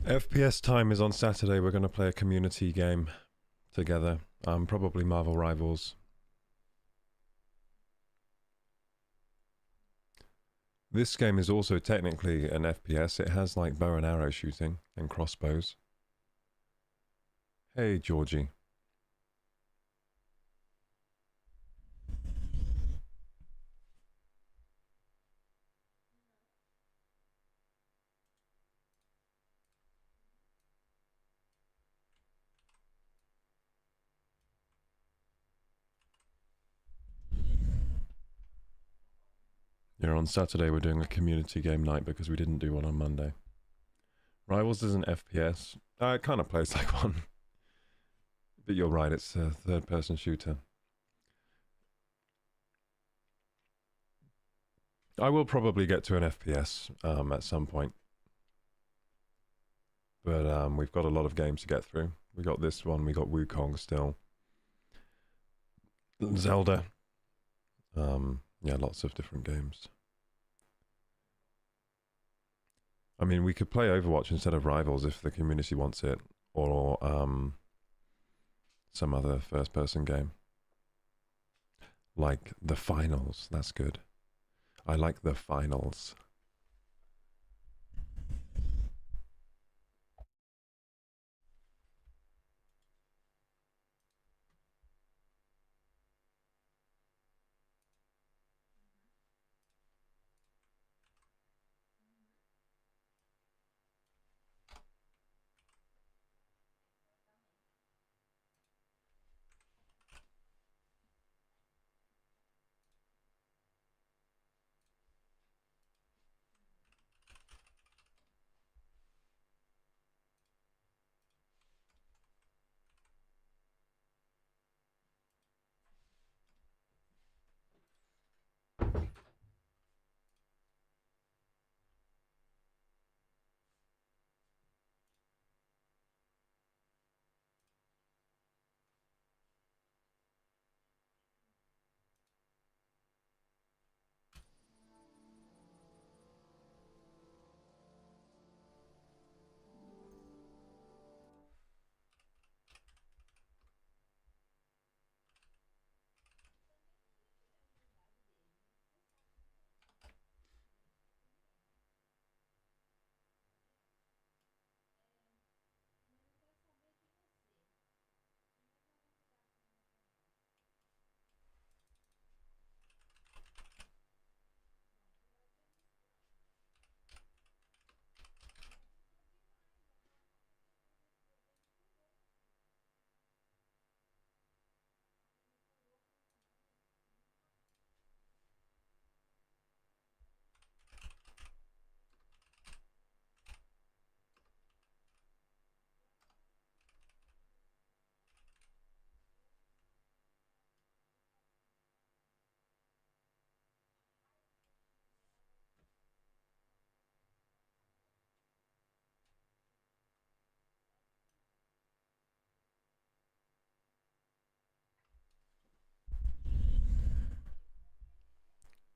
FPS time is on Saturday. We're going to play a community game together. Probably Marvel Rivals. This game is also technically an FPS. It has like bow and arrow shooting and crossbows. Hey, Georgie. Yeah, on Saturday we're doing a community game night because we didn't do one on Monday. Rivals is an FPS. It kind of plays like one. But you're right, it's a third-person shooter. I will probably get to an FPS at some point. But we've got a lot of games to get through. We got this one, we got Wukong still. Zelda. Yeah, lots of different games. I mean, we could play Overwatch instead of Rivals if the community wants it, or some other first-person game. Like The Finals, that's good. I like The Finals.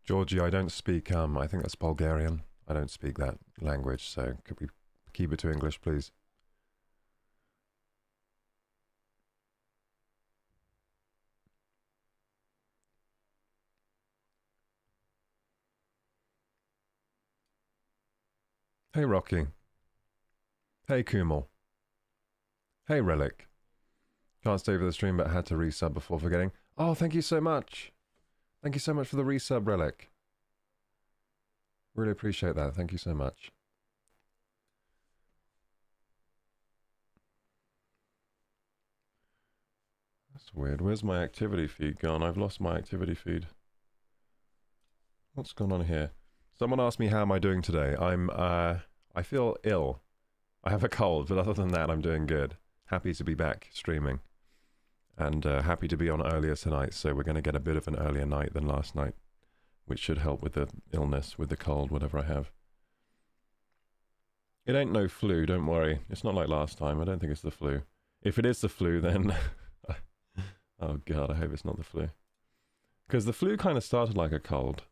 Georgie, I don't speak, I think that's Bulgarian. I don't speak that language, so could we keep it to English, please? Hey, Rocky. Hey, Kumal. Hey, Relic. Can't stay for the stream, but had to resub before forgetting. Oh, thank you so much. Thank you so much for the resub, Relic. Really appreciate that. Thank you so much. That's weird. Where's my activity feed gone? I've lost my activity feed. What's going on here? Someone asked me how am I doing today. I feel ill. I have a cold, but other than that, I'm doing good. Happy to be back streaming. And happy to be on earlier tonight, so we're going to get a bit of an earlier night than last night, which should help with the illness, with the cold, whatever I have. It ain't no flu, don't worry. It's not like last time. I don't think it's the flu. If it is the flu, then... oh god, I hope it's not the flu. Because the flu kind of started like a cold,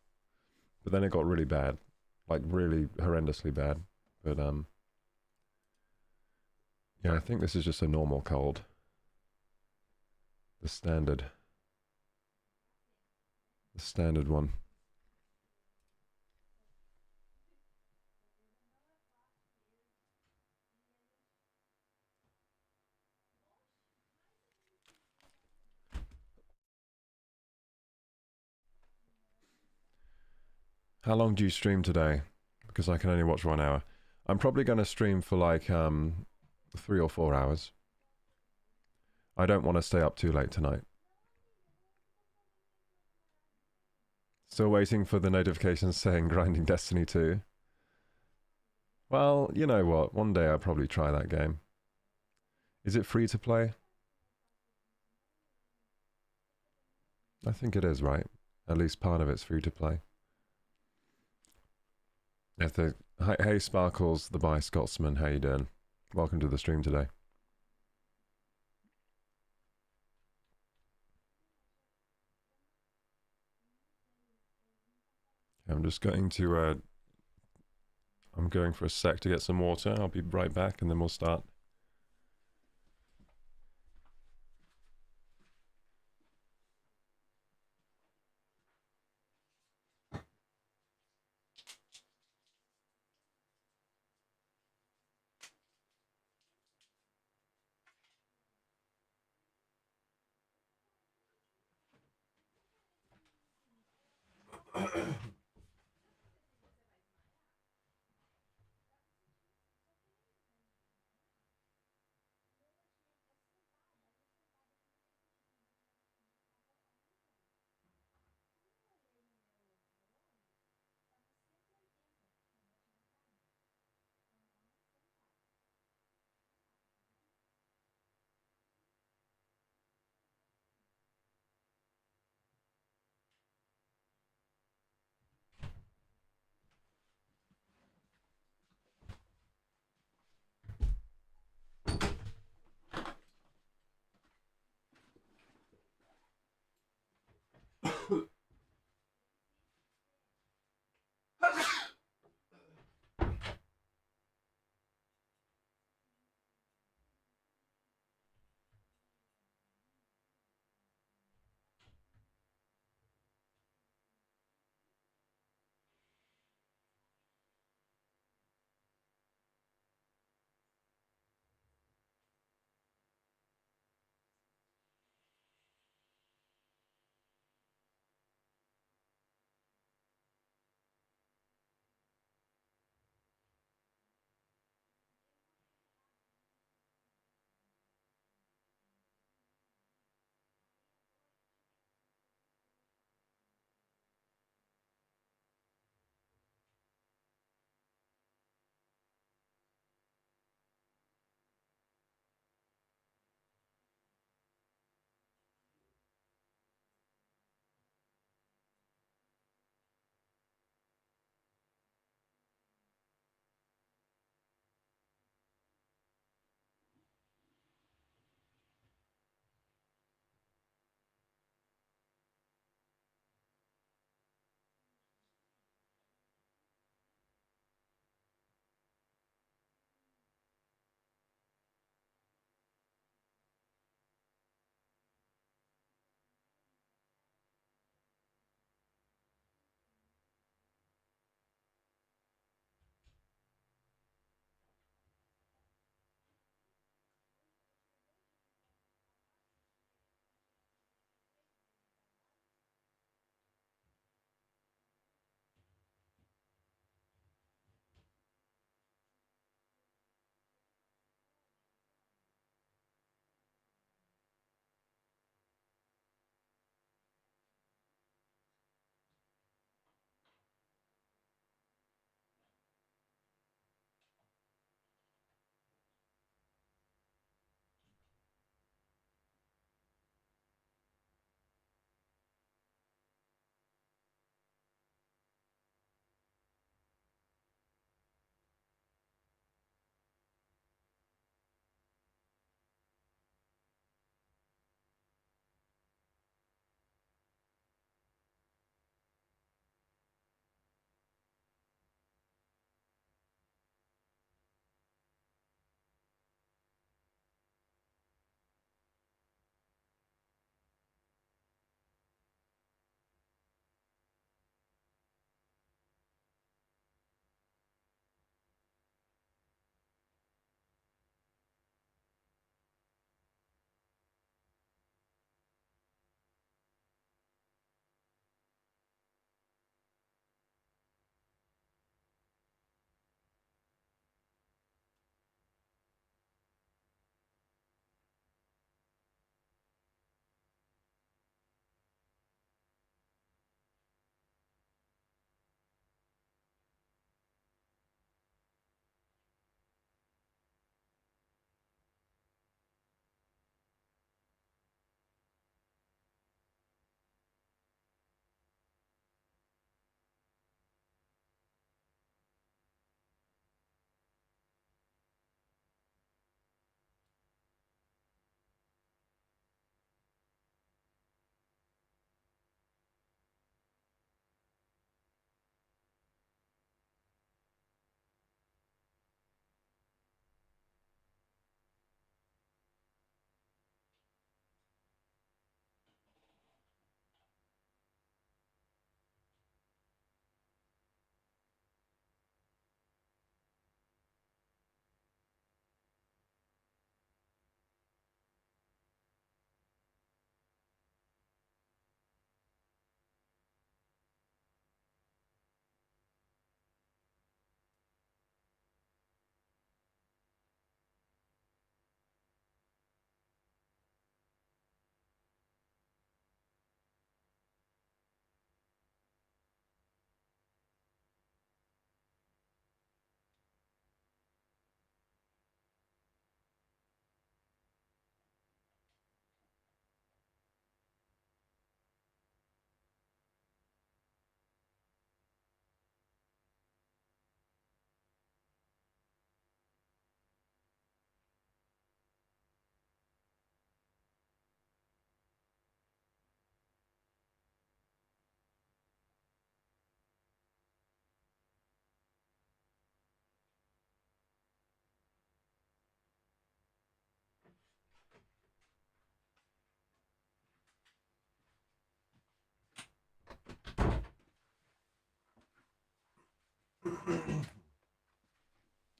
but then it got really bad. Like, really horrendously bad. But, Yeah, I think this is just a normal cold. The standard. The standard one. How long do you stream today? Because I can only watch 1 hour. I'm probably going to stream for like 3 or 4 hours. I don't want to stay up too late tonight. Still waiting for the notifications saying grinding Destiny 2. Well, you know what? One day I'll probably try that game. Is it free to play? I think it is, right? At least part of it's free to play. Hey Sparkles, the By Scotsman, how you doing? Welcome to the stream today. I'm just going to I'm going for a sec to get some water. I'll be right back and then we'll start.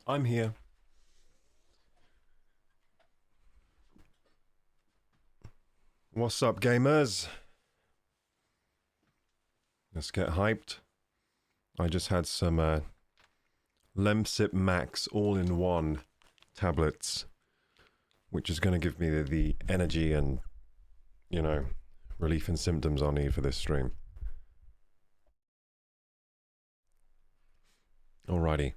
I'm here. What's up, gamers? Let's get hyped. I just had some Lemsip Max all-in-one tablets, which is going to give me the energy and, you know, relief and symptoms I need for this stream. Alrighty.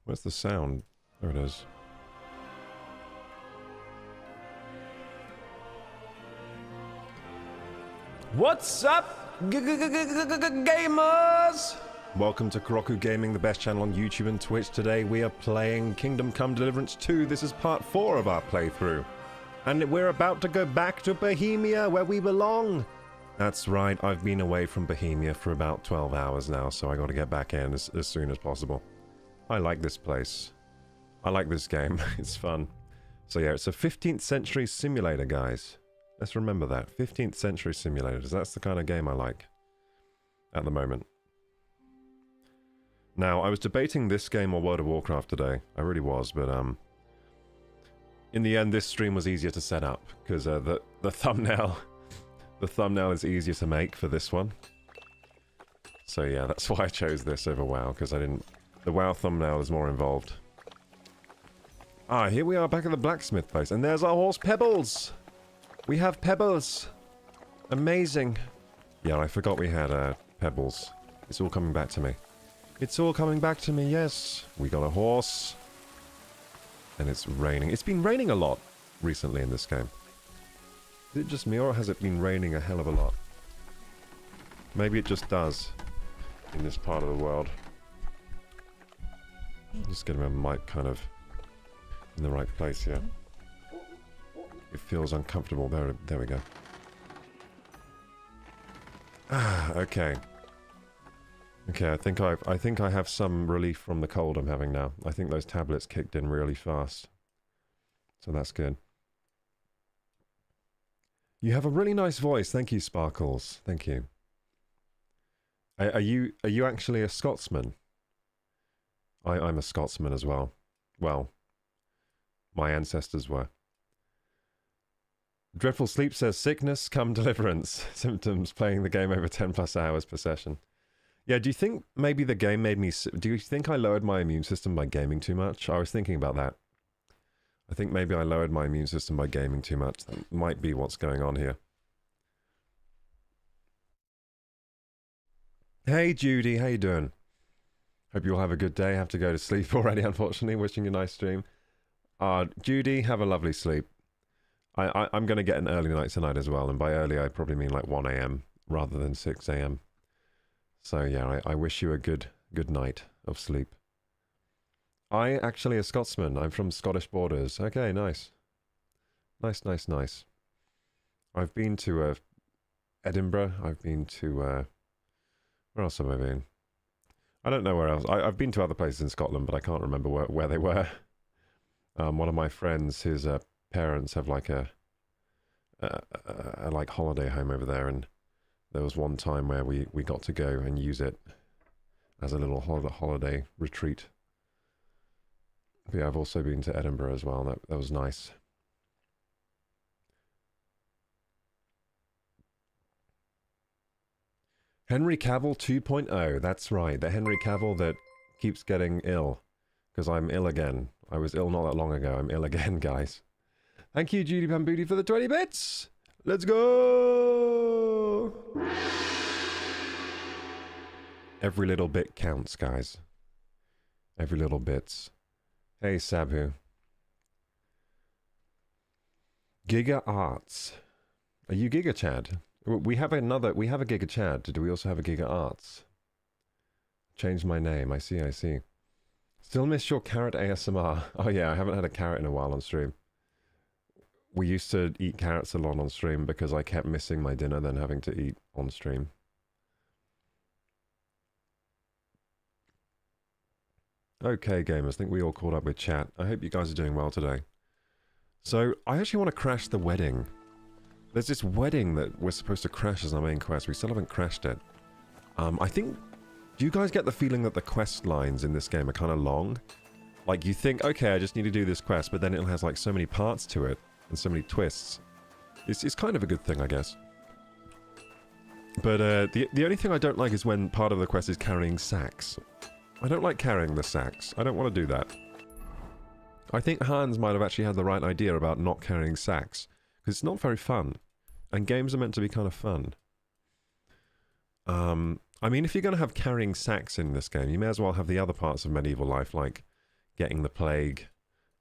Where's the sound? There it is. What's up, gamers? Welcome to KorokuGaming, the best channel on YouTube and Twitch. Today we are playing Kingdom Come Deliverance 2. This is part 4 of our playthrough. And we're about to go back to Bohemia, where we belong. That's right, I've been away from Bohemia for about 12 hours now, so I gotta get back in as soon as possible. I like this place. I like this game. It's fun. So yeah, it's a 15th century simulator, guys. Let's remember that. 15th century simulators. That's the kind of game I like at the moment. Now, I was debating this game or World of Warcraft today. I really was, but in the end, this stream was easier to set up because the thumbnail is easier to make for this one. So yeah, that's why I chose this over WoW, because the WoW thumbnail is more involved. Ah, here we are back at the blacksmith place, and there's our horse Pebbles! We have Pebbles! Amazing! Yeah, I forgot we had Pebbles. It's all coming back to me. It's all coming back to me, yes! We got a horse. And it's raining. It's been raining a lot recently in this game. Is it just me, or has it been raining a hell of a lot? Maybe it just does in this part of the world. Just getting my mic kind of in the right place here. It feels uncomfortable. There we go. Ah, okay. Okay, I think I have some relief from the cold I'm having now. I think those tablets kicked in really fast. So that's good. You have a really nice voice. Thank you, Sparkles. Thank you. Are you actually a Scotsman? I'm a Scotsman as well. Well, my ancestors were. Dreadful Sleep says, sickness, come deliverance. Symptoms, playing the game over 10 plus hours per session. Yeah, do you think maybe the game made me... Do you think I lowered my immune system by gaming too much? I was thinking about that. I think maybe I lowered my immune system by gaming too much. That might be what's going on here. Hey, Judy, how you doing? Hope you all have a good day. I have to go to sleep already, unfortunately. Wishing you a nice stream. Judy, have a lovely sleep. I'm going to get an early night tonight as well, and by early I probably mean like 1 AM rather than 6 AM. So yeah, I wish you a good night of sleep. I actually a Scotsman. I'm from Scottish borders. Okay, nice. Nice. I've been to Edinburgh. I've been to... where else have I been? I don't know where else. I've been to other places in Scotland, but I can't remember where they were. One of my friends, his parents have like a like holiday home over there, and there was one time where we got to go and use it as a little holiday retreat. But yeah, I've also been to Edinburgh as well. That was nice. Henry Cavill 2.0. That's right. The Henry Cavill that keeps getting ill. Because I'm ill again. I was ill not that long ago. I'm ill again, guys. Thank you, Judy Pambooty, for the 20 bits. Let's go! Every little bit counts, guys. Every little bits. Hey, Sabu. Giga Arts. Are you Giga Chad? We have a Giga Chad. Do we also have a Giga Arts? Changed my name. I see. Still miss your carrot ASMR. Oh yeah, I haven't had a carrot in a while on stream. We used to eat carrots a lot on stream because I kept missing my dinner, then having to eat on stream. Okay, gamers, I think we all caught up with chat. I hope you guys are doing well today. So, I actually want to crash the wedding. There's this wedding that we're supposed to crash as our main quest. We still haven't crashed it. I think... Do you guys get the feeling that the quest lines in this game are kind of long? Like, you think, okay, I just need to do this quest, but then it has, like, so many parts to it, and so many twists. It's kind of a good thing, I guess. But, the only thing I don't like is when part of the quest is carrying sacks. I don't like carrying the sacks. I don't want to do that. I think Hans might have actually had the right idea about not carrying sacks, because it's not very fun. And games are meant to be kind of fun. I mean, if you're going to have carrying sacks in this game, you may as well have the other parts of medieval life, like getting the plague,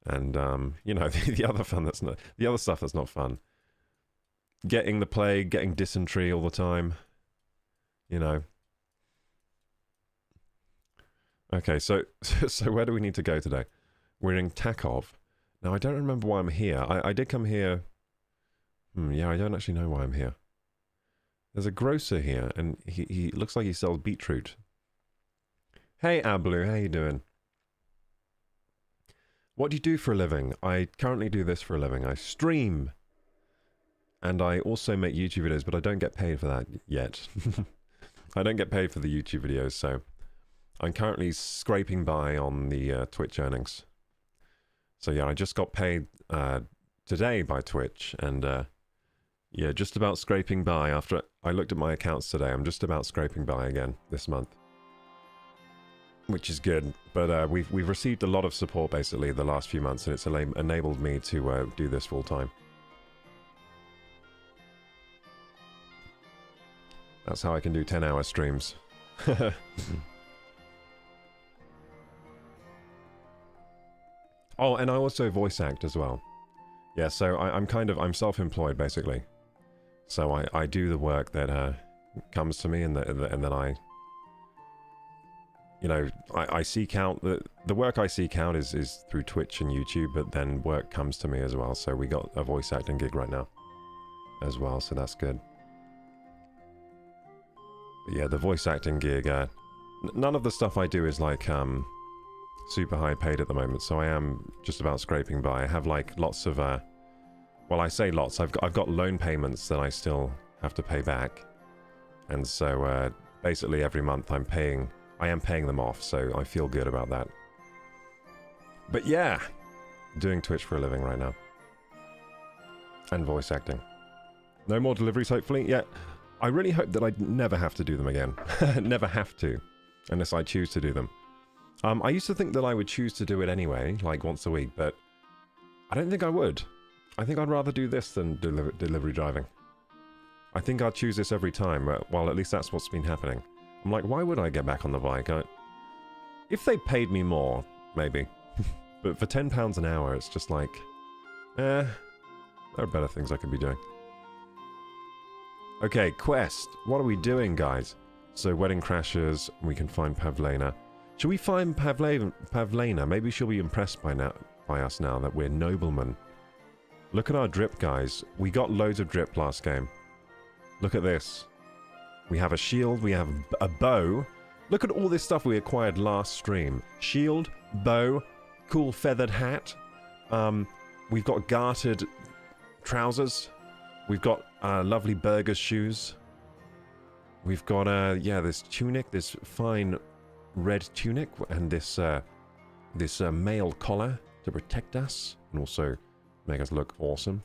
and, you know, the other fun that's not... The other stuff that's not fun. Getting the plague, getting dysentery all the time. You know. Okay, so where do we need to go today? We're in Takov. Now, I don't remember why I'm here. I did come here... yeah, I don't actually know why I'm here. There's a grocer here, and he looks like he sells beetroot. Hey, Ablu, how you doing? What do you do for a living? I currently do this for a living. I stream. And I also make YouTube videos, but I don't get paid for that yet. I don't get paid for the YouTube videos, so... I'm currently scraping by on the Twitch earnings. So yeah, I just got paid today by Twitch, and yeah, just about scraping by after I looked at my accounts today. I'm just about scraping by again this month, which is good. But we've received a lot of support basically the last few months, and it's enabled me to do this full time. That's how I can do 10-hour streams. Oh, and I also voice act as well. Yeah, so I'm self-employed basically. So I do the work that comes to me, and then I, you know, I seek out the work I seek out is through Twitch and YouTube, but then work comes to me as well. So we got a voice acting gig right now as well, so that's good. But yeah, the voice acting gig, none of the stuff I do is like super high paid at the moment, so I am just about scraping by. I have like lots of well, I say lots, I've got loan payments that I still have to pay back, and so basically every month I am paying them off, so I feel good about that. But yeah, doing Twitch for a living right now, and voice acting. No more deliveries, hopefully. Yeah, I really hope that I never have to do them again. Never have to, unless I choose to do them. I used to think that I would choose to do it anyway, like once a week, but I don't think I would. I think I'd rather do this than delivery driving. I think I'd choose this every time, well, at least that's what's been happening. I'm like, why would I get back on the bike? If they paid me more, maybe. But for £10 an hour, it's just like, there are better things I could be doing. Okay, quest. What are we doing, guys? So, wedding crashers, we can find Pavlena. Should we find Pavlena? Maybe she'll be impressed by us now that we're noblemen. Look at our drip, guys. We got loads of drip last game. Look at this. We have a shield, we have a bow. Look at all this stuff we acquired last stream. Shield, bow, cool feathered hat. We've got gartered trousers. We've got lovely burgers shoes. We've got, yeah, this tunic, this fine red tunic, and this mail collar to protect us, and also make us look awesome.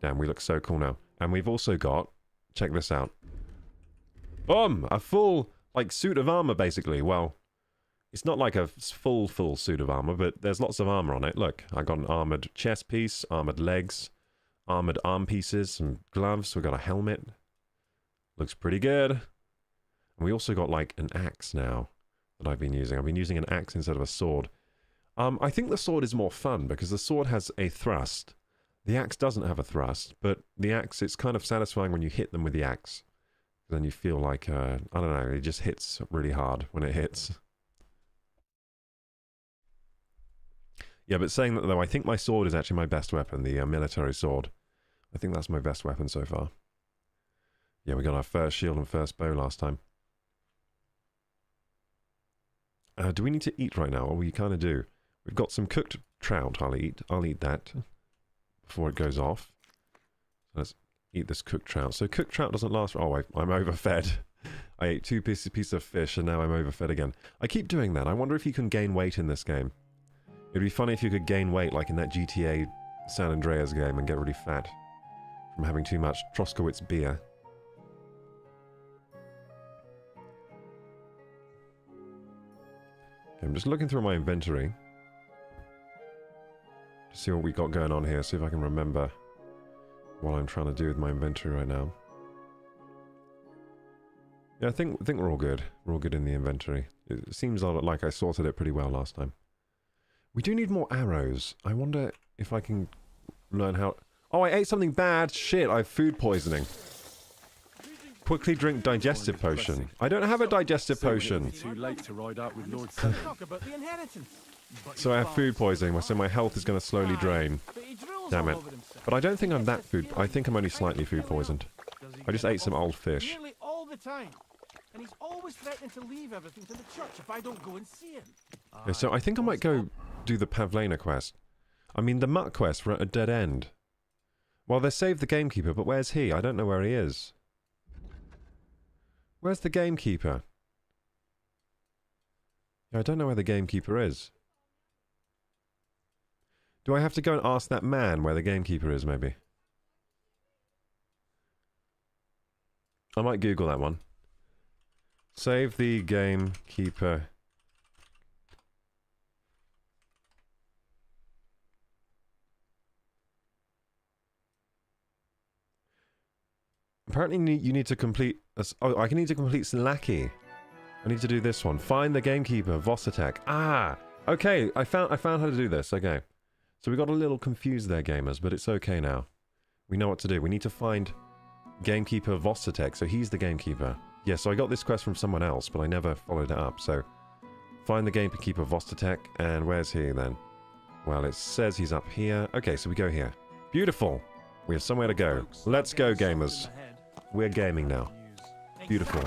Damn, we look so cool now. And we've also got, check this out. Boom! A full, like, suit of armor, basically. Well, it's not like a full suit of armor, but there's lots of armor on it. Look, I got an armored chest piece, armored legs, armored arm pieces, some gloves. We got a helmet. Looks pretty good. And we also got, like, an axe now that I've been using. I've been using an axe instead of a sword. I think the sword is more fun because the sword has a thrust. The axe doesn't have a thrust, but the axe, it's kind of satisfying when you hit them with the axe. Then you feel like, I don't know, it just hits really hard when it hits. Yeah, but saying that though, I think my sword is actually my best weapon, the military sword. I think that's my best weapon so far. Yeah, we got our first shield and first bow last time. Do we need to eat right now? Well, we kind of do. We've got some cooked trout I'll eat. I'll eat that before it goes off. Let's eat this cooked trout. So cooked trout doesn't last... Oh, I'm overfed. I ate 2 pieces of fish and now I'm overfed again. I keep doing that. I wonder if you can gain weight in this game. It'd be funny if you could gain weight like in that GTA San Andreas game and get really fat from having too much Troskowitz beer. Okay, I'm just looking through my inventory to see what we got going on here, see if I can remember what I'm trying to do with my inventory right now. Yeah, I think we're all good. We're all good in the inventory. It seems like I sorted it pretty well last time. We do need more arrows. I wonder if I can learn how... Oh, I ate something bad! Shit, I have food poisoning. Quickly drink digestive potion. I don't have a digestive potion. Too late to ride out with Lord So I have food poisoning, so my health is going to slowly drain. Damn it. But I don't think I'm that food... I think I'm only slightly food poisoned. I just ate some old fish. Nearly all the time. And he's always threatening to leave everything to the church if I don't go and see him. Okay, so I think I might go do the Pavlena quest. I mean, the Mutt quest, we're at a dead end. Well, they saved the gamekeeper, but where's he? I don't know where he is. Where's the gamekeeper? Yeah, I don't know where the gamekeeper is. Do I have to go and ask that man where the gamekeeper is, maybe? I might Google that one. Save the gamekeeper. Apparently you need to complete... Oh, I need to complete Slacky. I need to do this one. Find the gamekeeper, Voss attack. Ah! Okay, I found how to do this. Okay. So we got a little confused there, gamers, but it's okay now. We know what to do. We need to find gamekeeper Voss attack, so he's the gamekeeper. Yeah, so I got this quest from someone else, but I never followed it up, so... Find the gamekeeper Voss attack, and where's he then? Well, it says he's up here. Okay, so we go here. Beautiful! We have somewhere to go. Let's go, gamers. We're gaming now. Beautiful.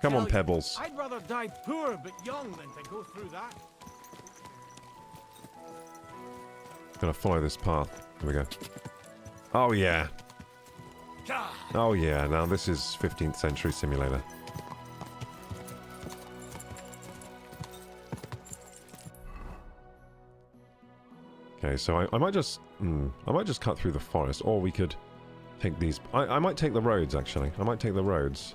Come on, Pebbles. I'd rather die poor but young than to go through that. Gonna follow this path. Here we go. Oh yeah. Oh yeah, now this is 15th century simulator. Okay, so I might just cut through the forest, or we could take these... I might take the roads, actually. I might take the roads.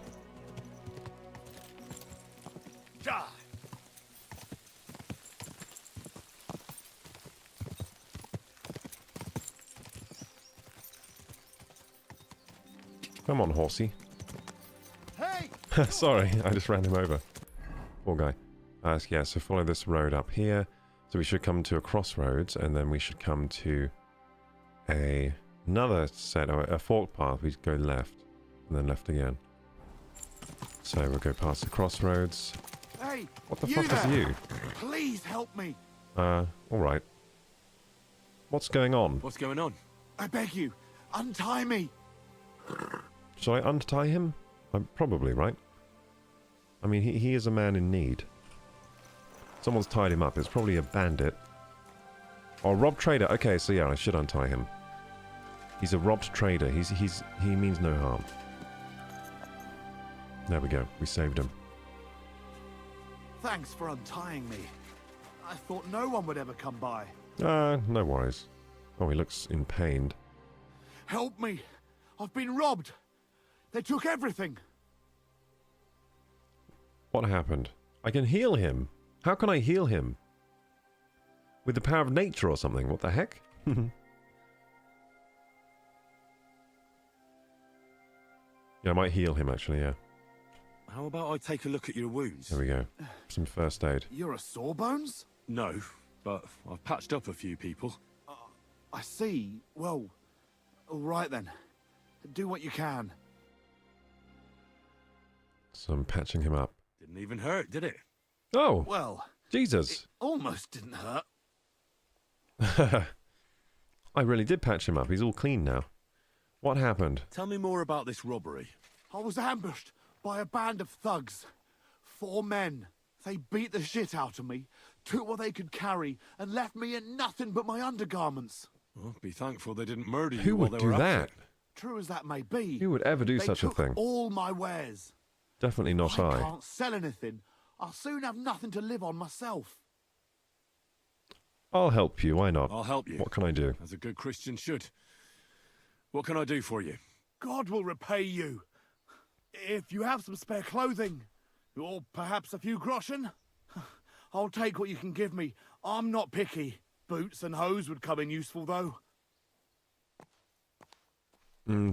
Come on, horsey. Hey! Sorry, I just ran him over. Poor guy. Yeah, so follow this road up here. So we should come to a crossroads, and then we should come to another set, or a fork path. We go left, and then left again. So we'll go past the crossroads. Hey! What the fuck is you? Please help me! Alright. What's going on? What's going on? I beg you, untie me! Should I untie him? I'm probably right. I mean, he is a man in need. Someone's tied him up. It's probably a bandit. Or robbed trader. Okay, so yeah, I should untie him. He's a robbed trader. He means no harm. There we go. We saved him. Thanks for untying me. I thought no one would ever come by. No worries. Oh, he looks in pain. Help me! I've been robbed! They took everything! What happened? I can heal him. How can I heal him? With the power of nature or something? What the heck? Yeah, I might heal him actually, yeah. How about I take a look at your wounds? There we go. Some first aid. You're a Sawbones? No, but I've patched up a few people. I see. Well, alright then. Do what you can. So I'm patching him up. Didn't even hurt, did it? Oh! Well, Jesus! it almost didn't hurt. I really did patch him up. He's all clean now. What happened? Tell me more about this robbery. I was ambushed by a band of thugs. 4 men. They beat the shit out of me, took what they could carry, and left me in nothing but my undergarments. Well, be thankful they didn't murder you Who while would they were do up that? to it. true as that may be, Who would ever do they such a took thing? all my wares. Definitely not I I. can't sell anything. I'll soon have nothing to live on myself. I'll help you, why not? I'll help you. What can I do? As a good Christian should. What can I do for you? God will repay you. If you have some spare clothing, or perhaps a few groschen, I'll take what you can give me. I'm not picky. Boots and hose would come in useful, though.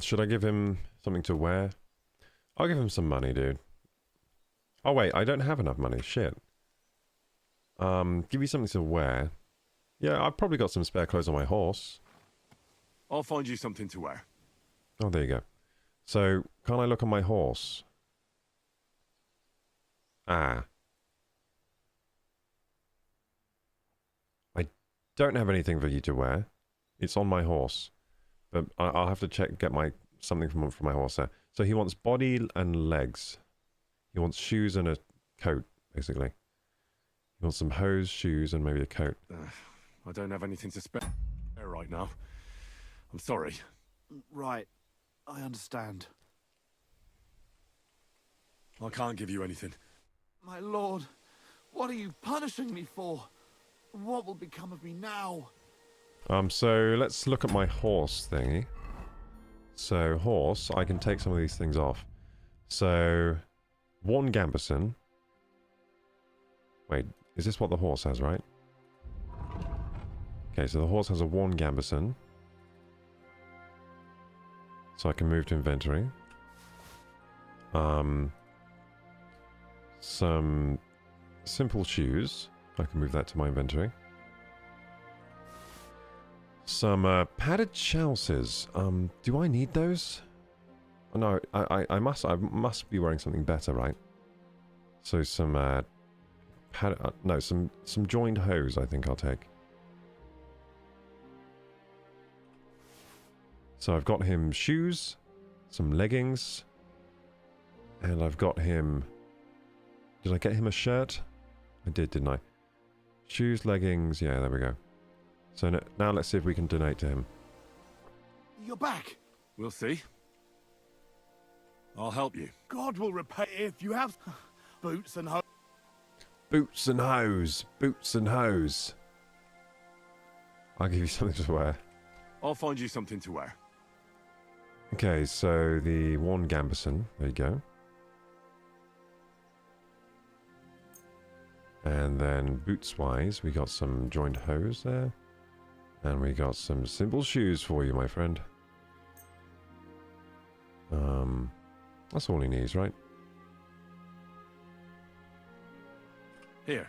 Should I give him something to wear? I'll give him some money, dude. Oh wait, I don't have enough money, shit. Give you something to wear. Yeah, I've probably got some spare clothes on my horse. I'll find you something to wear. Oh, there you go. So, can't I look on my horse? Ah. I don't have anything for you to wear. It's on my horse. But I'll have to get something from my horse there. So he wants body and legs. He wants shoes and a coat, basically. He wants some hose, shoes, and maybe a coat. I don't have anything to spare right now. I'm sorry. Right. I understand. I can't give you anything. My lord, what are you punishing me for? What will become of me now? So let's look at my horse thingy. So, horse, I can take some of these things off. So, one gambeson. Wait, is this what the horse has, right? Okay, so the horse has a one gambeson. So I can move to inventory. Some simple shoes. I can move that to my inventory. Some padded trousers. Do I need those? Oh, no, I must be wearing something better, right? So some some joined hose. I think I'll take. So I've got him shoes, some leggings, and I've got him. Did I get him a shirt? I did, didn't I? Shoes, leggings. Yeah, there we go. So now let's see if we can donate to him. You're back. We'll see. I'll help you. God will repay if you have boots and hose. Boots and hose. Boots and hose. I'll give you something to wear. I'll find you something to wear. Okay, so the one gambeson. There you go. And then boots-wise, we got some joined hose there. And we got some simple shoes for you, my friend. That's all he needs, right? Here.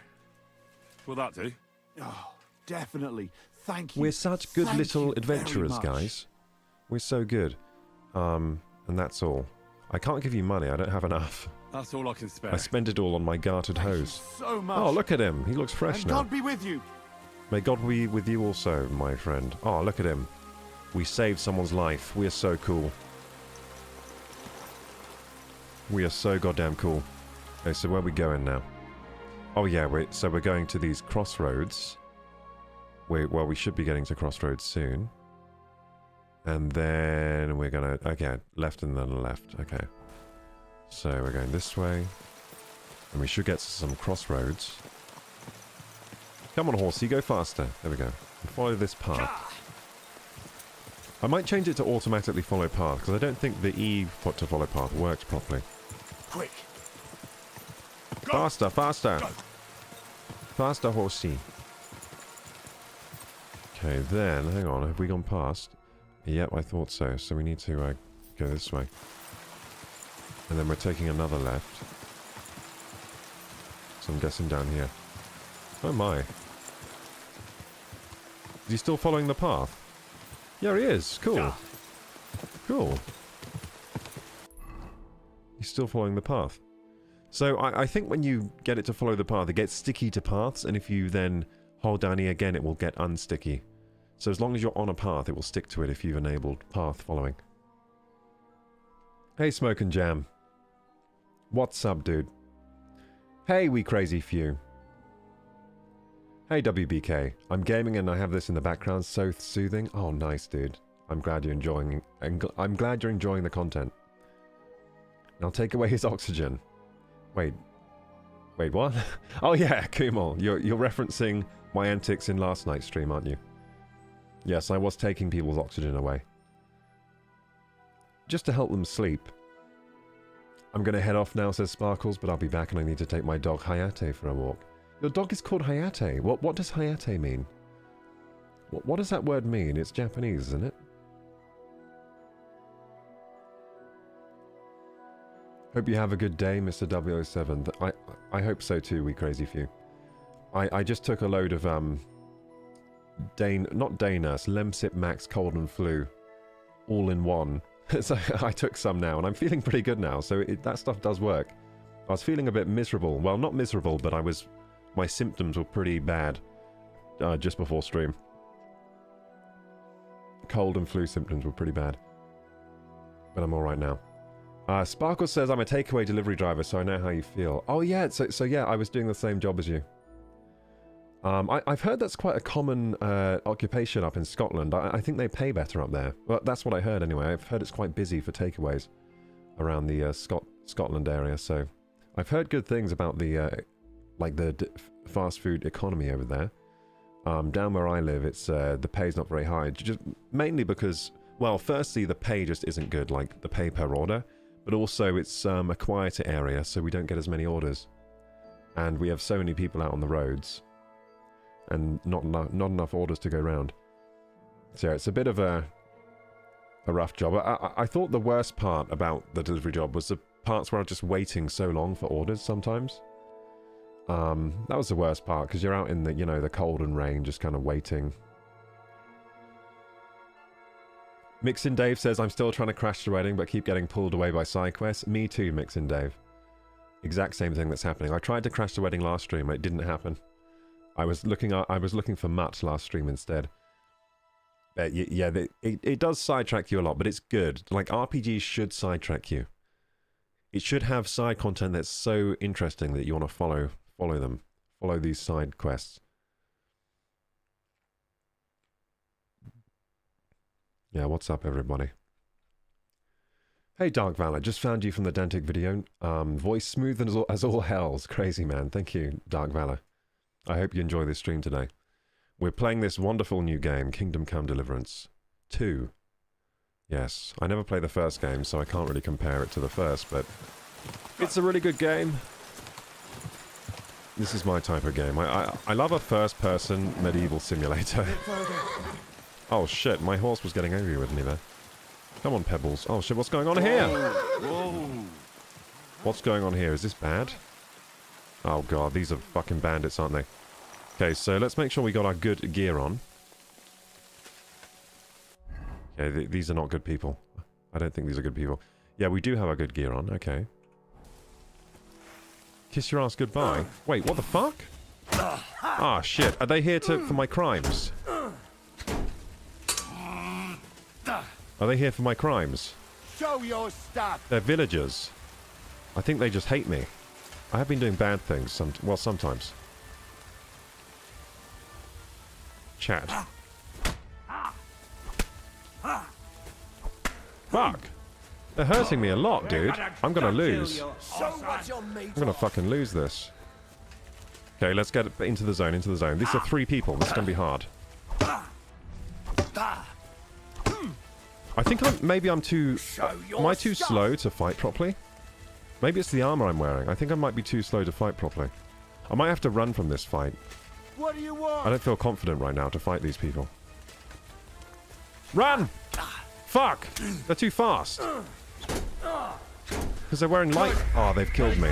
Will that do? Oh, definitely. Thank you. We're such good Thank little you adventurers, very much. guys. We're so good. And that's all. I can't give you money. I don't have enough. That's all I can spare. I spend it all on my gartered Thank you hose. so much. Oh, look at him. He looks fresh and now. God be with you. May God be with you also, my friend. Oh, look at him. We saved someone's life. We are so cool. We are so goddamn cool. Okay, so where are we going now? Oh yeah, so we're going to these crossroads. Well, we should be getting to crossroads soon. And then we're gonna... Okay, left and then left. Okay. So we're going this way. And we should get to some crossroads. Come on, horsey, go faster. There we go. And follow this path. I might change it to automatically follow path, because I don't think the E to follow path works properly. Quick. Faster, faster. Faster, horsey. Okay, then, hang on, have we gone past? Yep, I thought so. So we need to go this way. And then we're taking another left. So I'm guessing down here. Oh my. Is he still following the path? Yeah, he is. Cool. Cool. He's still following the path. So I think when you get it to follow the path, it gets sticky to paths, and if you then hold down E again, it will get unsticky. So as long as you're on a path, it will stick to it if you've enabled path following. Hey, Smoke and Jam. What's up, dude? Hey, we crazy few. Hey, WBK. I'm gaming and I have this in the background. So soothing. Oh, nice, dude. I'm glad you're enjoying... I'm glad you're enjoying the content. I'll take away his oxygen. Wait, what? Oh yeah, Kumal, you're referencing my antics in last night's stream, aren't you? Yes, I was taking people's oxygen away. Just to help them sleep. I'm gonna head off now, says Sparkles, but I'll be back and I need to take my dog Hayate for a walk. Your dog is called Hayate. What does Hayate mean? What does that word mean? It's Japanese, isn't it? Hope you have a good day, Mr. W07. I hope so too, we crazy few. I just took a load of, not Danas, Lemsip Max Cold and Flu. All in one. So I took some now, and I'm feeling pretty good now, so that stuff does work. I was feeling a bit miserable. Well, not miserable, but my symptoms were pretty bad just before stream. Cold and flu symptoms were pretty bad. But I'm alright now. Sparkle says, I'm a takeaway delivery driver, so I know how you feel. Oh yeah, so yeah, I was doing the same job as you. I've heard that's quite a common occupation up in Scotland. I think they pay better up there. Well, that's what I heard anyway. I've heard it's quite busy for takeaways around the Scotland area, so... I've heard good things about the, fast food economy over there. Down where I live, it's the pay's not very high. Just mainly because, well, firstly, the pay just isn't good, like the pay per order. But also, it's a quieter area, so we don't get as many orders. And we have so many people out on the roads. And not enough orders to go round. So it's a bit of a rough job. I thought the worst part about the delivery job was the parts where I was just waiting so long for orders sometimes. That was the worst part, because you're out in the, the cold and rain, just kind of waiting. Mixin Dave says, I'm still trying to crash the wedding, but keep getting pulled away by side quests. Me too, Mixin Dave. Exact same thing that's happening. I tried to crash the wedding last stream, it didn't happen. I was looking for Mutt last stream instead. Yeah, it does sidetrack you a lot, but it's good. Like, RPGs should sidetrack you. It should have side content that's so interesting that you want to follow them. Follow these side quests. Yeah, what's up, everybody? Hey, Dark Valor, just found you from the Dantic video. Voice smooth as all hells. Crazy, man. Thank you, Dark Valor. I hope you enjoy this stream today. We're playing this wonderful new game, Kingdom Come Deliverance 2. Yes, I never played the first game, so I can't really compare it to the first, but it's a really good game. This is my type of game. I love a first-person medieval simulator. Oh shit, my horse was getting angry with me there. Come on, Pebbles. Oh shit, what's going on here? What's going on here? Is this bad? Oh god, these are fucking bandits, aren't they? Okay, so let's make sure we got our good gear on. Okay, these are not good people. I don't think these are good people. Yeah, we do have our good gear on, okay. Kiss your ass goodbye. Wait, what the fuck? Ah, shit. Are they here for my crimes? Are they here for my crimes? Show your stuff. They're villagers. I think they just hate me. I have been doing bad things, sometimes. Chat. Fuck! They're hurting me a lot, dude. I'm gonna lose. I'm gonna fucking lose this. Okay, let's get into the zone, These are 3 people. This is gonna be hard. I think maybe I'm too... am I too slow to fight properly? Maybe it's the armor I'm wearing. I think I might be too slow to fight properly. I might have to run from this fight. What do you want? I don't feel confident right now to fight these people. Run! Fuck! They're too fast. Because they're wearing light... Oh, they've killed me.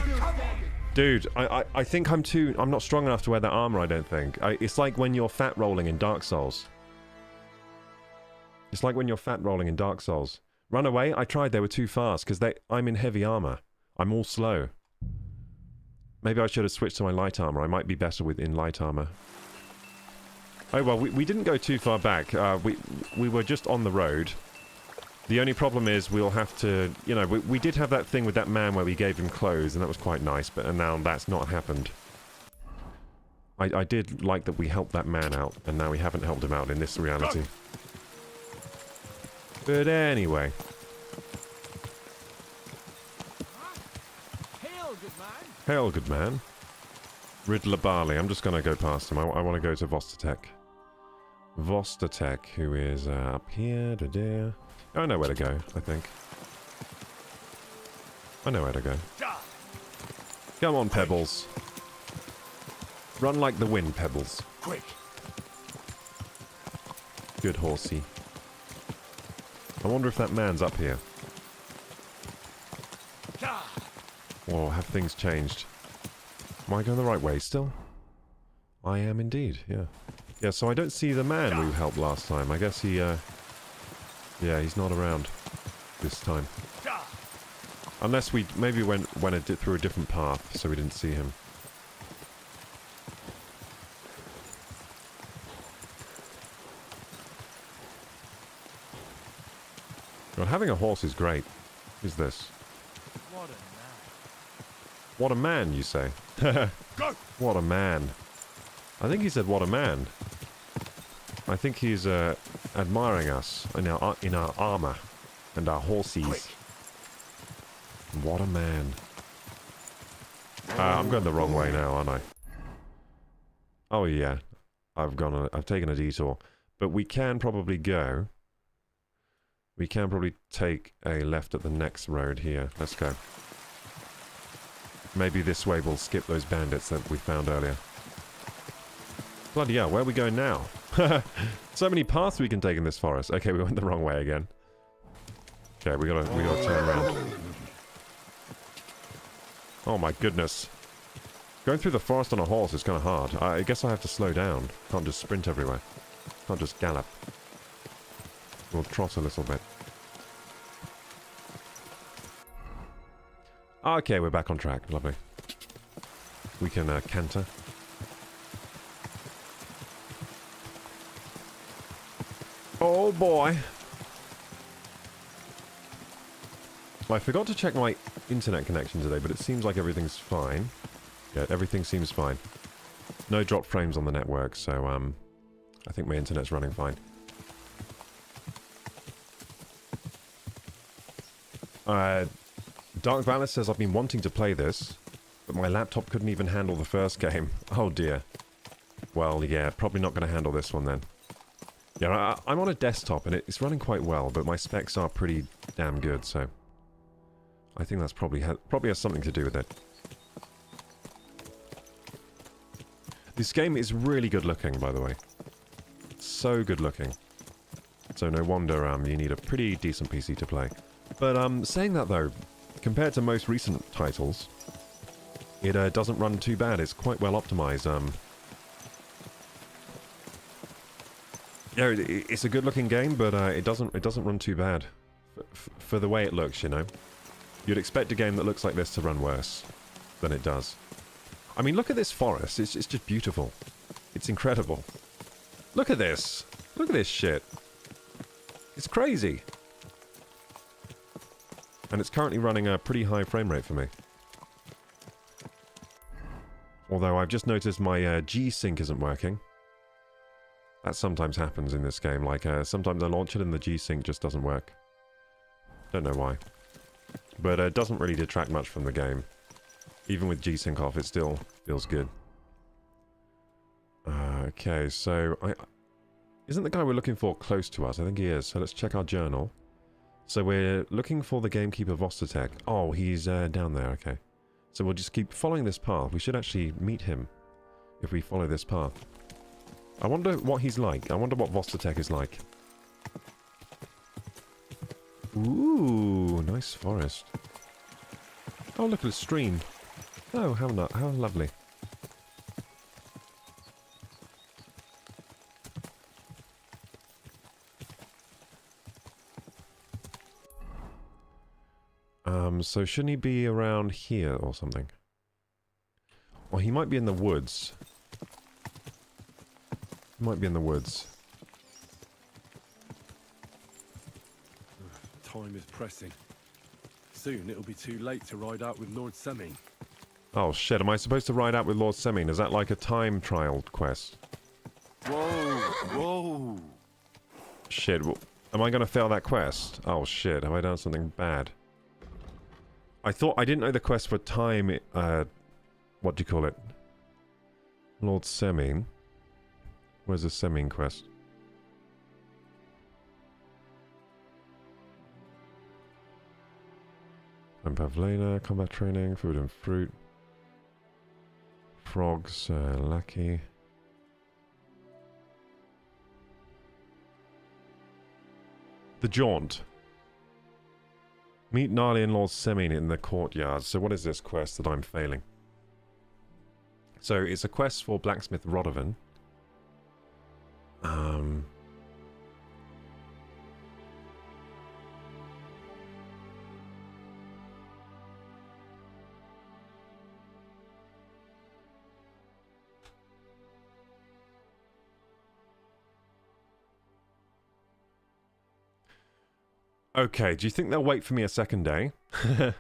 Dude, I think I'm not strong enough to wear that armor, I don't think. It's like when you're fat rolling in Dark Souls. It's like when you're fat rolling in Dark Souls. Run away? I tried, they were too fast, because I'm in heavy armor. I'm all slow. Maybe I should have switched to my light armor. I might be better in light armor. Oh well, we didn't go too far back. We were just on the road. The only problem is we'll have to... we did have that thing with that man where we gave him clothes, and that was quite nice, but now that's not happened. I did like that we helped that man out, and now we haven't helped him out in this reality. But anyway. Hail, good man. Hail, good man. Riddler Barley. I'm just going to go past him. I want to go to Vostatek. Vostatek, who is up here. Da-da. I know where to go, I think. I know where to go. Come on, Pebbles. Run like the wind, Pebbles. Quick. Good horsey. I wonder if that man's up here. Or have things changed? Am I going the right way still? I am indeed, yeah. Yeah, so I don't see the man who helped last time. I guess he, yeah, he's not around this time. Unless we maybe went through a different path, so we didn't see him. Well, having a horse is great. Who's this? What a man. What a man, you say? Go! What a man. I think he said, what a man. I think he's admiring us in our armor and our horses. Quick. What a man. I'm going the wrong way now, aren't I? Oh yeah, I've taken a detour, but we can probably go. We can probably take a left at the next road here. Let's go. Maybe this way we'll skip those bandits that we found earlier. Bloody hell, where are we going now? So many paths we can take in this forest. Okay, we went the wrong way again. Okay, we gotta turn around. Oh my goodness. Going through the forest on a horse is kind of hard. I guess I have to slow down. Can't just sprint everywhere. Can't just gallop. We'll trot a little bit. Okay, we're back on track. Lovely. We can canter. Oh boy. I forgot to check my internet connection today, but it seems like everything's fine. Yeah, everything seems fine. No drop frames on the network, so I think my internet's running fine. Dark Valis says I've been wanting to play this, but my laptop couldn't even handle the first game. Oh dear. Well, yeah, probably not going to handle this one then. Yeah, I'm on a desktop and it's running quite well, but my specs are pretty damn good, so I think that's probably has something to do with it. This game is really good looking, by the way. So good looking. So no wonder you need a pretty decent PC to play. But saying that though, compared to most recent titles, it doesn't run too bad. It's quite well optimized. Yeah, it's a good-looking game, but it doesn't run too bad for the way it looks. You know, you'd expect a game that looks like this to run worse than it does. I mean, look at this forest. It's just beautiful. It's incredible. Look at this. Look at this shit. It's crazy. And it's currently running a pretty high frame rate for me. Although I've just noticed my G-Sync isn't working. That sometimes happens in this game. Like, sometimes I launch it and the G-Sync just doesn't work. Don't know why. But it doesn't really detract much from the game. Even with G-Sync off, it still feels good. Okay, so isn't the guy we're looking for close to us? I think he is. So let's check our journal. So we're looking for the gamekeeper Vostatek. Oh, he's down there, okay. So we'll just keep following this path. We should actually meet him if we follow this path. I wonder what he's like. I wonder what Vostatek is like. Ooh, nice forest. Oh, look at the stream. Oh, how lovely. So shouldn't he be around here or something? Or he might be in the woods. He might be in the woods. Time is pressing. Soon it'll be too late to ride out with Lord Seming. Oh shit, am I supposed to ride out with Lord Seming? Is that like a time trial quest? Whoa, whoa. Shit, Am I going to fail that quest? Oh shit, have I done something bad? I didn't know the quest for time, what do you call it? Lord Semin. Where's the Semin quest? I'm Pavlena, combat training, food and fruit. Frogs, lackey. The Jaunt. Meet Gnarly and Lord Semin in the courtyard. So what is this quest that I'm failing? So it's a quest for Blacksmith Rodovan. Okay, do you think they'll wait for me a second day? Do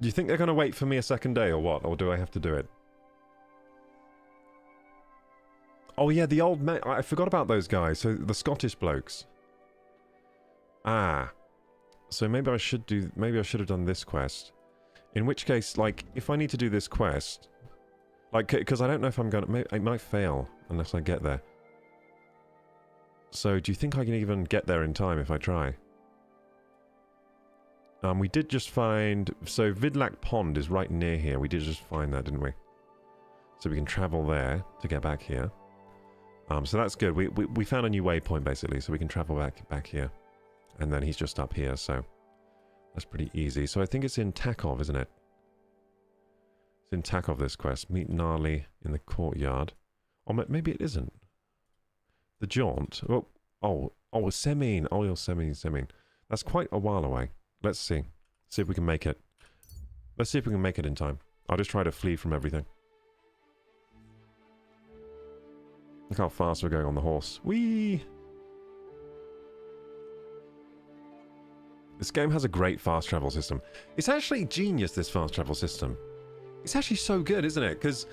you think they're going to wait for me a second day or what? Or do I have to do it? Oh yeah, the old man. I forgot about those guys. So the Scottish blokes. Ah. So maybe I should have done this quest. In which case, like, if I need to do this quest... Like, because I don't know if I'm going to... I might fail unless I get there. So, do you think I can even get there in time if I try? We did just find... So, Vidlak Pond is right near here. We did just find that, didn't we? So, we can travel there to get back here. So, that's good. We found a new waypoint, basically. So, we can travel back here. And then he's just up here, so... That's pretty easy. So, I think it's in Takov, isn't it? It's in Takov, this quest. Meet Gnarly in the courtyard. Or maybe it isn't. The Jaunt. Oh, Semin. Oh, you're Semin. That's quite a while away. Let's see. See if we can make it. Let's see if we can make it in time. I'll just try to flee from everything. Look how fast we're going on the horse. Whee! This game has a great fast travel system. It's actually genius, this fast travel system. It's actually so good, isn't it? Because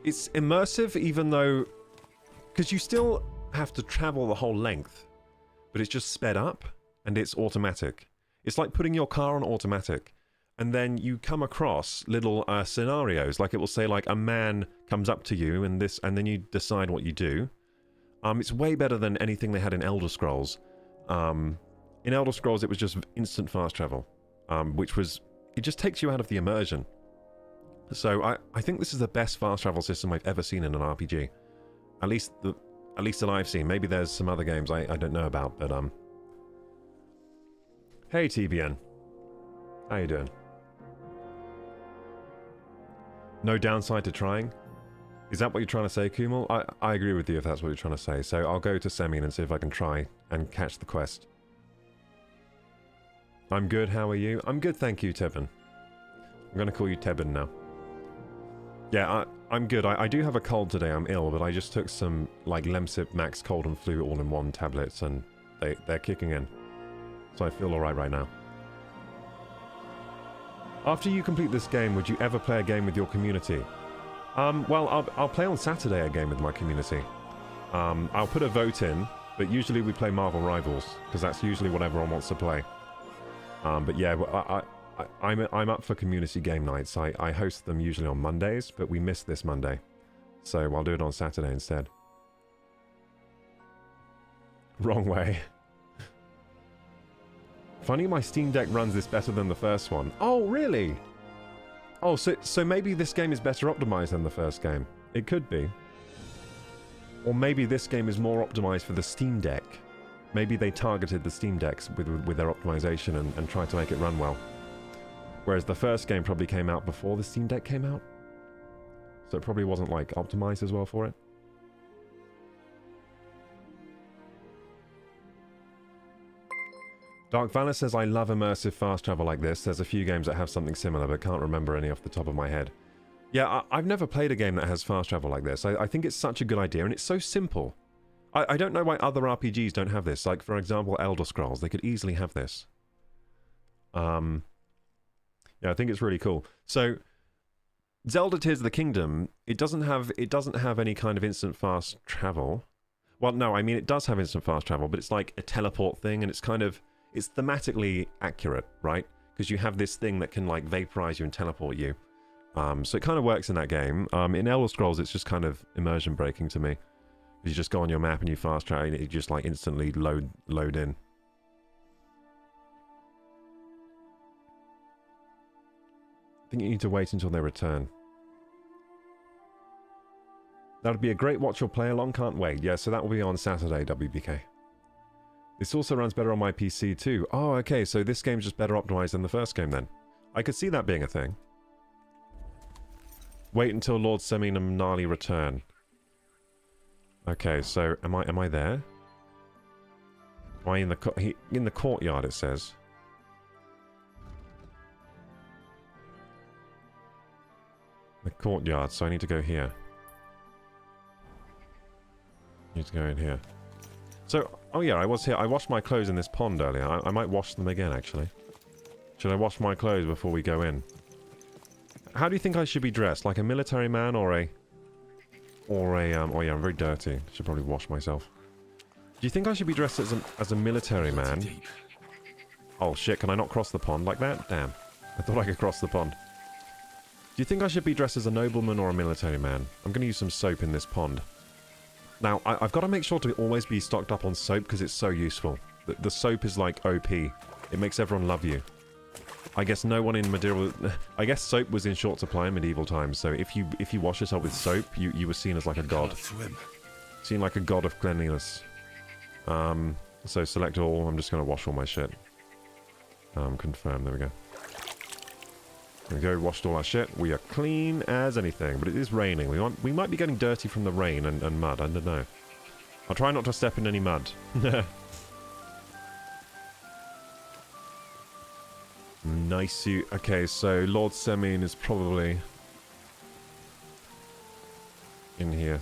it's immersive, even though... Because you still... have to travel the whole length, but it's just sped up and it's automatic. It's like putting your car on automatic, and then you come across little scenarios, like it will say like a man comes up to you and then you decide what you do. It's way better than anything they had in Elder Scrolls. In Elder Scrolls it was just instant fast travel, which was, it just takes you out of the immersion. So I think this is the best fast travel system I've ever seen in an RPG. At least that I've seen. Maybe there's some other games I don't know about, but Hey TBN. How you doing? No downside to trying? Is that what you're trying to say, Kumal? I agree with you if that's what you're trying to say. So I'll go to Semin and see if I can try and catch the quest. I'm good, how are you? I'm good, thank you, Tebben. I'm going to call you Tebben now. Yeah, I'm good. I do have a cold today. I'm ill, but I just took some, like, Lemsip Max Cold and Flu all-in-one tablets, and they're kicking in. So I feel alright right now. After you complete this game, would you ever play a game with your community? Well, I'll play on Saturday a game with my community. I'll put a vote in, but usually we play Marvel Rivals, because that's usually what everyone wants to play. But yeah, I'm up for community game nights. I host them usually on Mondays, but we missed this Monday. So I'll do it on Saturday instead. Wrong way. Funny, my Steam Deck runs this better than the first one. Oh, really? Oh, so maybe this game is better optimized than the first game. It could be. Or maybe this game is more optimized for the Steam Deck. Maybe they targeted the Steam Decks with their optimization and tried to make it run well. Whereas the first game probably came out before the Steam Deck came out. So it probably wasn't, like, optimized as well for it. Dark Valor says, I love immersive fast travel like this. There's a few games that have something similar, but can't remember any off the top of my head. Yeah, I've never played a game that has fast travel like this. I think it's such a good idea, and it's so simple. I don't know why other RPGs don't have this. Like, for example, Elder Scrolls. They could easily have this. Yeah, I think it's really cool. So, Zelda Tears of the Kingdom, it doesn't have any kind of instant fast travel. Well, no, I mean, it does have instant fast travel, but it's like a teleport thing, and it's kind of... It's thematically accurate, right? Because you have this thing that can, like, vaporize you and teleport you. So it kind of works in that game. In Elder Scrolls, it's just kind of immersion breaking to me. You just go on your map and you fast travel, and it just, like, instantly load in. I think you need to wait until they return. That would be a great watch or play along, can't wait. Yeah, so that will be on Saturday, WBK. This also runs better on my PC too. Oh, okay, so this game's just better optimized than the first game then. I could see that being a thing. Wait until Lord Semin and Gnarly return. Okay, so am I there? Am I in the courtyard, it says. The courtyard, so I need to go here. Need to go in here. So, oh yeah, I was here. I washed my clothes in this pond earlier. I might wash them again, actually. Should I wash my clothes before we go in? How do you think I should be dressed? Like a military man or a... oh yeah, I'm very dirty. Should probably wash myself. Do you think I should be dressed as a military man? Oh shit, can I not cross the pond like that? Damn. I thought I could cross the pond. Do you think I should be dressed as a nobleman or a military man? I'm going to use some soap in this pond. Now, I've got to make sure to always be stocked up on soap because it's so useful. The soap is like OP. It makes everyone love you. I guess no one in medieval... I guess soap was in short supply in medieval times, so if you wash yourself with soap, you were seen as like a god. Seen like a god of cleanliness. So select all. I'm just going to wash all my shit. Confirm. There we go. There we go. Washed all our shit. We are clean as anything, but it is raining. We might be getting dirty from the rain and mud. I don't know. I'll try not to step in any mud. Nice you. Okay, so Lord Semin is probably in here.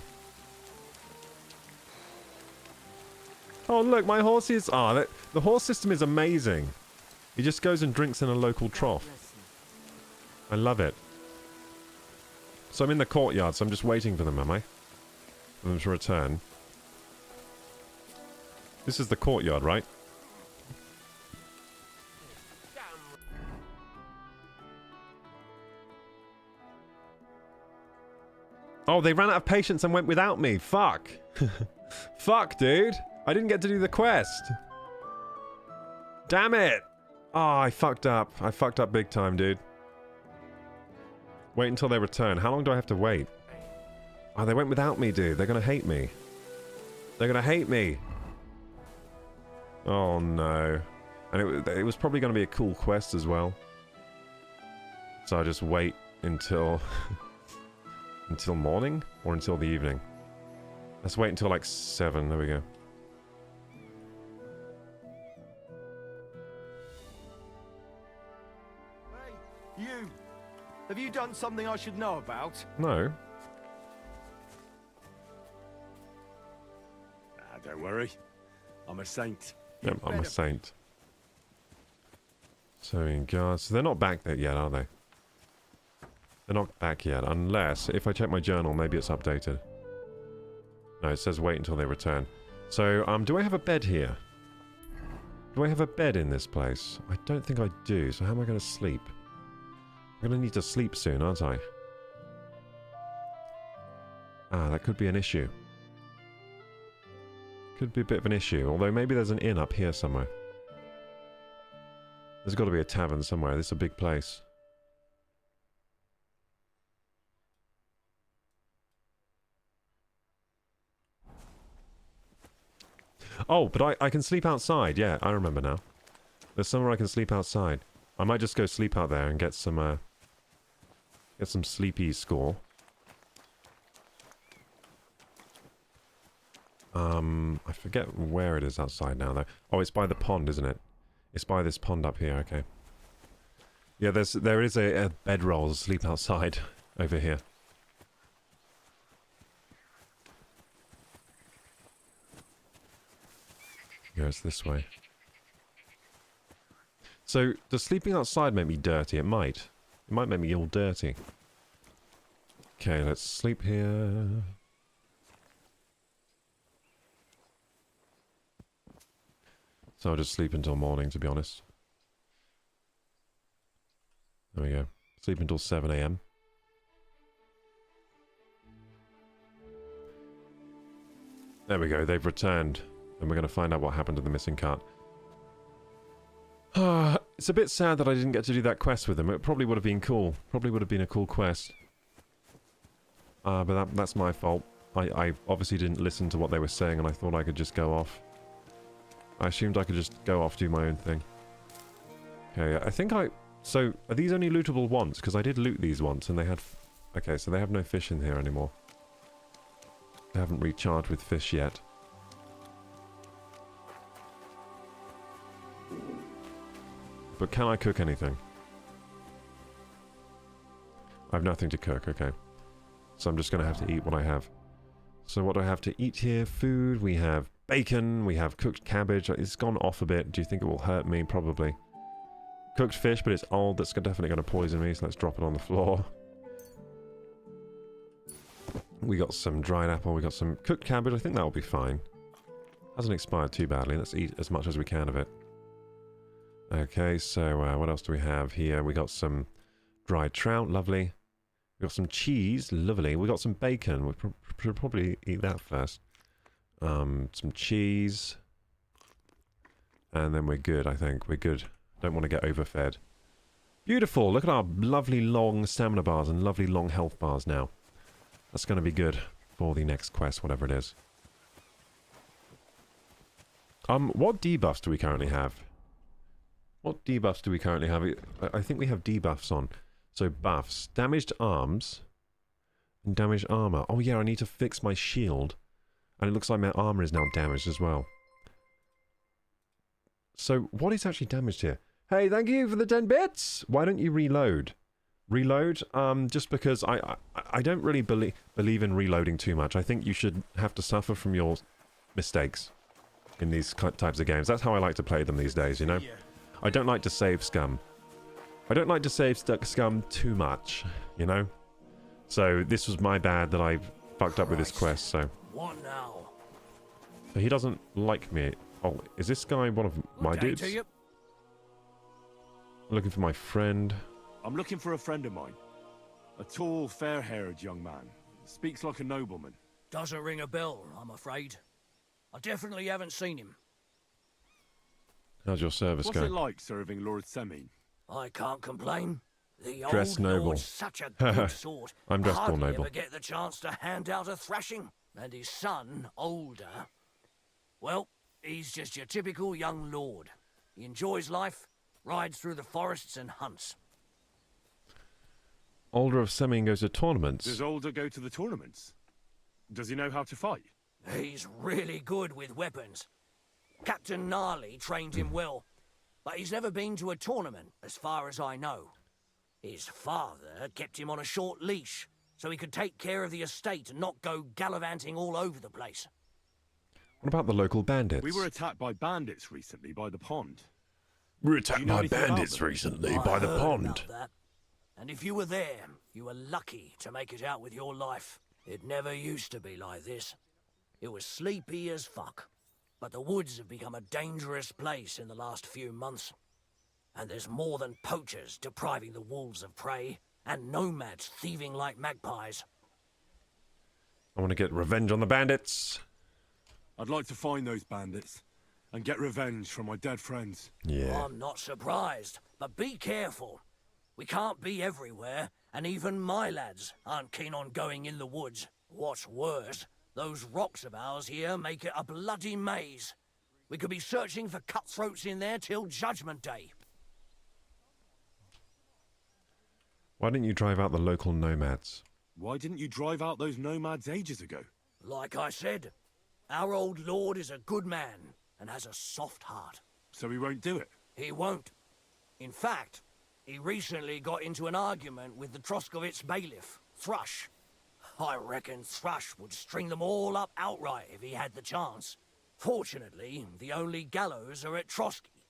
Oh look, my horse is... Ah, the horse system is amazing. He just goes and drinks in a local trough. I love it. So I'm in the courtyard, so I'm just waiting for them, am I? For them to return. This is the courtyard, right? Oh, they ran out of patience and went without me. Fuck. Fuck, dude. I didn't get to do the quest. Damn it. Oh, I fucked up. I fucked up big time, dude. Wait until they return. How long do I have to wait? Oh, they went without me, dude. They're gonna hate me. They're gonna hate me. Oh, no. And it was probably gonna be a cool quest as well. So I just wait until... until morning? Or until the evening? Let's wait until like 7. There we go. Hey, you! Have you done something I should know about? No. Don't worry. I'm a saint. Yep, I'm a saint. So in guards. So they're not back there yet, are they? They're not back yet, unless, if I check my journal, maybe it's updated. No, it says wait until they return. So, do I have a bed here? Do I have a bed in this place? I don't think I do, so how am I going to sleep? I'm going to need to sleep soon, aren't I? Ah, that could be an issue. Could be a bit of an issue, although maybe there's an inn up here somewhere. There's got to be a tavern somewhere, this is a big place. Oh, but I can sleep outside. Yeah, I remember now. There's somewhere I can sleep outside. I might just go sleep out there and get some sleepy score. I forget where it is outside now, though. Oh, it's by the pond, isn't it? It's by this pond up here, okay. Yeah, there is a bedroll to sleep outside over here. Goes this way. So, does sleeping outside make me dirty? It might. It might make me all dirty. Okay, let's sleep here. So I'll just sleep until morning, to be honest. There we go. Sleep until 7 AM. There we go, they've returned. And we're going to find out what happened to the missing cart. It's a bit sad that I didn't get to do that quest with them. It probably would have been cool. Probably would have been a cool quest. But that's my fault. I obviously didn't listen to what they were saying, and I thought I could just go off. I assumed I could just go off, do my own thing. Okay, I think so, are these only lootable once? Because I did loot these once, and they had... Okay, so they have no fish in here anymore. They haven't recharged with fish yet. But can I cook anything? I have nothing to cook, okay. So I'm just going to have to eat what I have. So what do I have to eat here? Food, we have bacon, we have cooked cabbage. It's gone off a bit. Do you think it will hurt me? Probably. Cooked fish, but it's old. That's definitely going to poison me, so let's drop it on the floor. We got some dried apple, we got some cooked cabbage. I think that'll be fine. Hasn't expired too badly. Let's eat as much as we can of it. Okay, so what else do we have here? We got some dried trout, lovely. We got some cheese, lovely. We got some bacon. We should probably eat that first. Some cheese. And then we're good, I think. We're good. Don't want to get overfed. Beautiful. Look at our lovely long stamina bars and lovely long health bars now. That's going to be good for the next quest, whatever it is. What debuffs do we currently have? What debuffs do we currently have? I think we have debuffs on. So buffs. Damaged arms. And damaged armor. Oh yeah, I need to fix my shield. And it looks like my armor is now damaged as well. So what is actually damaged here? Hey, thank you for the 10 bits! Why don't you reload? Reload? Just because I don't really believe in reloading too much. I think you should have to suffer from your mistakes in these types of games. That's how I like to play them these days, you know? I don't like to save scum. I don't like to save scum too much, you know? So this was my bad that I fucked up with this quest, so... What now? So he doesn't like me. Oh, is this guy one of my dudes? Looking for my friend. I'm looking for a friend of mine. A tall, fair-haired young man. Speaks like a nobleman. Doesn't ring a bell, I'm afraid. I definitely haven't seen him. How's your service What's going? it like serving Lord Semin? I can't complain. The Dressed old noble. Lord's such a good sort. I'm dressed all Hardly noble. ever get the chance to hand out a thrashing. And his son, older, well, he's just your typical young lord. He enjoys life, rides through the forests and hunts. Older of Semin goes to tournaments. Does Older go to the tournaments? Does he know how to fight? He's really good with weapons. Captain Gnarly trained him well, but he's never been to a tournament, as far as I know. His father kept him on a short leash, so he could take care of the estate and not go gallivanting all over the place. What about the local bandits? We were attacked by bandits recently by the pond. We were Do attacked you know by anything about bandits them? recently I by the heard pond. about that. And if you were there, you were lucky to make it out with your life. It never used to be like this. It was sleepy as fuck. But the woods have become a dangerous place in the last few months. And there's more than poachers depriving the wolves of prey, and nomads thieving like magpies. I want to get revenge on the bandits. I'd like to find those bandits and get revenge from my dead friends. Yeah. I'm not surprised, but be careful. We can't be everywhere, and even my lads aren't keen on going in the woods. What's worse, those rocks of ours here make it a bloody maze. We could be searching for cutthroats in there till Judgment Day. Why didn't you drive out the local nomads? Why didn't you drive out those nomads ages ago? Like I said, our old lord is a good man and has a soft heart. So he won't do it. He won't. In fact, he recently got into an argument with the Troskovitz bailiff, Thrush. I reckon Thrush would string them all up outright if he had the chance. Fortunately, the only gallows are at Trotsky,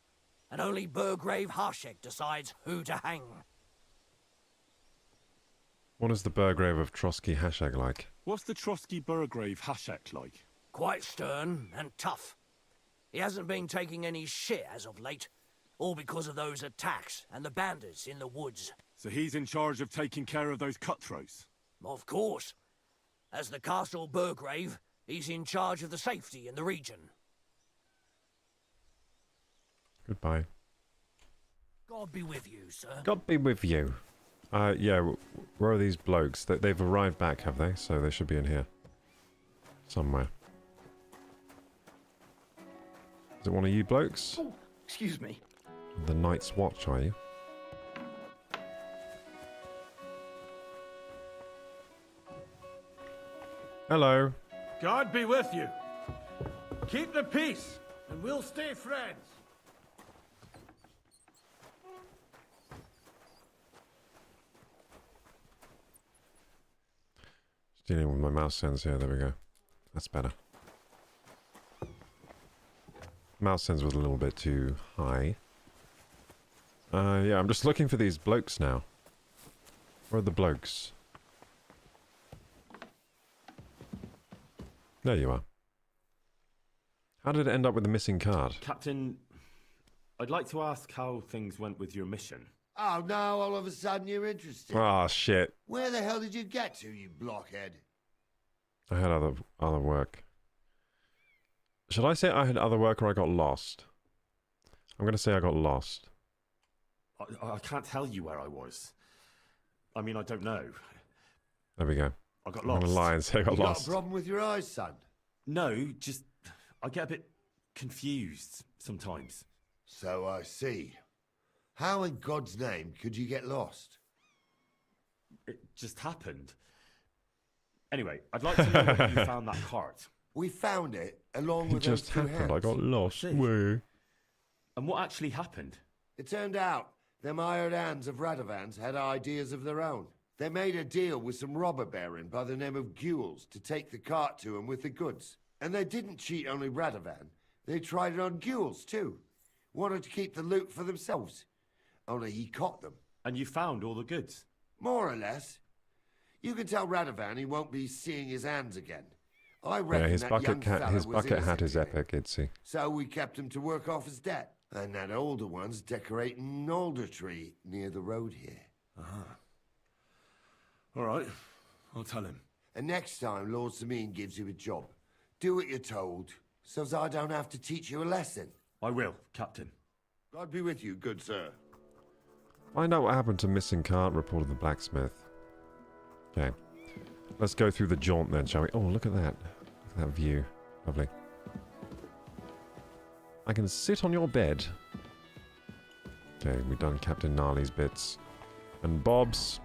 and only Burgrave Harshek decides who to hang. What is the Burgrave of Trotsky Hashag like? What's the Trotsky Burgrave Hashek like? Quite stern and tough. He hasn't been taking any shit as of late, all because of those attacks and the bandits in the woods. So he's in charge of taking care of those cutthroats? Of course. As the castle burgrave, he's in charge of the safety in the region. Goodbye. God be with you, sir. God be with you. Yeah, where are these blokes? They've arrived back, have they? So they should be in here. Somewhere. Is it one of you blokes? Oh, excuse me. The Night's Watch, are you? Hello. God be with you. Keep the peace, and we'll stay friends. Just dealing with my mouse sends here. There we go. That's better. Mouse sends was a little bit too high. Yeah, I'm just looking for these blokes now. Where are the blokes? There you are. How did it end up with the missing card? Captain, I'd like to ask how things went with your mission. Oh, now all of a sudden you're interested. Ah, shit. Where the hell did you get to, you blockhead? I had other work. Should I say I had other work or I got lost? I'm going to say I got lost. I can't tell you where I was. I mean, I don't know. There we go. I got I'm lost. going to lie and say I got You got lost. a problem with your eyes, son? No, just I get a bit confused sometimes. So I see. How in God's name could you get lost? It just happened. Anyway, I'd like to know where you found that cart. We found it along It with just those two happened. I hands. got lost. See. Where? And what actually happened? It turned out them hired hands of Radovans had ideas of their own. They made a deal with some robber baron by the name of Gules to take the cart to him with the goods. And they didn't cheat only Radovan. They tried it on Gules too. Wanted to keep the loot for themselves. Only he caught them. And you found all the goods? More or less. You can tell Radovan he won't be seeing his hands again. I reckon Yeah, his that bucket young fella his was bucket hat innocent is in it. epic, Itsy. So we kept him to work off his debt. And that older one's decorating an alder tree near the road here. All right, I'll tell him. And next time Lord Sameen gives you a job, do what you're told, so as I don't have to teach you a lesson. I will, Captain. God be with you, good sir. Find out what happened to missing cart, reported the blacksmith. Okay. Let's go through the jaunt then, shall we? Oh, look at that. Look at that view. Lovely. I can sit on your bed. Okay, we've done Captain Gnarly's bits. And Bob's.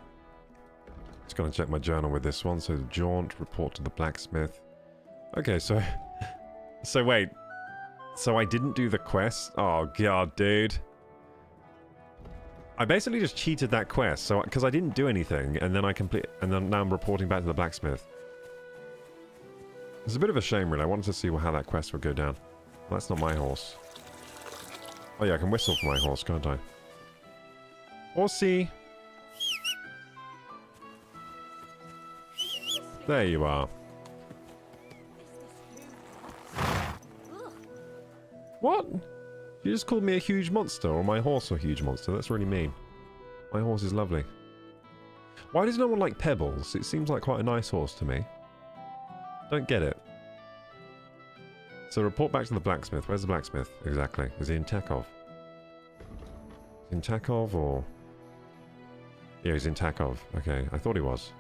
Just gonna check my journal with this one. So the jaunt, report to the blacksmith. Okay, so... So wait. So I didn't do the quest? Oh god, dude. I basically just cheated that quest, so because I didn't do anything, and then now I'm reporting back to the blacksmith. It's a bit of a shame, really. I wanted to see how that quest would go down. Well, that's not my horse. Oh yeah, I can whistle for my horse, can't I? Horsey! There you are. What? You just called me a huge monster, or my horse a huge monster. That's really mean. My horse is lovely. Why does no one like Pebbles? It seems like quite a nice horse to me. Don't get it. So report back to the blacksmith. Where's the blacksmith? Exactly. Is he in Takov? In Takov, or... Yeah, he's in Takov. Okay, I thought he was.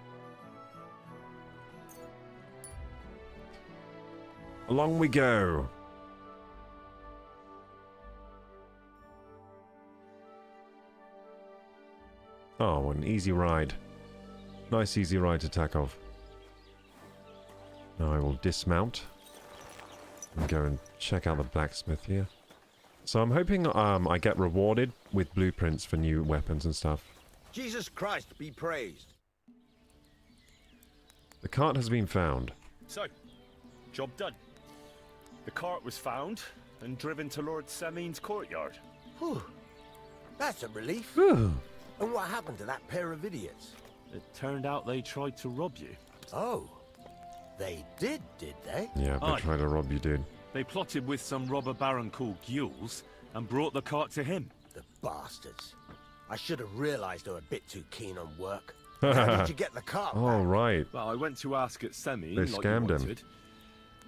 Along we go. Oh, an easy ride. Nice easy ride to Takov. Now I will dismount and go and check out the blacksmith here. So I'm hoping I get rewarded with blueprints for new weapons and stuff. Jesus Christ be praised. The cart has been found. So, job done. The cart was found and driven to Lord Sameen's courtyard. Whew. That's a relief. Whew. And what happened to that pair of idiots? It turned out they tried to rob you. Oh, they did they? Yeah, they Aye. tried to rob you, dude. They plotted with some robber baron called Gules and brought the cart to him. The bastards. I should have realized they were a bit too keen on work. How did you get the cart back? Oh, right. Well, I went to ask at Semine, They like you scammed him. wanted.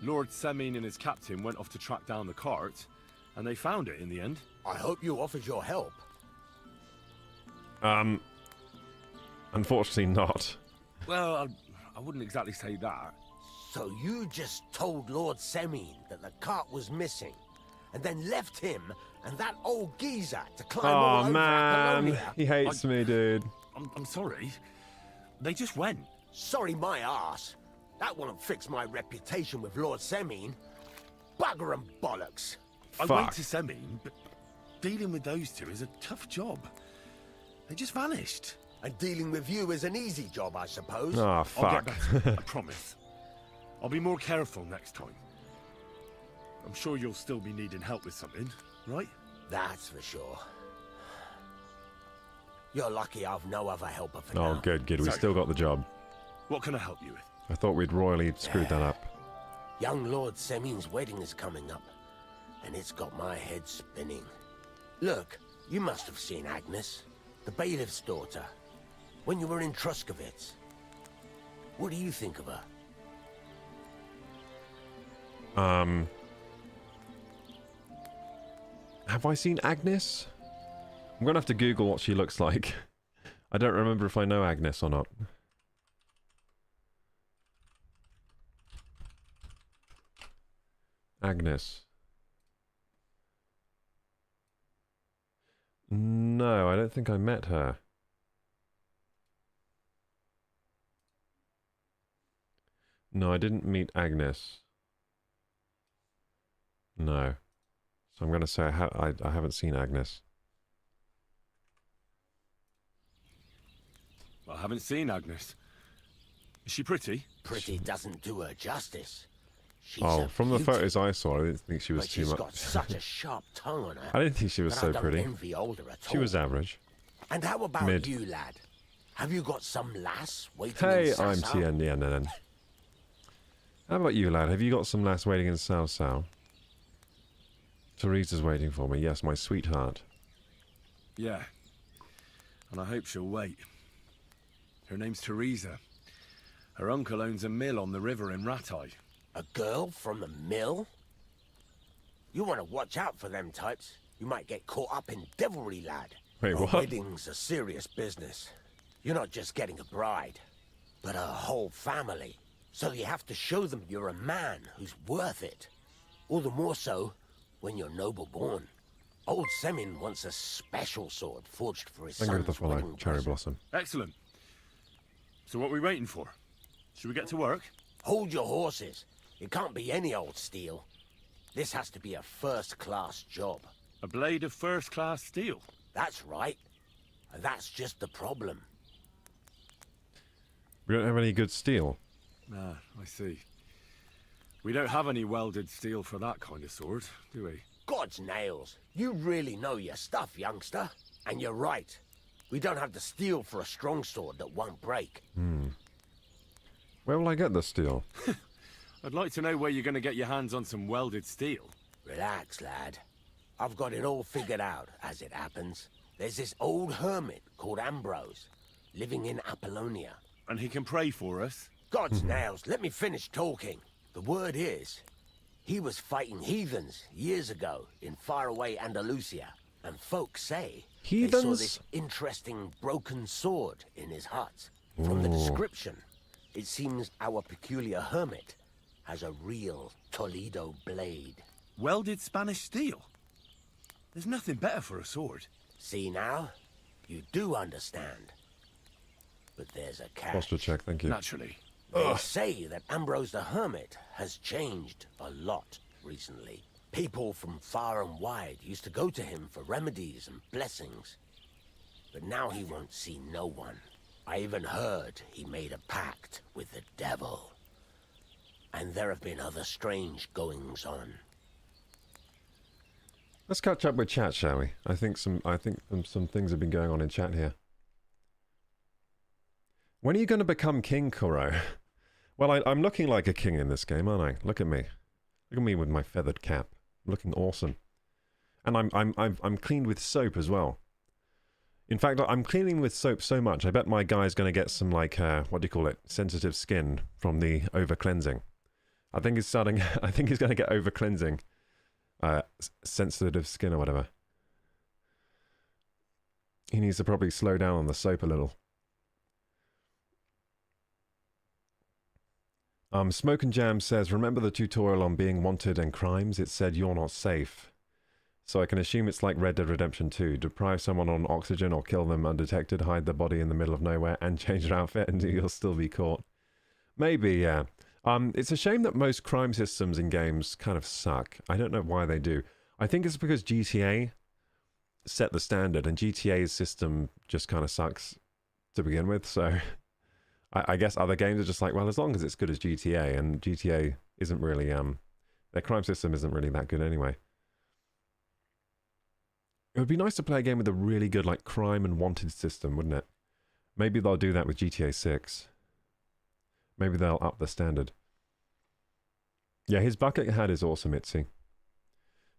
Lord Semine and his captain went off to track down the cart, and they found it in the end. I hope you offered your help. Unfortunately not. Well, I wouldn't exactly say that. So you just told Lord Semine that the cart was missing, and then left him and that old geezer to climb all Oh, over man. Apollonia? He hates me, dude. I'm sorry. They just went. Sorry my arse. That won't fix my reputation with Lord Semine. Bugger and bollocks. I Fuck. went to Semine, but dealing with those two is a tough job. They just vanished. And dealing with you is an easy job, I suppose. Oh, I'll fuck. get better, I promise. I'll be more careful next time. I'm sure you'll still be needing help with something, right? That's for sure. You're lucky I've no other helper for now. Oh, good, good. We Sorry. still got the job. What can I help you with? I thought we'd royally screwed that up. Young Lord Semine's wedding is coming up, and it's got my head spinning. Look, you must have seen Agnes, the bailiff's daughter, when you were in Truscovitz. What do you think of her? Have I seen Agnes? I'm gonna have to Google what she looks like. I don't remember if I know Agnes or not. Agnes. No, I don't think I met her. No, I didn't meet Agnes. No. So I'm going to say I haven't seen Agnes. I haven't seen Agnes. Is she pretty? Pretty doesn't do her justice. She's Oh, a from the beauty, photos I saw, I didn't think she was but too she's much. got such a sharp tongue on her. I didn't think she was that so I don't pretty. envy older at all. She was average. And how about Mid. you, lad? Have you got some lass waiting Hey, in I'm Sasau? TNN. How about you, lad? Have you got some lass waiting in Sao Sao? Teresa's waiting for me. Yes, my sweetheart. Yeah. And I hope she'll wait. Her name's Teresa. Her uncle owns a mill on the river in Ratai. A girl from the mill? You want to watch out for them types. You might get caught up in devilry, lad. Wait, A what? wedding's a serious business. You're not just getting a bride, but a whole family. So you have to show them you're a man who's worth it. All the more so when you're noble born. Old Semine wants a special sword forged for his Thank you for the son's follow, wedding Cherry present. Blossom. Excellent. So what are we waiting for? Should we get to work? Hold your horses. It can't be any old steel. This has to be a first-class job. A blade of first-class steel. That's right. And that's just the problem. We don't have any good steel. Ah, I see. We don't have any welded steel for that kind of sword, do we? God's nails. You really know your stuff, youngster. And you're right. We don't have the steel for a strong sword that won't break. Where will I get the steel? I'd like to know where you're going to get your hands on some welded steel. Relax, lad. I've got it all figured out, as it happens. There's this old hermit called Ambrose, living in Apollonia. And he can pray for us. God's nails, let me finish talking. The word is, he was fighting heathens years ago in faraway Andalusia. And folks say they saw Heathens? this interesting broken sword in his hut. From the Ooh. description, it seems our peculiar hermit has a real Toledo blade. Welded Spanish steel? There's nothing better for a sword. See now? You do understand. But there's a catch. Posture check, thank you. Naturally. They say that Ambrose the Hermit has changed a lot recently. People from far and wide used to go to him for remedies and blessings. But now he won't see no one. I even heard he made a pact with the devil. And there have been other strange goings-on. Let's catch up with chat, shall we? I think some things have been going on in chat here. When are you going to become king, Koro? Well, I'm looking like a king in this game, aren't I? Look at me. Look at me with my feathered cap. I'm looking awesome. And I'm cleaned with soap as well. In fact, I'm cleaning with soap so much, I bet my guy's going to get some, like, what do you call it? Sensitive skin from the over-cleansing. I think he's going to get over-cleansing. Sensitive skin or whatever. He needs to probably slow down on the soap a little. Smoke and Jam says, remember the tutorial on being wanted and crimes? It said you're not safe. So I can assume it's like Red Dead Redemption 2. Deprive someone on oxygen or kill them undetected, hide the body in the middle of nowhere, and change their outfit, and you'll still be caught. Maybe, yeah. It's a shame that most crime systems in games kind of suck. I don't know why they do. I think it's because GTA set the standard, and GTA's system just kind of sucks to begin with, so I guess other games are just like, well, as long as it's good as GTA, and GTA isn't really, their crime system isn't really that good anyway. It would be nice to play a game with a really good, like, crime and wanted system, wouldn't it? Maybe they'll do that with GTA 6. Maybe they'll up the standard. Yeah, his bucket hat is awesome, Itzy.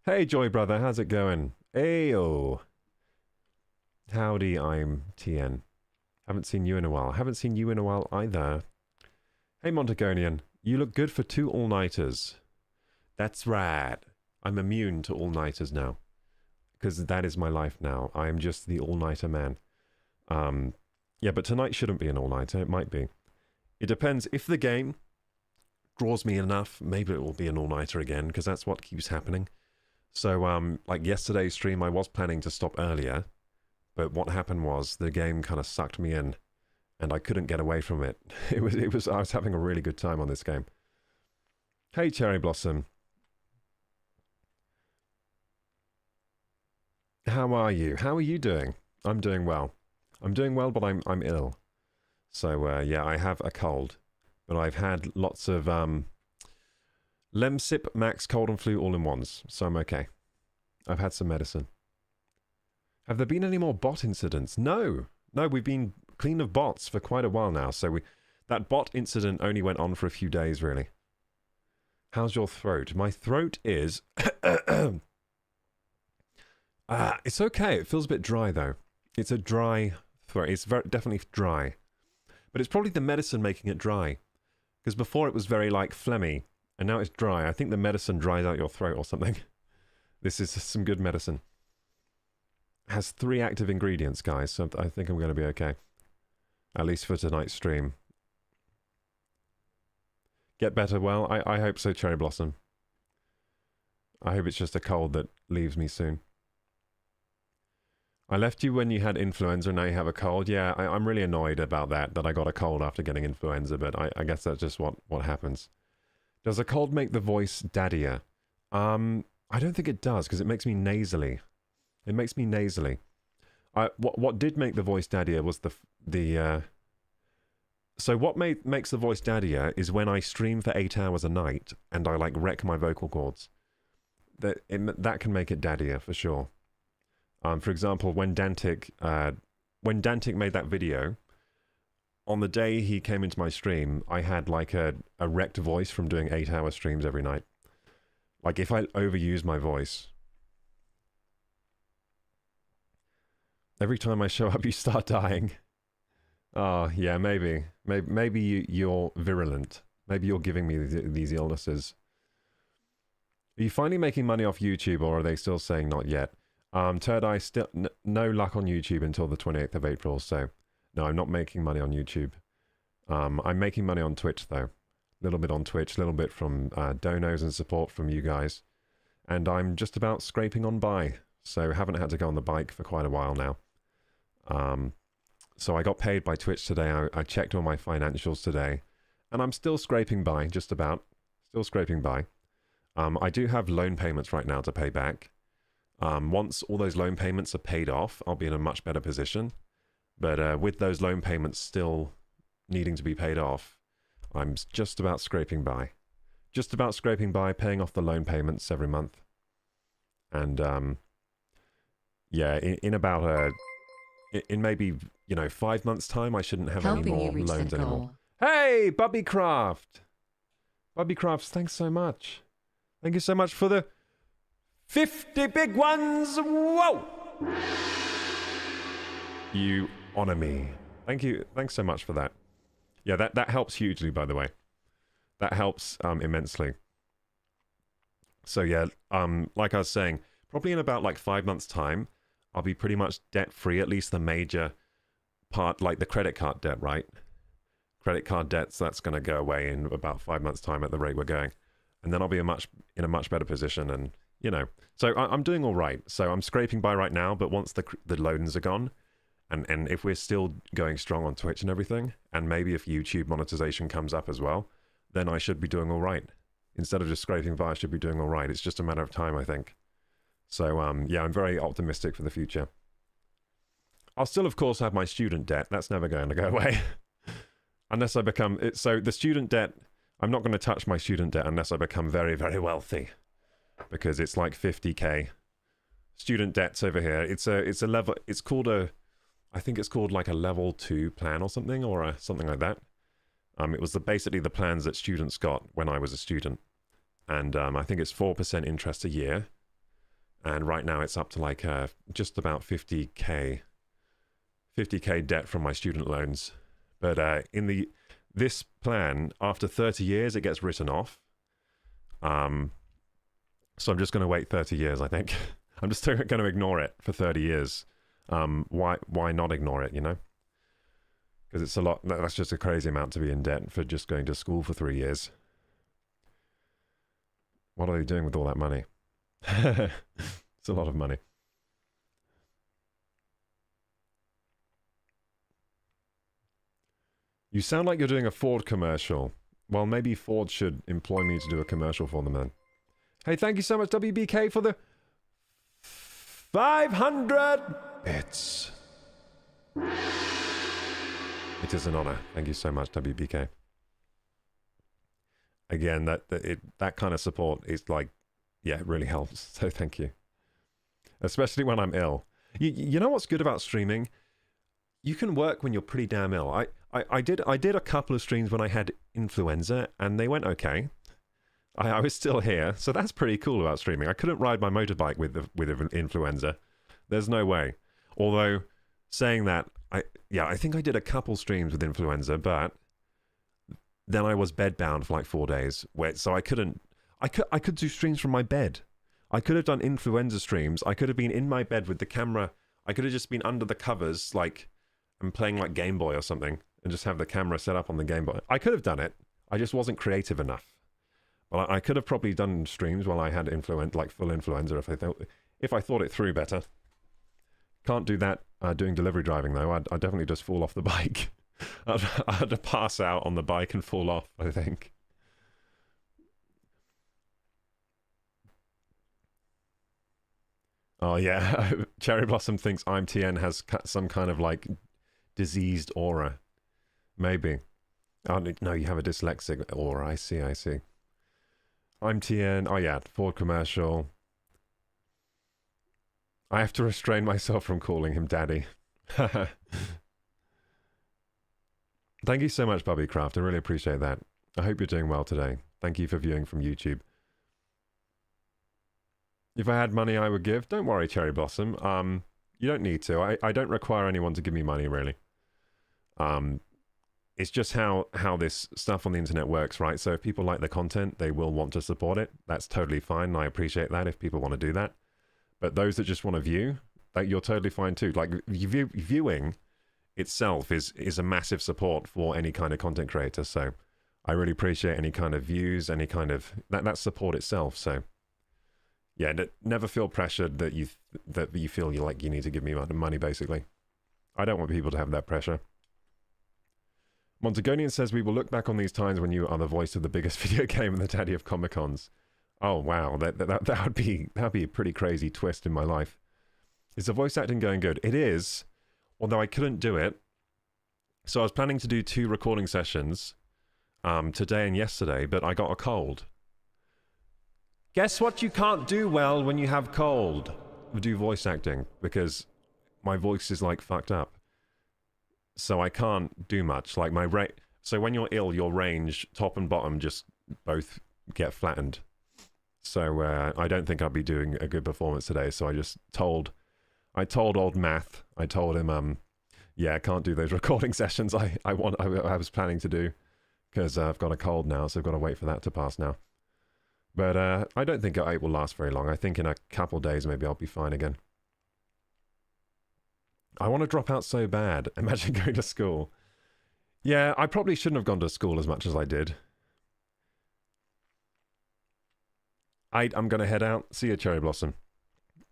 Hey, Joy Brother, how's it going? Ayo. Howdy, I'm TN. Haven't seen you in a while. Haven't seen you in a while either. Hey, Montagonian. You look good for 2 all-nighters. That's right. I'm immune to all-nighters now. Because that is my life now. I am just the all-nighter man. Yeah, but tonight shouldn't be an all-nighter. It might be. It depends. If the game draws me enough, maybe it will be an all-nighter again, because that's what keeps happening. So, like yesterday's stream, I was planning to stop earlier, but what happened was the game kind of sucked me in, and I couldn't get away from it. I was having a really good time on this game. Hey, Cherry Blossom. How are you? How are you doing? I'm doing well. I'm doing well, but I'm ill. So, yeah, I have a cold. But I've had lots of Lemsip, Max, cold and flu all-in-ones. So I'm okay. I've had some medicine. Have there been any more bot incidents? No. No, we've been clean of bots for quite a while now. So that bot incident only went on for a few days, really. How's your throat? My throat is... it's okay. It feels a bit dry, though. It's a dry throat. It's definitely dry. But it's probably the medicine making it dry. Because before it was very, like, phlegmy. And now it's dry. I think the medicine dries out your throat or something. This is some good medicine. It has 3 active ingredients, guys. So I think I'm going to be okay. At least for tonight's stream. Get better? Well, I hope so, Cherry Blossom. I hope it's just a cold that leaves me soon. I left you when you had influenza and now you have a cold. Yeah, I'm really annoyed about that I got a cold after getting influenza, but I guess that's just what happens. Does a cold make the voice daddier? I don't think it does, because it makes me nasally. It makes me nasally. What did make the voice daddier was So what makes the voice daddier is when I stream for 8 hours a night and I, like, wreck my vocal cords. That can make it daddier, for sure. For example, when Dantic made that video, on the day he came into my stream, I had like a wrecked voice from doing 8-hour streams every night. Like if I overuse my voice, every time I show up, you start dying. Oh yeah, maybe you're virulent. Maybe you're giving me these illnesses. Are you finally making money off YouTube, or are they still saying not yet? Third Eye, still no luck on YouTube until the 28th of April, so no, I'm not making money on YouTube. I'm making money on Twitch, though. A little bit on Twitch, a little bit from donos and support from you guys. And I'm just about scraping on by, so haven't had to go on the bike for quite a while now. So I got paid by Twitch today. I checked all my financials today, and I'm still scraping by, just about. Still scraping by. I do have loan payments right now to pay back. Once all those loan payments are paid off, I'll be in a much better position. But with those loan payments still needing to be paid off, I'm just about scraping by. Just about scraping by, paying off the loan payments every month. And, yeah, in about in maybe, 5 months' time, I shouldn't have any more loans anymore. Hey, Bubby Craft! Bubby Crafts, thanks so much. Thank you so much for the 50 big ones. Whoa! You honor me. Thank you. Thanks so much for that. Yeah, that helps hugely, by the way. That helps immensely. So yeah, like I was saying, probably in about like 5 months' time, I'll be pretty much debt-free, at least the major part, like the credit card debt, right? Credit card debts, that's going to go away in about 5 months' time at the rate we're going. And then I'll be in a much better position, and, you know. So I'm doing all right. So I'm scraping by right now, but once the loans are gone, and if we're still going strong on Twitch and everything, and maybe if YouTube monetization comes up as well, then I should be doing all right. Instead of just scraping by, I should be doing all right. It's just a matter of time, I think. So, yeah, I'm very optimistic for the future. I'll still, of course, have my student debt. That's never going to go away. Unless I become... So the student debt... I'm not going to touch my student debt unless I become very, very wealthy. Because it's like 50k. Student debt's over here. It's a level... It's called a... I think it's called like a level 2 plan or something, or something like that. It was basically the plans that students got when I was a student. And I think it's 4% interest a year. And right now it's up to like just about 50k debt from my student loans. But in this plan, after 30 years, it gets written off. So I'm just going to wait 30 years, I think. I'm just going to ignore it for 30 years. Why not ignore it, you know? Because it's a lot. That's just a crazy amount to be in debt for just going to school for 3 years. What are they doing with all that money? It's a lot of money. You sound like you're doing a Ford commercial. Well, maybe Ford should employ me to do a commercial for them then. Hey, thank you so much, WBK, for the 500 bits. It is an honor. Thank you so much, WBK. Again, that kind of support is like, yeah, it really helps. So thank you. Especially when I'm ill. You know what's good about streaming? You can work when you're pretty damn ill. I did a couple of streams when I had influenza, and they went okay. I was still here, so that's pretty cool about streaming. I couldn't ride my motorbike with influenza. There's no way. Although, saying that, I think I did a couple streams with influenza, but then I was bedbound for like 4 days. So I could do streams from my bed. I could have done influenza streams. I could have been in my bed with the camera. I could have just been under the covers, like, and playing like Game Boy or something, and just have the camera set up on the Game Boy. I could have done it. I just wasn't creative enough. Well, I could have probably done streams while I had full influenza if I thought it through better. Can't do that doing delivery driving though. I'd definitely just fall off the bike. I'd pass out on the bike and fall off, I think. Oh yeah, Cherry Blossom thinks IMTN has some kind of like diseased aura. Maybe. Oh no, you have a dyslexic aura. I see. IMTN. Oh yeah, Ford commercial. I have to restrain myself from calling him daddy. Thank you so much, Bobbycraft. I really appreciate that. I hope you're doing well today. Thank you for viewing from YouTube. If I had money I would give, don't worry, Cherry Blossom. You don't need to. I don't require anyone to give me money, really. It's just how this stuff on the internet works, right? So if people like the content, they will want to support it. That's totally fine, and I appreciate that if people want to do that. But those that just want to view, like, you're totally fine too. Like, viewing itself is a massive support for any kind of content creator. So I really appreciate any kind of views, any kind of... That's support itself, so... Yeah, never feel pressured that you feel like you need to give me money, basically. I don't want people to have that pressure. Montagonian says, we will look back on these times when you are the voice of the biggest video game and the daddy of Comic-Cons. Oh, wow. That would be a pretty crazy twist in my life. Is the voice acting going good? It is, although I couldn't do it. So I was planning to do 2 recording sessions today and yesterday, but I got a cold. Guess what you can't do well when you have cold? Do voice acting, because my voice is like fucked up. So I can't do much. Like so when you're ill, your range, top and bottom, just both get flattened. So I don't think I'll be doing a good performance today. So I told old Math, I told him, yeah, I can't do those recording sessions I was planning to do because I've got a cold now, so I've got to wait for that to pass now. But I don't think it will last very long. I think in a couple of days maybe I'll be fine again. I want to drop out so bad. Imagine going to school. Yeah, I probably shouldn't have gone to school as much as I did. I'm going to head out. See you, Cherry Blossom.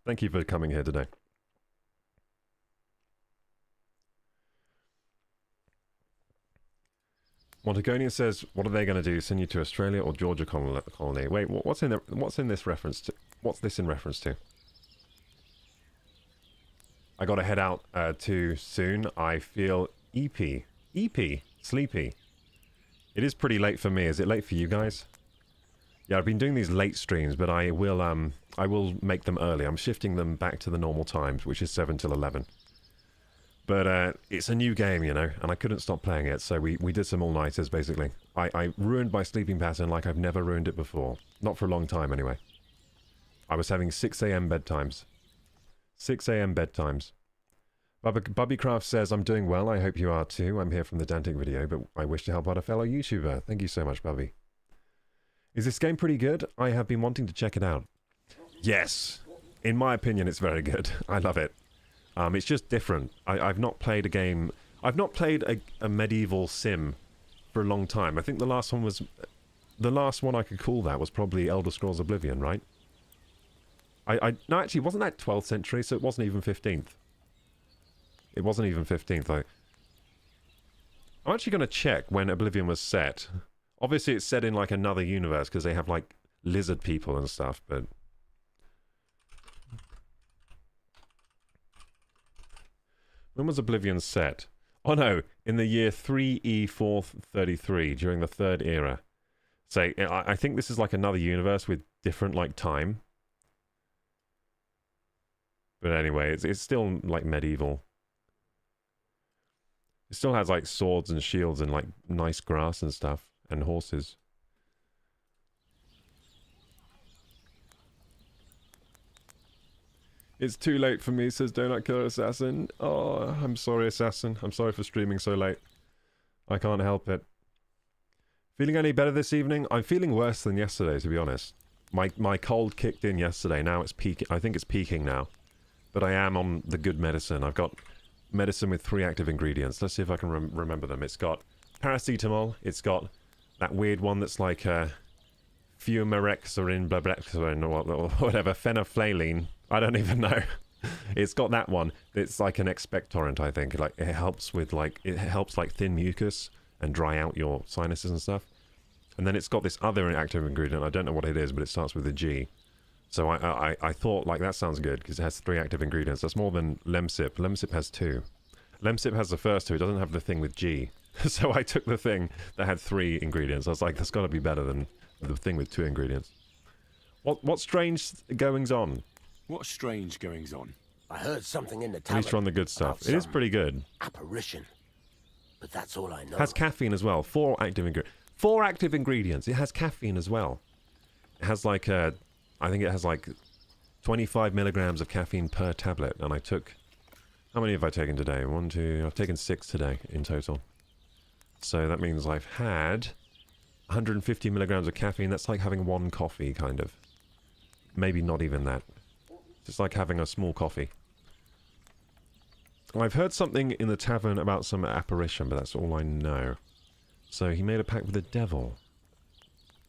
Thank you for coming here today. Montagonian says, what are they going to do? Send you to Australia or Georgia colony? Wait, what's in this reference to? What's this in reference to? I got to head out too soon. I feel sleepy. It is pretty late for me. Is it late for you guys? Yeah, I've been doing these late streams, but I will make them early. I'm shifting them back to the normal times, which is 7 till 11. But it's a new game, you know, and I couldn't stop playing it, so we did some all-nighters, basically. I ruined my sleeping pattern like I've never ruined it before. Not for a long time, anyway. I was having 6 a.m. bedtimes. 6 a.m. bedtimes. Bubbycraft says, I'm doing well, I hope you are too. I'm here from the Dantic video, but I wish to help out a fellow YouTuber. Thank you so much, Bubby. Is this game pretty good? I have been wanting to check it out. Yes. In my opinion, it's very good. I love it. It's just different. I've not played a game... I've not played a medieval sim for a long time. I think the last one was... The last one I could call that was probably Elder Scrolls Oblivion, right? No, actually, wasn't that 12th century, so it wasn't even 15th. It wasn't even 15th, though. I'm actually going to check when Oblivion was set. Obviously, it's set in, like, another universe, because they have, like, lizard people and stuff, but... When was Oblivion set? Oh no, in the year 3E433, during the Third Era. So, I think this is like another universe with different, like, time. But anyway, it's still, like, medieval. It still has, like, swords and shields and, like, nice grass and stuff. And horses. It's too late for me, says Donut Killer Assassin. Oh, I'm sorry, Assassin. I'm sorry for streaming so late. I can't help it. Feeling any better this evening? I'm feeling worse than yesterday, to be honest. My cold kicked in yesterday. Now it's peaking. I think it's peaking now. But I am on the good medicine. I've got medicine with 3 active ingredients. Let's see if I can remember them. It's got paracetamol. It's got that weird one that's like fumarexorin, blablexorin, or whatever, phenolphthalein. I don't even know. It's got that one. It's like an expectorant, I think. Like it helps like thin mucus and dry out your sinuses and stuff. And then it's got this other active ingredient. I don't know what it is, but it starts with a G. So I thought, like, that sounds good because it has 3 active ingredients. That's more than Lemsip. Lemsip has 2. Lemsip has the first 2. It doesn't have the thing with G. So I took the thing that had 3 ingredients. I was like, that's got to be better than the thing with 2 ingredients. What strange goings on? What strange goings on? I heard something in the At least we're on the good stuff. It is pretty good. Apparition. But that's all I know. Has caffeine as well. 4 active ingredients. 4 active ingredients. It has caffeine as well. It has like I think it has like 25 milligrams of caffeine per tablet. And I took... How many have I taken today? 1, 2... I've taken 6 today in total. So that means I've had 150 milligrams of caffeine. That's like having 1 coffee, kind of. Maybe not even that. It's like having a small coffee. I've heard something in the tavern about some apparition, but that's all I know. So he made a pact with the devil.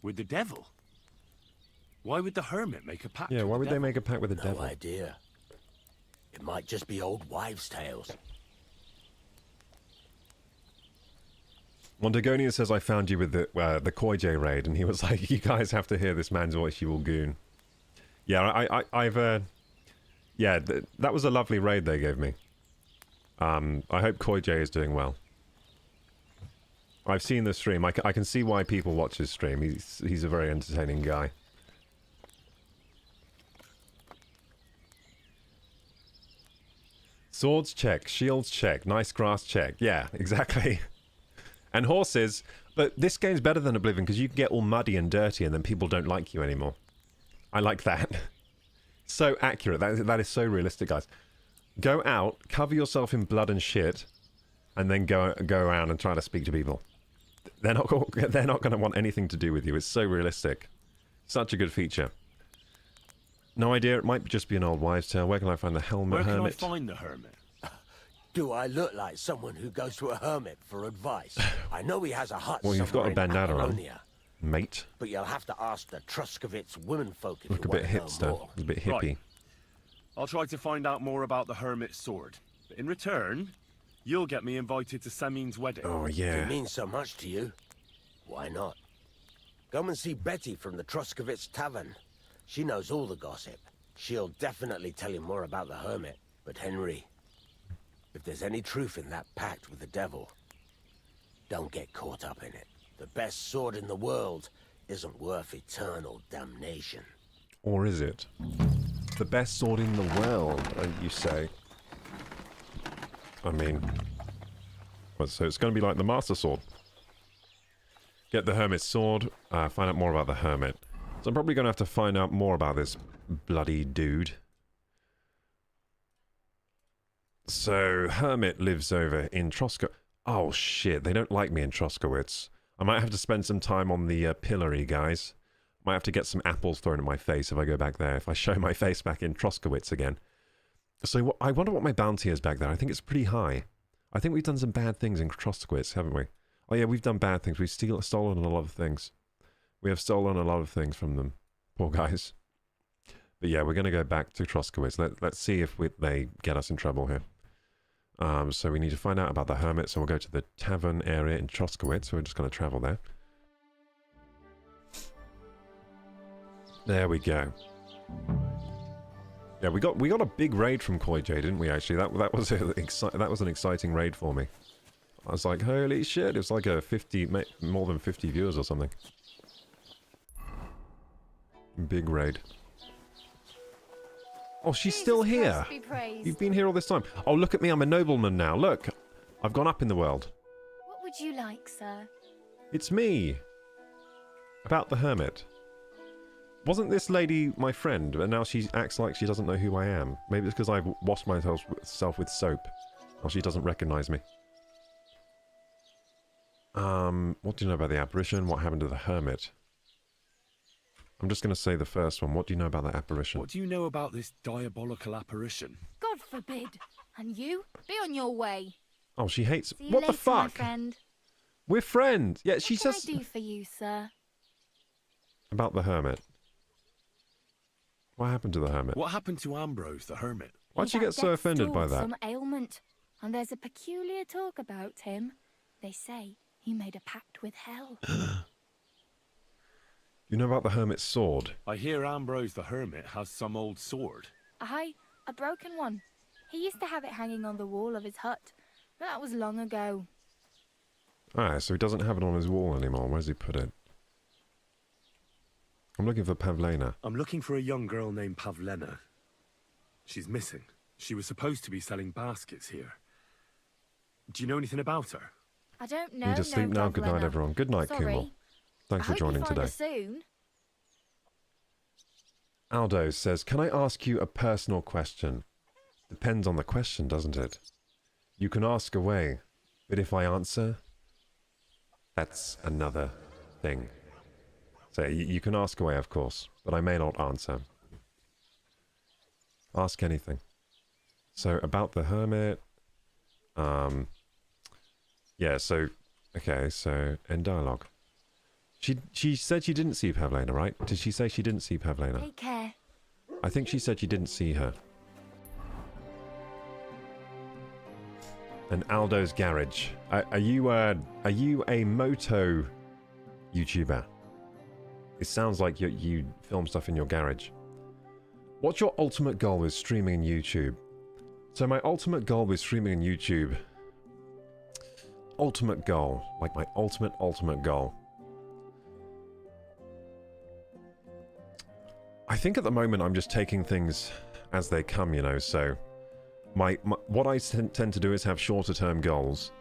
With the devil? Why would the hermit make a pact? Yeah, why would they make a pact with the devil? devil? No idea. It might just be old wives' tales. Montagonian says I found you with the Koi J raid, and he was like, "You guys have to hear this man's voice, you all goon." Yeah, yeah, that was a lovely raid they gave me. I hope Koi J is doing well. I've seen the stream. I can see why people watch his stream. He's a very entertaining guy. Swords check, shields check, nice grass check. Yeah, exactly. And horses. But this game's better than Oblivion because you can get all muddy and dirty and then people don't like you anymore. I like that. So accurate. That is so realistic, guys. Go out, cover yourself in blood and shit, and then go around and try to speak to people. They're not going to want anything to do with you. It's so realistic. Such a good feature. No idea. It might just be an old wives' tale. Where can I find the hermit? Where can I find the hermit? Do I look like someone who goes to a hermit for advice? I know he has a hut Well, you've got a somewhere in bandana on, Apollonia, mate. but you'll have to ask the Truskovitz womenfolk if Look you a bit want to know hipster. more. A bit hippie. Right. I'll try to find out more about the hermit's sword. But in return, you'll get me invited to Semin's wedding. Oh, If yeah. it means so much to you, why not? Come and see Betty from the Truskovitz Tavern. She knows all the gossip. She'll definitely tell you more about the hermit. But Henry, if there's any truth in that pact with the devil, don't get caught up in it. The best sword in the world isn't worth eternal damnation. Or is it? The best sword in the world, you say? I mean... Well, so it's going to be like the Master Sword. Get the Hermit's sword, find out more about the Hermit. So I'm probably going to have to find out more about this bloody dude. So, Hermit lives over in Trosko... Oh shit, they don't like me in Troskowitz. I might have to spend some time on the pillory, guys. Might have to get some apples thrown in my face if I go back there, if I show my face back in Troskowitz again. So I wonder what my bounty is back there. I think it's pretty high. I think we've done some bad things in Troskowitz, haven't we? Oh yeah, we've done bad things. We've stolen a lot of things. We have stolen a lot of things from them. Poor guys. But yeah, we're going to go back to Troskowitz. Let's see if they get us in trouble here. So we need to find out about the hermit. So we'll go to the tavern area in Troskowitz. So we're just going to travel there. There we go. Yeah, we got a big raid from Koi J, didn't we? Actually, that was an exciting raid for me. I was like, holy shit! It was like a more than 50 viewers or something. Big raid. Oh, she's still here. You've been here all this time. Oh, look at me! I'm a nobleman now. Look, I've gone up in the world. What would you like, sir? It's me. About the hermit. Wasn't this lady my friend, but now she acts like she doesn't know who I am? Maybe it's because I've washed myself with soap. Or she doesn't recognize me. What do you know about the apparition? What happened to the hermit? I'm just going to say the first one. What do you know about the apparition? What do you know about this diabolical apparition? God forbid. And you? Be on your way. Oh, she hates... See you What later, the fuck? my friend. We're friends! Yeah, she What can says... I do for you, sir? About the hermit. What happened to the hermit? What happened to Ambrose, the hermit? Why'd He's you at get so death's offended door by with that? Some ailment, and there's a peculiar talk about him. They say he made a pact with hell. You know about the hermit's sword? I hear Ambrose the hermit has some old sword. Aye, a broken one. He used to have it hanging on the wall of his hut, but that was long ago. Ah, so he doesn't have it on his wall anymore. Where's he put it? I'm looking for Pavlena. I'm looking for a young girl named Pavlena. She's missing. She was supposed to be selling baskets here. Do you know anything about her? I don't know. Need to sleep now. Good night, Pavlena. everyone. Good night, Sorry. Kumel. Thanks for I hope joining you find today. her soon. Aldo says, can I ask you a personal question? Depends on the question, doesn't it? You can ask away, but if I answer, that's another thing. So you can ask away, of course, but I may not answer. Ask anything. So about the hermit, yeah, so, okay, so end dialogue. She said she didn't see Pavlena, right? Did she say she didn't see Pavlena? Take care. I think she said she didn't see her. And Aldo's garage. Are you a moto YouTuber? It sounds like you film stuff in your garage. What's your ultimate goal with streaming on YouTube? So my ultimate goal with streaming on YouTube... Ultimate goal. Like my ultimate goal. I think at the moment I'm just taking things as they come, you know, so... what I tend to do is have shorter term goals.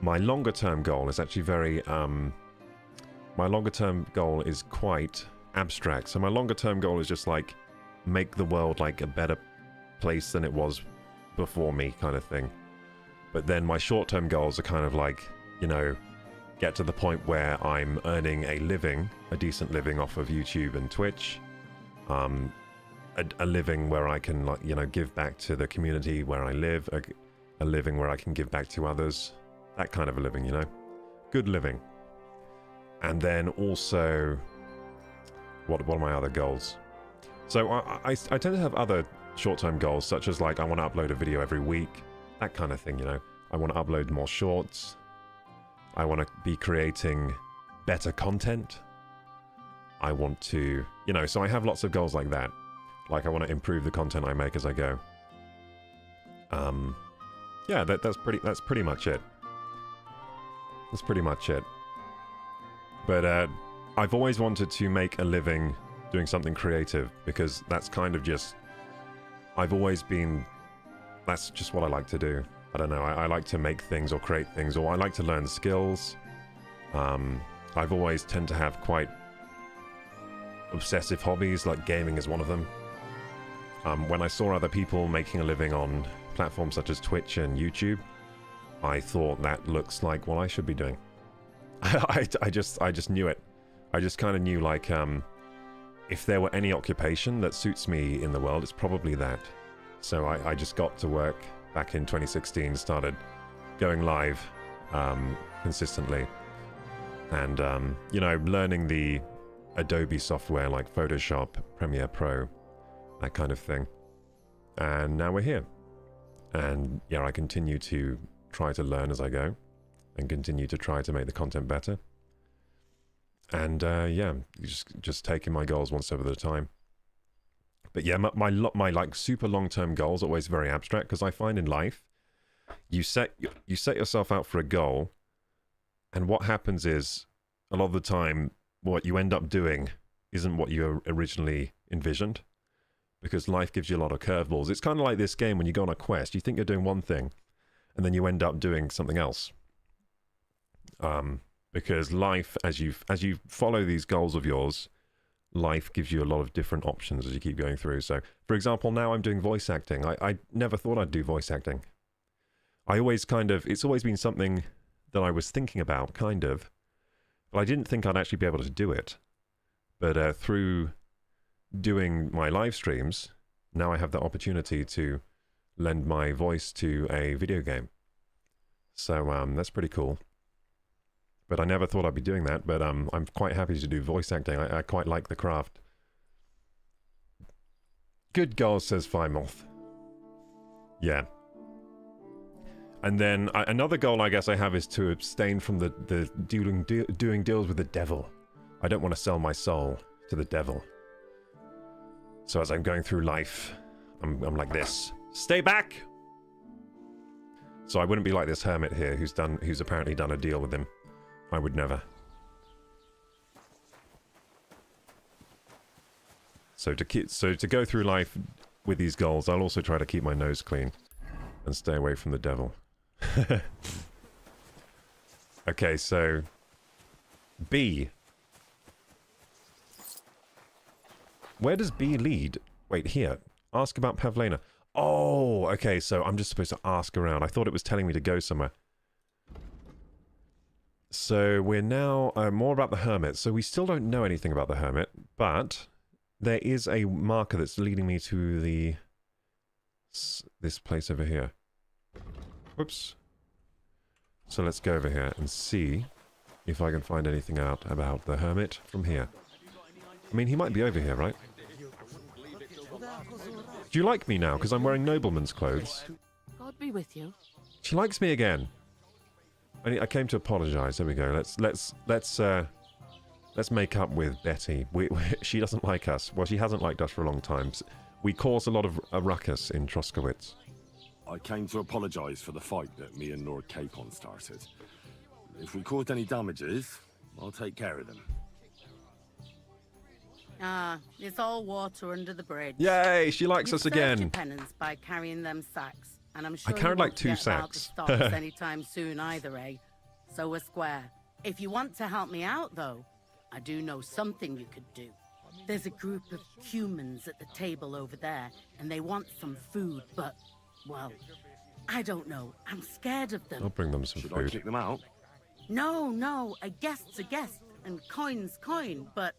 My longer term goal is actually very, my longer term goal is quite abstract. So my longer term goal is just like make the world like a better place than it was before me, kind of thing. But then my short term goals are kind of like, you know, get to the point where I'm earning a living, a decent living off of YouTube and Twitch. A living where I can, like, you know, give back to the community where I live, a living where I can give back to others, that kind of a living, you know, good living. And then also, what are my other goals? So I tend to have other short-term goals, such as like I want to upload a video every week, that kind of thing, you know. I want to upload more shorts. I want to be creating better content. I want to, you know, so I have lots of goals like that. Like I want to improve the content I make as I go. Yeah, that's pretty much it. That's pretty much it. But I've always wanted to make a living doing something creative, because that's kind of just, that's just what I like to do. I don't know, I like to make things or create things, or I like to learn skills. I've always tend to have quite obsessive hobbies, like gaming is one of them. When I saw other people making a living on platforms such as Twitch and YouTube, I thought that looks like what I should be doing. I just knew it. I just kind of knew, like, if there were any occupation that suits me in the world, it's probably that. So I just got to work back in 2016, started going live consistently, and you know, learning the Adobe software like Photoshop, Premiere Pro, that kind of thing. And now we're here. And yeah, I continue to try to learn as I go, and continue to try to make the content better. And yeah, just taking my goals one step at a time. But yeah, my like super long-term goals are always very abstract, because I find in life, you set yourself out for a goal, and what happens is, a lot of the time, what you end up doing isn't what you originally envisioned, because life gives you a lot of curveballs. It's kind of like this game when you go on a quest. You think you're doing one thing, and then you end up doing something else. Because life, as you follow these goals of yours, life gives you a lot of different options as you keep going through. So, for example, now I'm doing voice acting. I never thought I'd do voice acting. It's always been something that I was thinking about, kind of, but I didn't think I'd actually be able to do it. But through doing my live streams, now I have the opportunity to lend my voice to a video game. So that's pretty cool. But I never thought I'd be doing that, but I'm quite happy to do voice acting. I quite like the craft. Good goals, says Firemoth. Yeah. And then another goal I guess I have is to abstain from the doing deals with the devil. I don't want to sell my soul to the devil. So as I'm going through life, I'm like this. Stay back! So I wouldn't be like this hermit here who's apparently done a deal with him. I would never. So to go through life with these goals, I'll also try to keep my nose clean and stay away from the devil. Okay, so B. Where does B lead? Wait, here. Ask about Pavlena. Oh, okay, so I'm just supposed to ask around. I thought it was telling me to go somewhere. So we're now more about the hermit. So we still don't know anything about the hermit, but there is a marker that's leading me to this place over here. Whoops. So let's go over here and see if I can find anything out about the hermit from here. I mean, he might be over here, right? Do you like me now? Because I'm wearing nobleman's clothes. God be with you. She likes me again. I came to apologize. There we go. Let's make up with Betty. She doesn't like us. Well, she hasn't liked us for a long time. We caused a lot of a ruckus in Troskowitz. I came to apologise for the fight that me and Lord Capon started. If we caused any damages, I'll take care of them. Ah, it's all water under the bridge. Yay! She likes us again. Your penance by carrying them sacks, and I'm sure I carried like 2 sacks. Out the stocks anytime soon either, eh? So we're square. If you want to help me out, though, I do know something you could do. There's a group of humans at the table over there, and they want some food, but, well, I don't know. I'm scared of them. I'll bring them some Should food. I kick them out? No, a guest's a guest, and coin's coin, but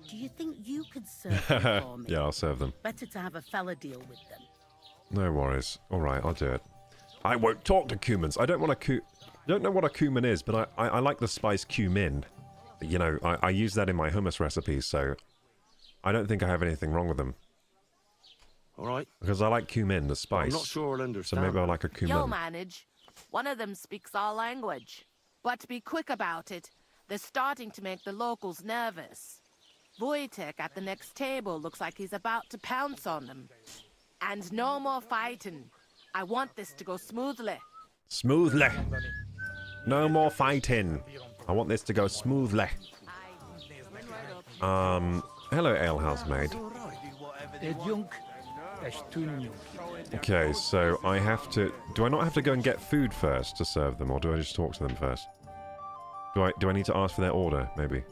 do you think you could serve them for me? Yeah, I'll serve them. Better to have a fella deal with them. No worries. Alright, I'll do it. I won't talk to cumins. I don't want a don't know what a cumin is, but I like the spice cumin. You know, I use that in my hummus recipes, so I don't think I have anything wrong with them. Alright. Because I like cumin, the spice. I'm not sure I'll So understand. maybe I like a cumin. You'll manage. One of them speaks our language. But be quick about it. They're starting to make the locals nervous. Wojtek at the next table looks like he's about to pounce on them. And no more fighting. I want this to go smoothly. Smoothly. No more fighting. I want this to go smoothly. Hello, alehouse maid. Okay, so I have to... Do I not have to go and get food first to serve them, or do I just talk to them first? Do I need to ask for their order, maybe?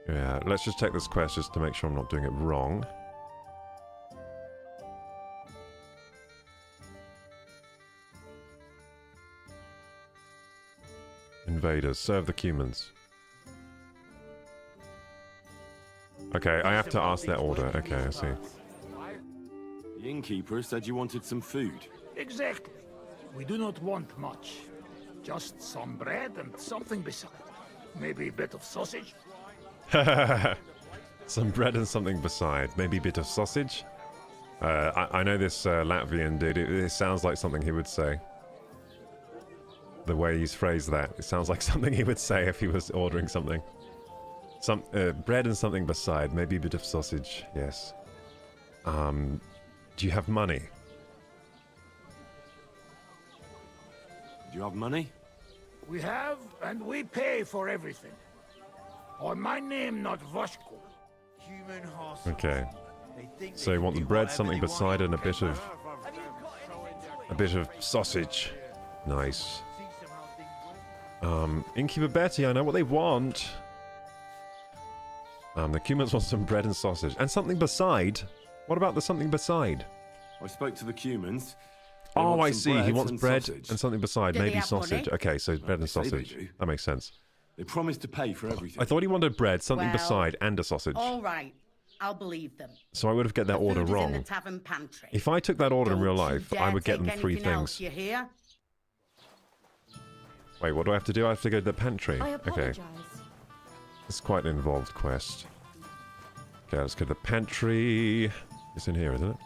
Yeah, let's just take this quest just to make sure I'm not doing it wrong. Invaders, serve the cumins. Okay, I have to ask their order. Okay, I see. The innkeeper said you wanted some food. Exactly. We do not want much. Just some bread and something beside. Maybe a bit of sausage. Some bread and something beside. Maybe a bit of sausage. I know this Latvian dude. It sounds like something he would say. The way he's phrased that. It sounds like something he would say if he was ordering something. Some bread and something beside. Maybe a bit of sausage. Yes. Do you have money? Do you have money? We have, and we pay for everything. Or my name not Voshko. Okay. So you want the bread, something beside, and a bit of sausage. Nice. Innkeeper Betty, I know what they want. The cumins want some bread and sausage. And something beside? What about the something beside? I spoke to the cumins. Oh, I see. He wants bread sausage. and something beside. Do they Maybe have sausage. money? Okay, so bread and they say they sausage. do. That makes sense. They promised to pay for everything. I thought he wanted bread, something Well, beside, and a sausage. All right, I'll believe them. So I would have get that The order food is in wrong. the tavern pantry. If I took that order in real Don't you life, I dare would get them take 3 anything else, things. you hear? Wait, what do I have to do? I have to go to the pantry. I Okay. apologize. It's quite an involved quest. Okay, let's go to the pantry. It's in here, isn't it?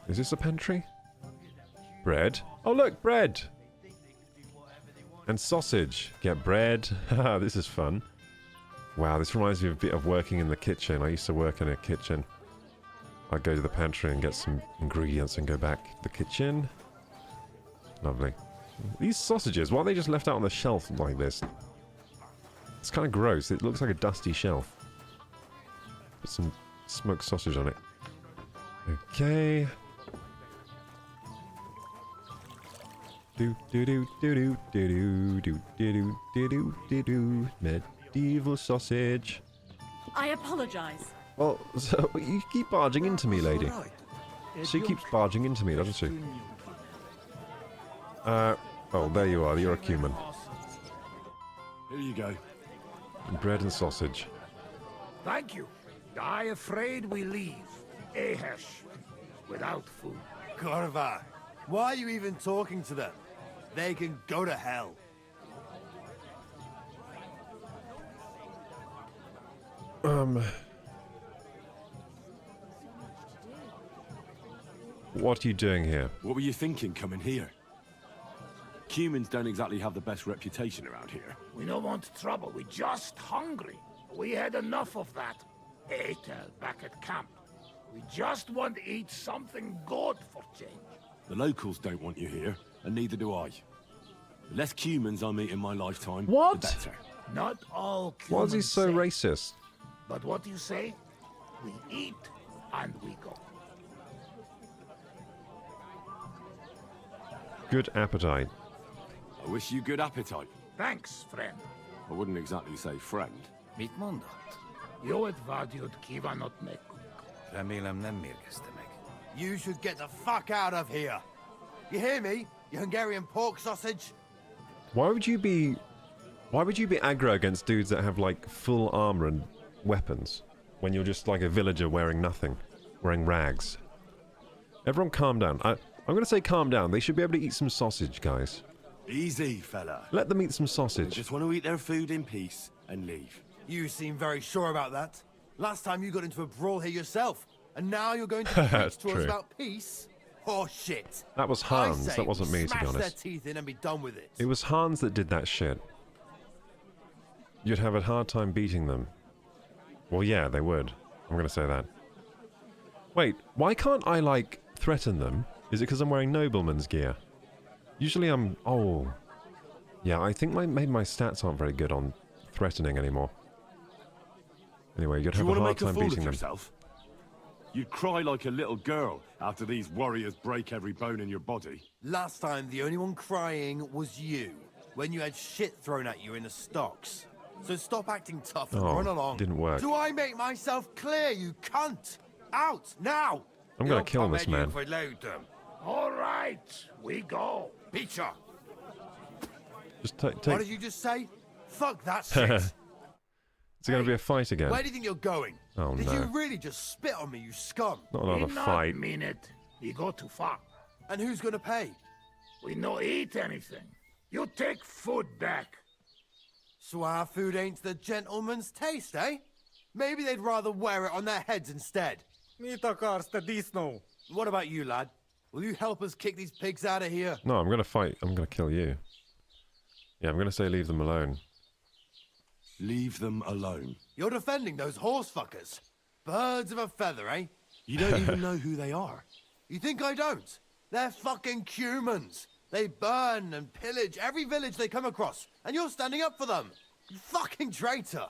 Is this a pantry? Bread. Oh, look, bread! And sausage. Get bread. Haha, this is fun. Wow, this reminds me a bit of working in the kitchen. I used to work in a kitchen. I'd go to the pantry and get some ingredients and go back to the kitchen. Lovely. These sausages, why are they just left out on the shelf like this? It's kind of gross. It looks like a dusty shelf. Put some smoked sausage on it. Okay. Do do do do do do do do do do do do medieval sausage. I apologize. Well, so you keep barging into me, lady. She keeps barging into me, doesn't she? Oh, there you are. You're a cumin. Here you go. Bread and sausage. Thank you. I afraid we leave. Ahesh. Without food. Korva, why are you even talking to them? They can go to hell. What are you doing here? What were you thinking coming here? Cumins don't exactly have the best reputation around here. We don't want trouble. We just hungry. We had enough of that. Etel back at camp. We just want to eat something good for change. The locals don't want you here, and neither do I. The less cumins I meet in my lifetime, What? the better. Not all Why is he humans so say, racist? but what you say, we eat and we go. Good appetite. I wish you good appetite. Thanks, friend. I wouldn't exactly say friend. Mit mondott? Jó et vágyod kívánatnak. Remélem nem mérgezte meg. You should get the fuck out of here. You hear me, you Hungarian pork sausage? Why would you be aggro against dudes that have like full armor and weapons when you're just like a villager wearing nothing, wearing rags? Everyone calm down. I'm gonna say calm down. They should be able to eat some sausage, guys. Easy, fella. Let them eat some They sausage. just want to eat their food in peace and leave. You seem very sure about that. Last time you got into a brawl here yourself, and now you're going to preach That's to us true. about peace? Oh shit. That was Hans, that wasn't me, to be Smash their honest. teeth in and be done with it. It was Hans that did that shit. You'd have a hard time beating them. Well, yeah, they would. I'm gonna say that. Wait, why can't I, like, threaten them? Is it because I'm wearing nobleman's gear? Usually I'm... Oh. Yeah, I think maybe my stats aren't very good on threatening anymore. Anyway, you'd Do you have a want to hard make a time fool beating of them. yourself? You'd cry like a little girl after these warriors break every bone in your body. Last time, the only one crying was you, when you had shit thrown at you in the stocks. So stop acting tough and Oh, run along. didn't work. Do I make myself clear, you cunt? Out, now! I'm gonna kill this man. All right, we go. Peacher! Just What take... did you just say? Fuck that shit! Is it gonna be a fight again? Where do you think you're going? Oh, Did no. you really just spit on me, you scum? Not another We fight. not mean it. We go too far. And who's gonna pay? We no eat anything. You take food back. So our food ain't the gentleman's taste, eh? Maybe they'd rather wear it on their heads instead. What about you, lad? Will you help us kick these pigs out of here? No, I'm gonna fight. I'm gonna kill you. Yeah, I'm gonna say leave them alone. Leave them alone. You're defending those horse fuckers. Birds of a feather, eh? You don't even know who they are. You think I don't? They're fucking humans. They burn and pillage every village they come across, and you're standing up for them. You fucking traitor.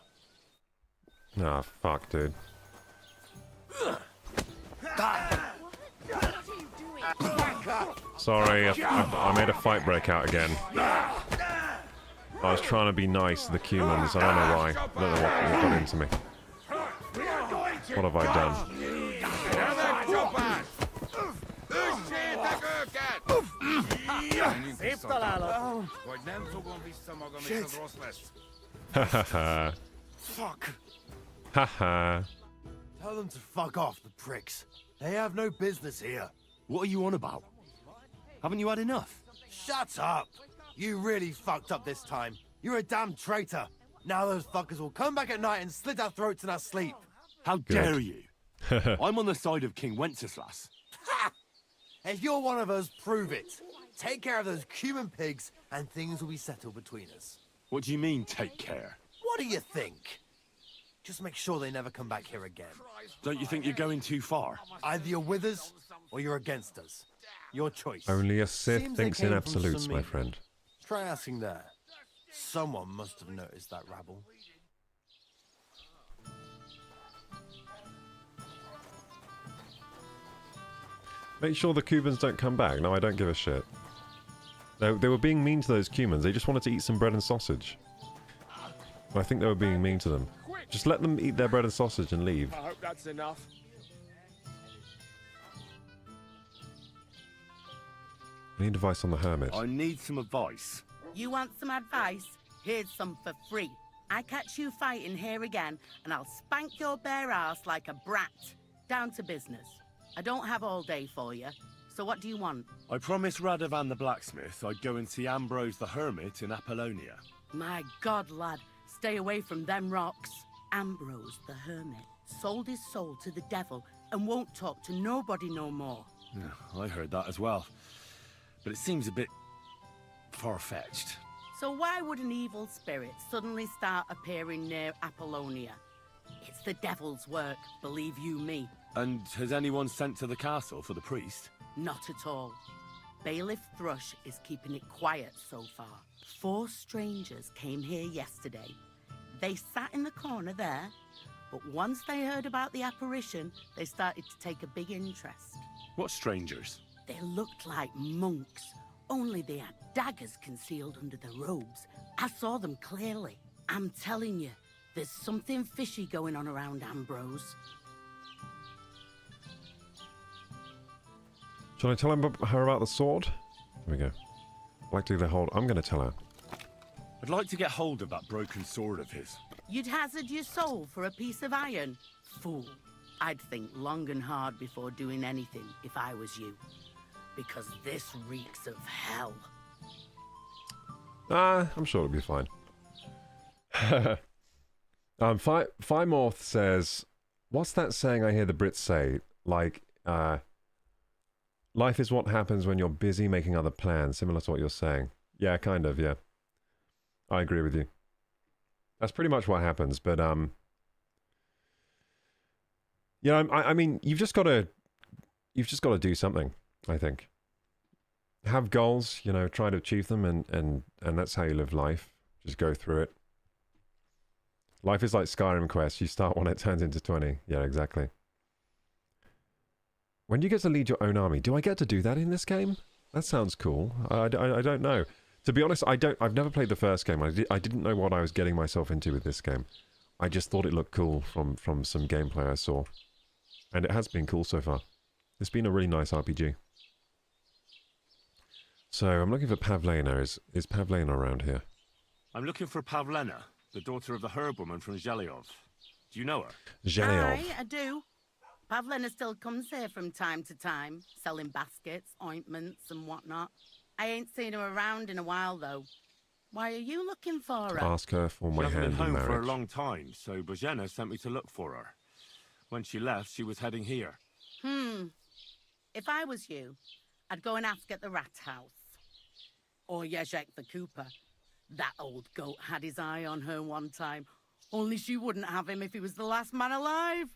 Ah, fuck, dude. Sorry, I made a fight break out again. I was trying to be nice to the humans. I don't know why. I don't know what got into me. What have I done? Hahaha. Fuck. Haha. Tell them to fuck off, the pricks. They have no business here. What are you on about? Haven't you had enough? Shut up. You really fucked up this time. You're a damn traitor. Now those fuckers will come back at night and slit our throats in our sleep. How dare you? I'm on the side of King Wenceslas. Ha! If you're one of us, prove it. Take care of those Cuban pigs, and things will be settled between us. What do you mean, take care? What do you think? Just make sure they never come back here again. Don't you think you're going too far? Either you're with us, or you're against us. Your choice. Only a Sith Seems they thinks in came from absolutes, my Samir. friend. Try asking there. Someone must have noticed that rabble. Make sure the Cubans don't come back. No, I don't give a shit. They were being mean to those Cubans. They just wanted to eat some bread and sausage. I think they were being mean to them. Just let them eat their bread and sausage and leave. I hope that's enough. I need advice on the hermit. I need some advice. You want some advice? Here's some for free. I catch you fighting here again, and I'll spank your bare ass like a brat. Down to business. I don't have all day for you, so what do you want? I promised Radovan the blacksmith I'd go and see Ambrose the hermit in Apollonia. My God, lad, stay away from them rocks. Ambrose the hermit sold his soul to the devil and won't talk to nobody no more. Yeah, I heard that as well. But it seems a bit far-fetched. So why would an evil spirit suddenly start appearing near Apollonia? It's the devil's work, believe you me. And has anyone sent to the castle for the priest? Not at all. Bailiff Thrush is keeping it quiet so far. 4 strangers came here yesterday. They sat in the corner there, but once they heard about the apparition, they started to take a big interest. What strangers? They looked like monks, only they had daggers concealed under their robes. I saw them clearly. I'm telling you, there's something fishy going on around Ambrose. Shall I tell her about the sword? There we go. I'd like to do the hold. I'm going to tell her. I'd like to get hold of that broken sword of his. You'd hazard your soul for a piece of iron? Fool. I'd think long and hard before doing anything if I was you. Because this reeks of hell. I'm sure it'll be fine. Firemorth says, what's that saying I hear the Brits say? Like, life is what happens when you're busy making other plans, similar to what you're saying. Yeah, kind of, yeah. I agree with you. That's pretty much what happens, but, yeah, I mean, you've just got to do something, I think. Have goals, you know, try to achieve them, and that's how you live life. Just go through it. Life is like Skyrim Quest. You start one, it turns into 20. Yeah, exactly. When do you get to lead your own army? Do I get to do that in this game? That sounds cool. I don't know. To be honest, I've never played the first game. I didn't know what I was getting myself into with this game. I just thought it looked cool from some gameplay I saw. And it has been cool so far. It's been a really nice RPG. So, I'm looking for Pavlena. Is Pavlena around here? I'm looking for Pavlena, the daughter of the herb woman from Zhelyov. Do you know her? Zhelyov. Aye, I do. Pavlena still comes here from time to time, selling baskets, ointments and whatnot. I ain't seen her around in a while, though. Why are you looking for her? Ask her for my hand in marriage. She hasn't been home for a long time, so Bozhena sent me to look for her. When she left, she was heading here. If I was you, I'd go and ask at the rat house. Or Yezhek the Cooper. That old goat had his eye on her one time. Only she wouldn't have him if he was the last man alive.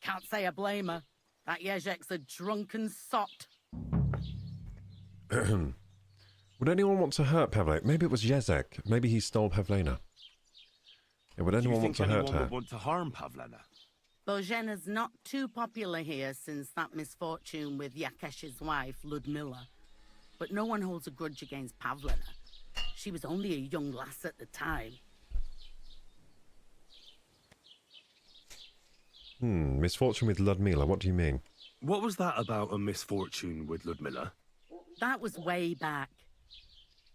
Can't say I blame her. That Yezhek's a drunken sot. Would anyone want to hurt Pavlena? Maybe it was Yezek. Maybe he stole Pavlena. Yeah, would anyone want to hurt her? Do you think anyone would want to harm Pavlena? Bozhena's not too popular here since that misfortune with Yakesh's wife, Ludmilla. But no one holds a grudge against Pavlena. She was only a young lass at the time. Misfortune with Ludmilla, what do you mean? What was that about a misfortune with Ludmilla? That was way back.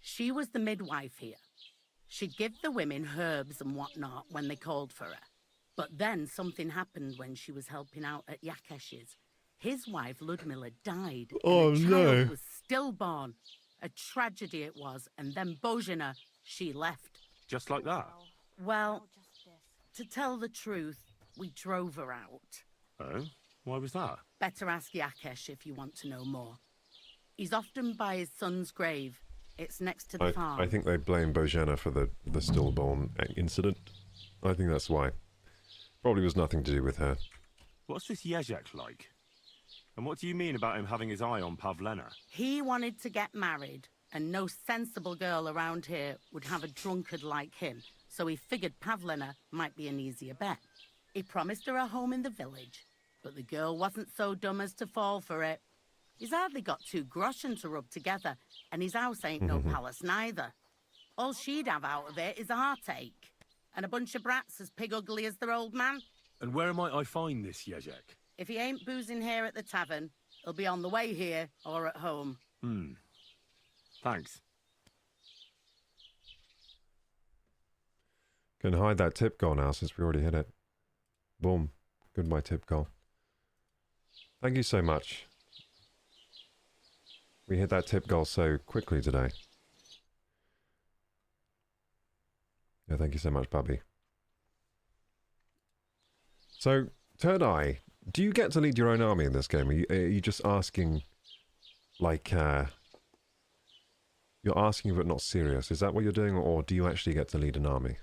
She was the midwife here. She'd give the women herbs and whatnot when they called for her. But then something happened when she was helping out at Yakesh's. His wife, Ludmilla, died. Oh, and the no. child was stillborn. A tragedy it was. And then Bozhena, she left. Just like that? Well, to tell the truth, we drove her out. Oh? Why was that? Better ask Yakesh if you want to know more. He's often by his son's grave. It's next to the farm. I think they blame Bozhena for the stillborn incident. I think that's why. Probably was nothing to do with her. What's this Yezhek like? And what do you mean about him having his eye on Pavlena? He wanted to get married, and no sensible girl around here would have a drunkard like him, so he figured Pavlena might be an easier bet. He promised her a home in the village, but the girl wasn't so dumb as to fall for it. He's hardly got 2 groschen to rub together, and his house ain't no palace neither. All she'd have out of it is a heartache, and a bunch of brats as pig ugly as their old man. And where might I find this Yezhek? If he ain't boozing here at the tavern, he'll be on the way here or at home. Thanks. Can hide that tip goal now since we already hit it. Boom. Goodbye tip goal. Thank you so much. We hit that tip goal so quickly today. Yeah, thank you so much, Bubby. So, Third Eye, do you get to lead your own army in this game? Are you just asking, like, you're asking but not serious? Is that what you're doing, or do you actually get to lead an army?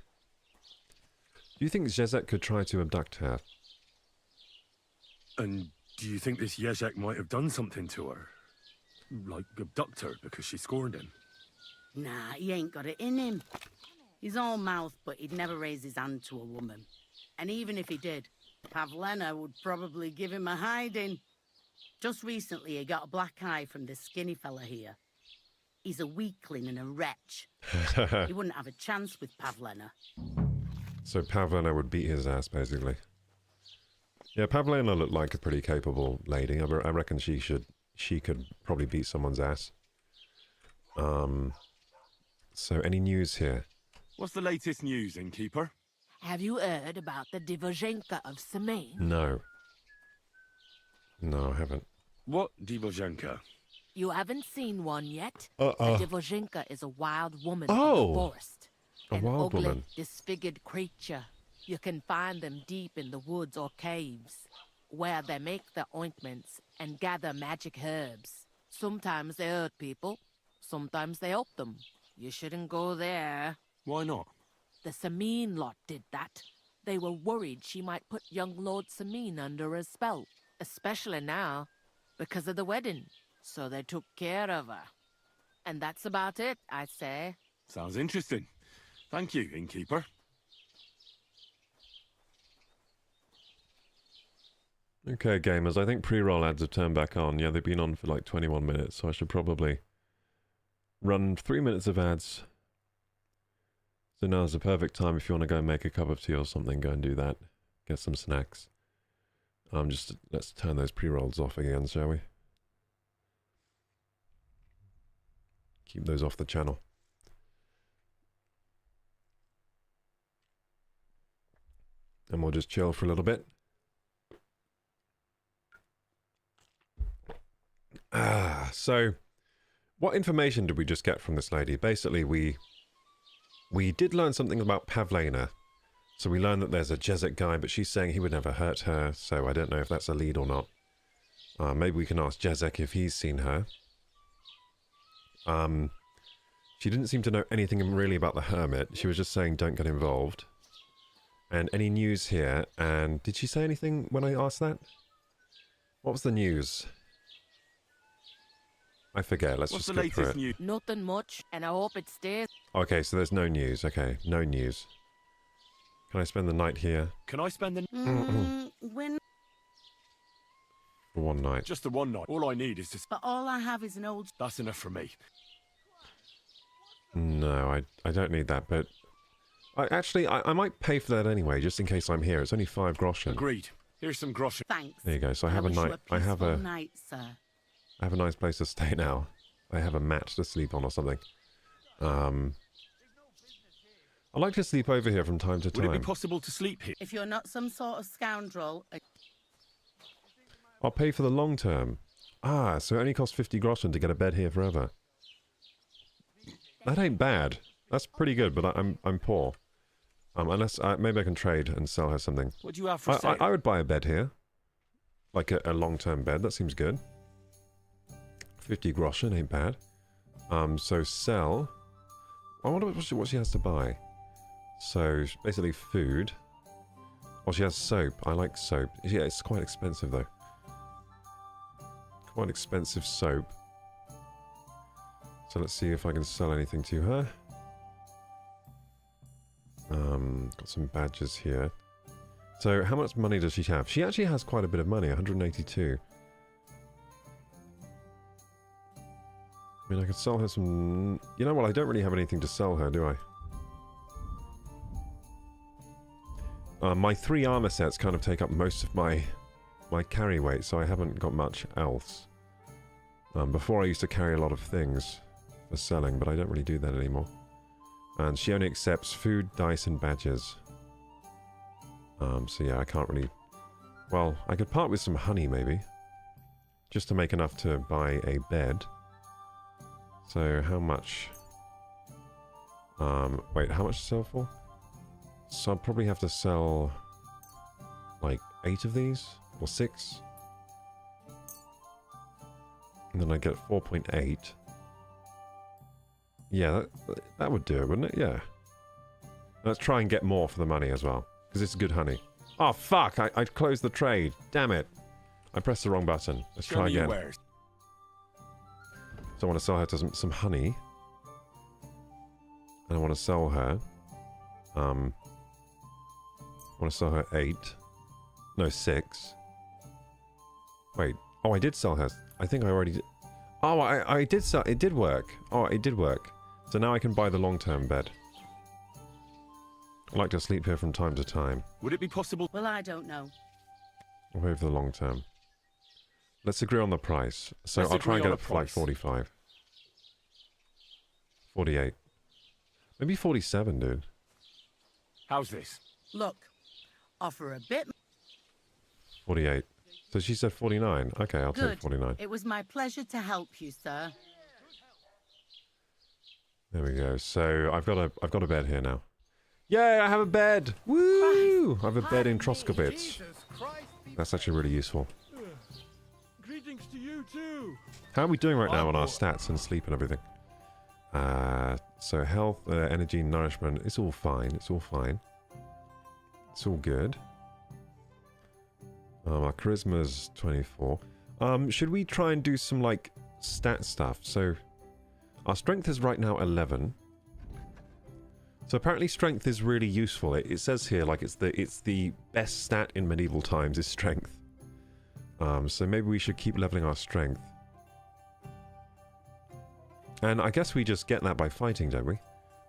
Do you think Zezek could try to abduct her? And do you think this Yezhek might have done something to her? Like abduct her because she scorned him? Nah, he ain't got it in him. He's all mouth, but he'd never raise his hand to a woman. And even if he did, Pavlena would probably give him a hiding. Just recently, he got a black eye from this skinny fella here. He's a weakling and a wretch. He wouldn't have a chance with Pavlena. So Pavlena would beat his ass, basically. Yeah, Pavlena looked like a pretty capable lady. I reckon she could probably beat someone's ass. So any news here? What's the latest news, innkeeper? Have you heard about the Divozhenka of Semain? No. No, I haven't. What Divozhenka? You haven't seen one yet? Uh-uh. A Divozhenka is a wild woman Oh! of the forest. A An wild ugly, woman. disfigured creature. You can find them deep in the woods or caves, where they make their ointments and gather magic herbs. Sometimes they hurt people, sometimes they help them. You shouldn't go there. Why not? The Sameen lot did that. They were worried she might put young Lord Sameen under a spell, especially now, because of the wedding. So they took care of her. And that's about it, I'd say. Sounds interesting. Thank you, innkeeper. Okay, gamers, I think pre-roll ads have turned back on. Yeah, they've been on for like 21 minutes, so I should probably run 3 minutes of ads. So now's the perfect time if you want to go and make a cup of tea or something, go and do that. Get some snacks. Let's turn those pre-rolls off again, shall we? Keep those off the channel. And we'll just chill for a little bit. So what information did we just get from this lady? Basically, we did learn something about Pavlena. So we learned that there's a Jesuit guy, but she's saying he would never hurt her, so I don't know if that's a lead or not. Maybe we can ask Jezek if he's seen her. She didn't seem to know anything really about the hermit. She was just saying don't get involved. And any news here? And did she say anything when I asked that? What was the news? I forget. Let's just skip through it. News? Nothing much, and I hope it stays. Okay, so there's no news. Okay, no news. Can I spend the night here? Can I spend the... When... For one night. Just the one night. All I need is to... But all I have is an old... That's enough for me. No, I don't need that, but... I might pay for that anyway, just in case I'm here. It's only 5 groschen. Agreed. Here's some groschen. Thanks. There you go. So I have a night... I have a... night, sir. I have a nice place to stay now. I have a mat to sleep on or something. I like to sleep over here from time to time. Would it be possible to sleep here? If you're not some sort of scoundrel... I'll pay for the long term. Ah, so it only costs 50 groschen to get a bed here forever. That ain't bad. That's pretty good, but I'm poor. Unless maybe I can trade and sell her something. What do you have for sale? I would buy a bed here, like a long-term bed. That seems good. 50 groschen ain't bad. So sell. I wonder what she has to buy. So basically food. Oh, she has soap. I like soap. Yeah, it's quite expensive though. Quite expensive soap. So let's see if I can sell anything to her. Got some badges here. So how much money does she have? She actually has quite a bit of money, 182. I mean, I could sell her some... You know what, I don't really have anything to sell her, do I? My 3 armor sets kind of take up most of my carry weight, so I haven't got much else. Before I used to carry a lot of things for selling, but I don't really do that anymore. And she only accepts food, dice, and badges. So yeah, I can't really... Well, I could part with some honey, maybe. Just to make enough to buy a bed. So, how much? Wait, how much to sell for? So I'll probably have to sell... like 8 of these? Or 6? And then I get 4.8. Yeah, that would do it, wouldn't it? Yeah. Let's try and get more for the money as well. Because it's good honey. Oh, fuck! I closed the trade. Damn it. I pressed the wrong button. Let's try again. So I want to sell her to some honey. And I want to sell her... I want to sell her 8. No, 6. Wait. Oh, I did sell her. I think I already did. Oh, I did so. It did work. Oh, it did work. So now I can buy the long-term bed. I like to sleep here from time to time. Would it be possible? Well, I don't know. I'll pay for the long term. Let's agree on the price. So Let's I'll try and agree get on it a for like price. 45. 48. Maybe 47, dude. How's this? Look, offer a bit. 48. So she said 49. Okay, I'll Good. take 49. It was my pleasure to help you, sir. There we go. So I've got a bed here now. Yay, I have a bed! Woo! I have a bed in Troskowitz. That's actually really useful. Greetings to you too. How are we doing right now on our stats and sleep and everything? So health, energy, nourishment, it's all fine. It's all fine. It's all good. Our charisma's 24. Should we try and do some like stat stuff? So our strength is right now 11. So apparently strength is really useful. It says here like it's the best stat in medieval times is strength. So maybe we should keep leveling our strength. And I guess we just get that by fighting, don't we?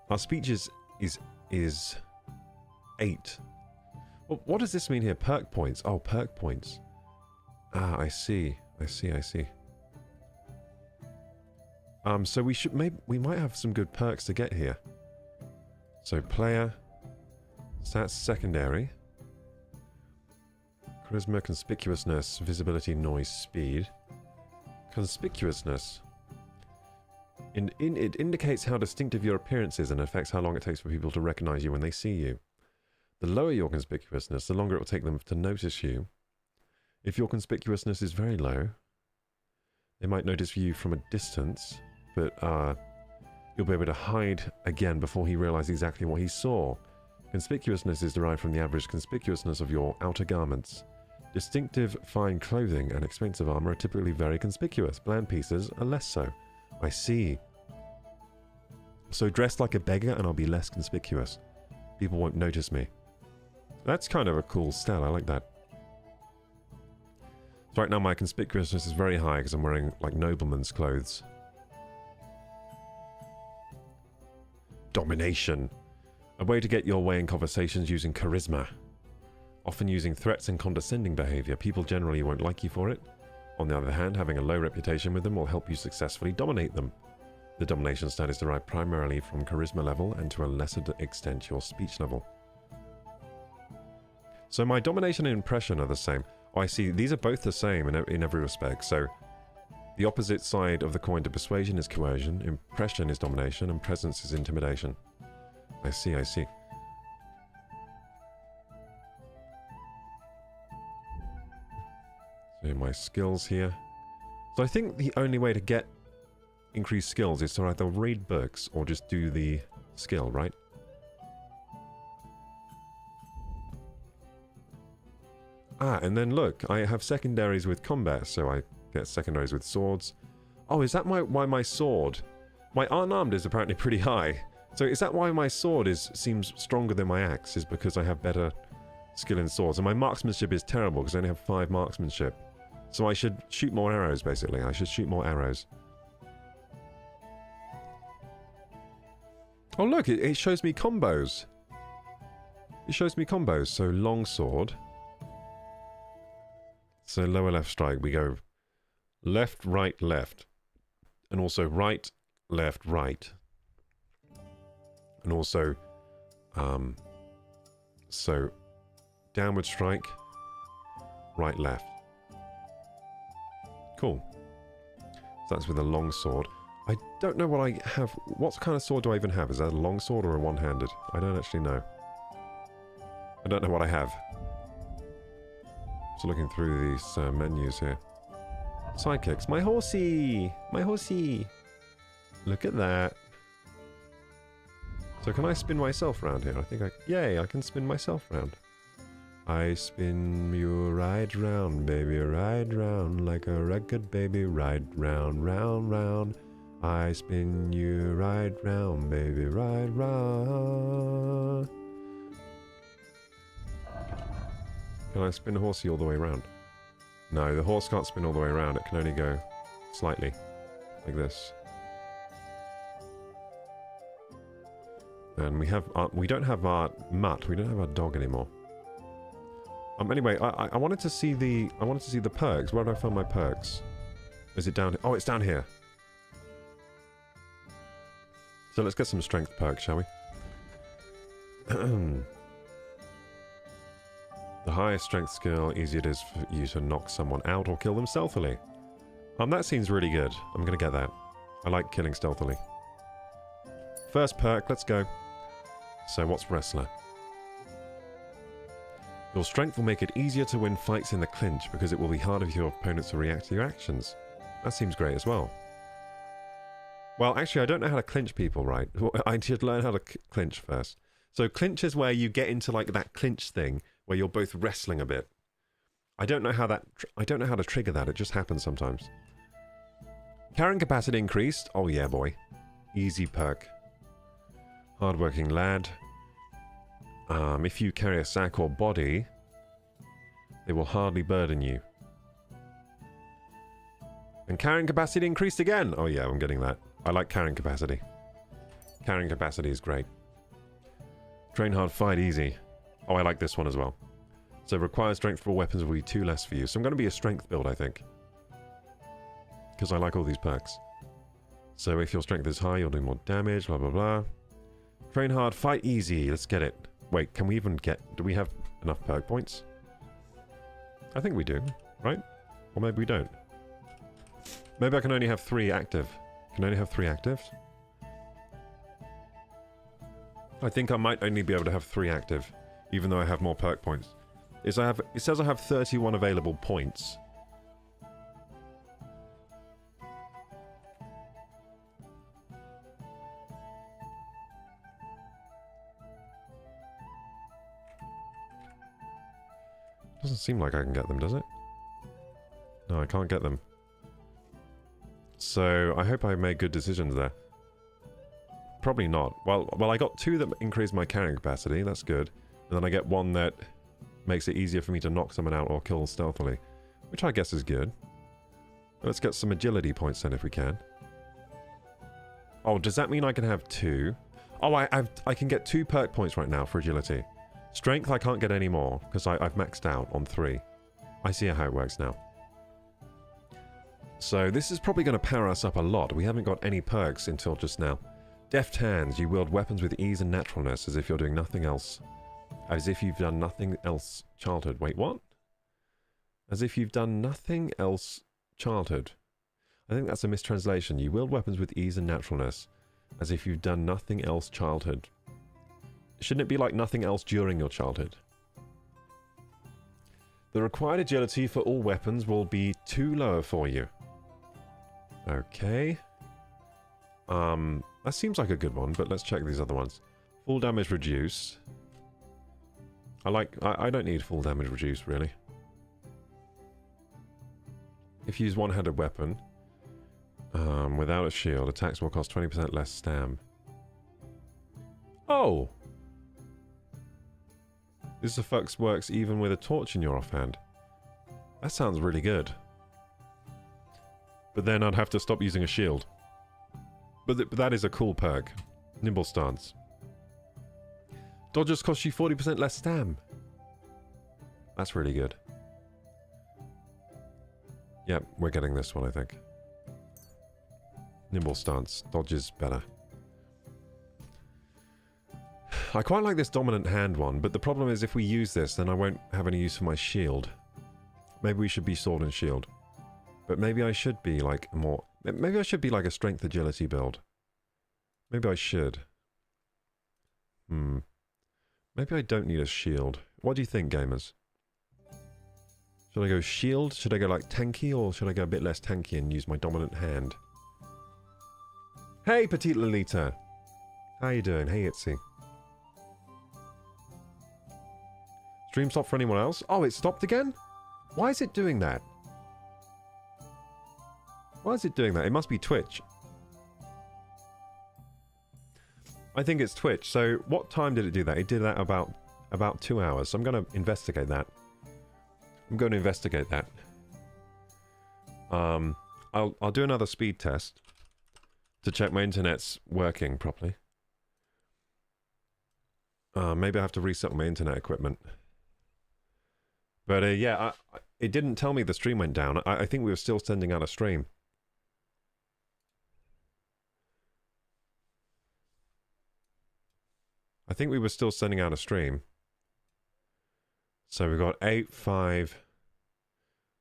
Our speech is 8. Well, what does this mean here? Perk points. Oh, perk points. Ah, I see. I see. So we might have some good perks to get here. So player, stats secondary, charisma, conspicuousness, visibility, noise, speed. Conspicuousness. It indicates how distinctive your appearance is and affects how long it takes for people to recognize you when they see you. The lower your conspicuousness, the longer it will take them to notice you. If your conspicuousness is very low, they might notice you from a distance, but you'll be able to hide again before he realizes exactly what he saw. Conspicuousness is derived from the average conspicuousness of your outer garments. Distinctive, fine clothing and expensive armor are typically very conspicuous. Bland pieces are less so. I see. So dress like a beggar and I'll be less conspicuous. People won't notice me. That's kind of a cool stat. I like that. So right now my conspicuousness is very high because I'm wearing like nobleman's clothes. Domination. A way to get your way in conversations using charisma. Often using threats and condescending behavior. People generally won't like you for it. On the other hand, having a low reputation with them will help you successfully dominate them. The domination stat is derived primarily from charisma level and to a lesser extent your speech level. So my domination and impression are the same. Oh, I see. These are both the same in every respect. So the opposite side of the coin to persuasion is coercion, impression is domination, and presence is intimidation. I see. So my skills here. So I think the only way to get increased skills is to either read books or just do the skill, right? Ah, and then look, I have secondaries with combat, so I get secondaries with swords. Oh, is that why my sword... My unarmed is apparently pretty high. So is that why my sword seems stronger than my axe? Is because I have better skill in swords. And my marksmanship is terrible because I only have 5 marksmanship. So I should shoot more arrows, basically. I should shoot more arrows. Oh look, it shows me combos. It shows me combos. So long sword. So lower left strike, we go left, right, left. And also right, left, right. And also, so downward strike, right, left. Cool. So that's with a long sword. I don't know what I have. What kind of sword do I even have? Is that a long sword or a one-handed? I don't actually know. I don't know what I have. So looking through these menus here. Sidekicks. My horsey! My horsey! Look at that. So can I spin myself round here? I think I... Yay, I can spin myself round. I spin you right round, baby, right round, like a record, baby, right round, round, round. I spin you right round, baby, right round. Can I spin a horsey all the way around? No, the horse can't spin all the way around. It can only go slightly. like this. And we don't have our mutt. We don't have our dog anymore. Anyway, I wanted to see the perks. Where did I find my perks? Is it down? Oh, it's down here. So let's get some strength perks, shall we? The highest strength skill, easier it is for you to knock someone out or kill them stealthily. That seems really good. I'm gonna get that. I like killing stealthily. First perk, let's go. So what's Wrestler? Your strength will make it easier to win fights in the clinch because it will be harder for your opponents to react to your actions. That seems great as well. Well, actually, I don't know how to clinch people, right? I should learn how to clinch first. So clinch is where you get into like that clinch thing where you're both wrestling a bit. I don't know how to trigger that. It just happens sometimes. Carrying capacity increased. Oh yeah, boy. Easy perk. Hardworking lad. If you carry a sack or body, they will hardly burden you. And carrying capacity increased again. Oh yeah, I'm getting that. I like carrying capacity. Carrying capacity is great. Train hard, fight easy. Oh, I like this one as well. So required strength for weapons will be 2 less for you. So I'm going to be a strength build, I think. Because I like all these perks. So if your strength is high, you'll do more damage, blah, blah, blah. Train hard, fight easy. Let's get it. Wait, can we even get... Do we have enough perk points? I think we do, right? Or maybe we don't. Maybe I can only have 3 active. Can I only have 3 active? I think I might only be able to have 3 active, even though I have more perk points. It says I have 31 available points. Doesn't seem like I can get them, does it? No, I can't get them. So, I hope I made good decisions there. Probably not. Well, I got 2 that increase my carrying capacity, that's good. And then I get 1 that makes it easier for me to knock someone out or kill stealthily. Which I guess is good. Let's get some agility points then if we can. Oh, does that mean I can have 2? Oh, I can get 2 perk points right now for agility. Strength I can't get any more, because I've maxed out on 3. I see how it works now. So this is probably going to power us up a lot. We haven't got any perks until just now. Deft hands. You wield weapons with ease and naturalness, as if you're doing nothing else. As if you've done nothing else childhood. Wait, what? As if you've done nothing else childhood. I think that's a mistranslation. You wield weapons with ease and naturalness, as if you've done nothing else childhood. Shouldn't it be like nothing else during your childhood? The required agility for all weapons will be 2 lower for you. Okay. That seems like a good one, but let's check these other ones. Full damage reduce. I don't need full damage reduce, really. If you use one-handed weapon, without a shield, attacks will cost 20% less stam. Oh! This effect works even with a torch in your offhand. That sounds really good. But then I'd have to stop using a shield. But that is a cool perk. Nimble stance. Dodges cost you 40% less stam. That's really good. Yep, we're getting this one, I think. Nimble stance. Dodges better. I quite like this dominant hand one, but the problem is if we use this, then I won't have any use for my shield. Maybe we should be sword and shield. But maybe I should be like more... Maybe I should be like a strength agility build. Maybe I should. Maybe I don't need a shield. What do you think, gamers? Should I go shield? Should I go like tanky, or should I go a bit less tanky and use my dominant hand? Hey, Petite Lolita! How you doing? Hey, Itzy. Stream stop for anyone else? Oh, it stopped again? Why is it doing that? Why is it doing that? It must be Twitch. I think it's Twitch. So what time did it do that? It did that about 2 hours. So I'm going to investigate that. I'll do another speed test. to check my internet's working properly. Maybe I have to reset my internet equipment. But yeah, it didn't tell me the stream went down. I think we were still sending out a stream. I think we were still sending out a stream. So we've got 8.5.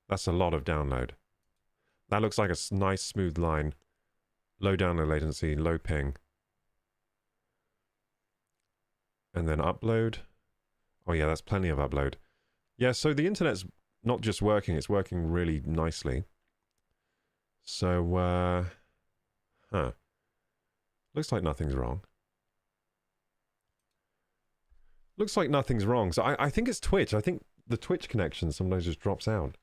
That's a lot of download. That looks like a nice smooth line. Low download latency, low ping. And then upload. Oh yeah, that's plenty of upload. Yeah, so the internet's not just working, it's working really nicely. So, looks like nothing's wrong. Looks like nothing's wrong. So I think it's Twitch. I think the Twitch connection sometimes just drops out.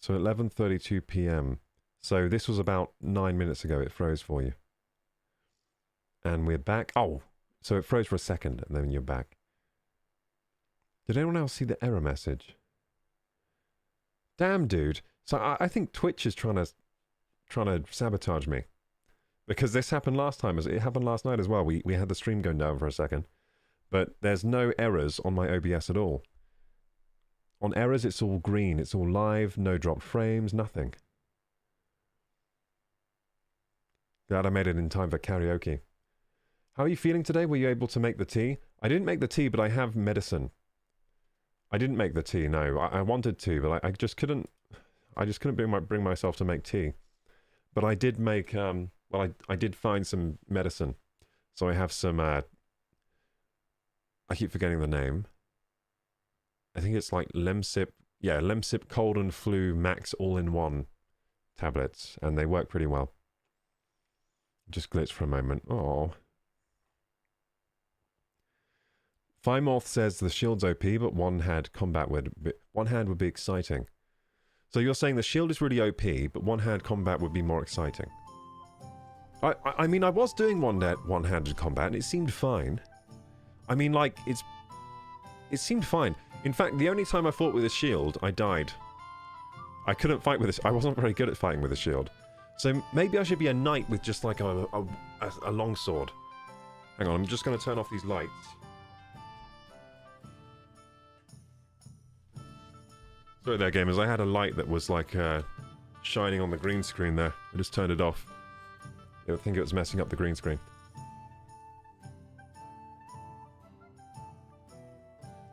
So 11:32 p.m. So this was about 9 minutes ago. It froze for you. And we're back. Oh, so it froze for a second and then you're back. Did anyone else see the error message? Damn, dude. So I think Twitch is trying to sabotage me. Because this happened last time. It happened last night as well. We had the stream going down for a second. But there's no errors on my OBS at all. On errors, it's all green. It's all live, no dropped frames, nothing. Glad I made it in time for karaoke. How are you feeling today? Were you able to make the tea? I didn't make the tea, but I have medicine. I didn't make the tea, no. I wanted to, but I just couldn't. I just couldn't bring myself to make tea. But I did make. Well, I did find some medicine. So I have some. I keep forgetting the name. I think it's like Lemsip. Yeah, Lemsip Cold and Flu Max All-in-One tablets, and they work pretty well. Just glitched for a moment. Oh. Fimorth says the shield's OP, but one-hand combat would be exciting. So you're saying the shield is really OP, but one-hand combat would be more exciting. I mean, I was doing one-handed combat, and it seemed fine. I mean, like, it seemed fine. In fact, the only time I fought with a shield, I died. I couldn't fight with this. I wasn't very good at fighting with a shield. So maybe I should be a knight with just like a long sword. Hang on, I'm just going to turn off these lights. Sorry there, gamers. I had a light that was like shining on the green screen there. I just turned it off. I think it was messing up the green screen.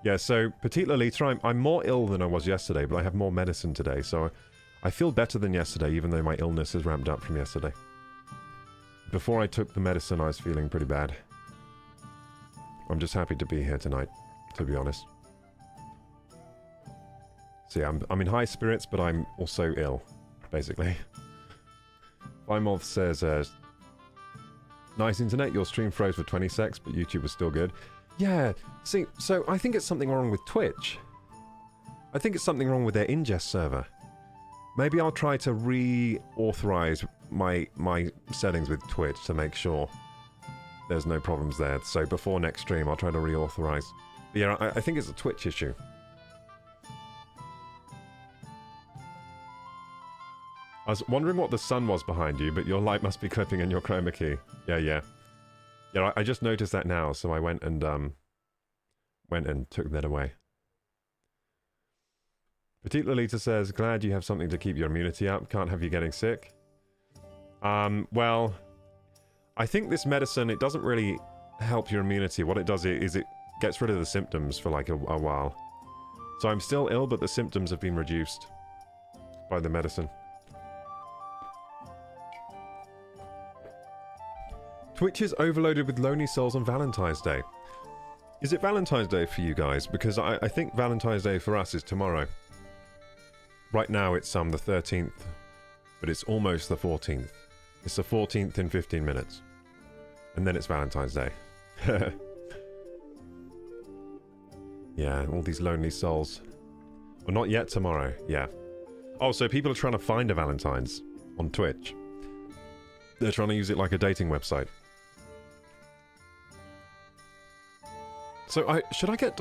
Yeah, so, Petite Lolita, I'm more ill than I was yesterday, but I have more medicine today, so I feel better than yesterday, even though my illness has ramped up from yesterday. Before I took the medicine, I was feeling pretty bad. I'm just happy to be here tonight, to be honest. So yeah, I'm in high spirits, but I'm also ill, basically. Vimoth says, nice internet, your stream froze for 20 secs, but YouTube was still good. Yeah, see, so I think it's something wrong with Twitch. I think it's something wrong with their ingest server. Maybe I'll try to reauthorize my settings with Twitch to make sure there's no problems there. So before next stream, I'll try to reauthorize. But yeah, I think it's a Twitch issue. I was wondering what the sun was behind you, but your light must be clipping in your chroma key. Yeah. Yeah, I just noticed that now, so I went and took that away. Petite Lolita says, glad you have something to keep your immunity up. Can't have you getting sick. Well, I think this medicine, it doesn't really help your immunity. What it does is it gets rid of the symptoms for like a while. So I'm still ill, but the symptoms have been reduced by the medicine. Twitch is overloaded with lonely souls on Valentine's Day. Is it Valentine's Day for you guys? Because I think Valentine's Day for us is tomorrow. Right now it's the 13th, but it's almost the 14th. It's the 14th in 15 minutes. And then it's Valentine's Day. Yeah, all these lonely souls. Well, not yet tomorrow, yeah. Oh, so people are trying to find a Valentine's on Twitch. They're trying to use it like a dating website. So should I get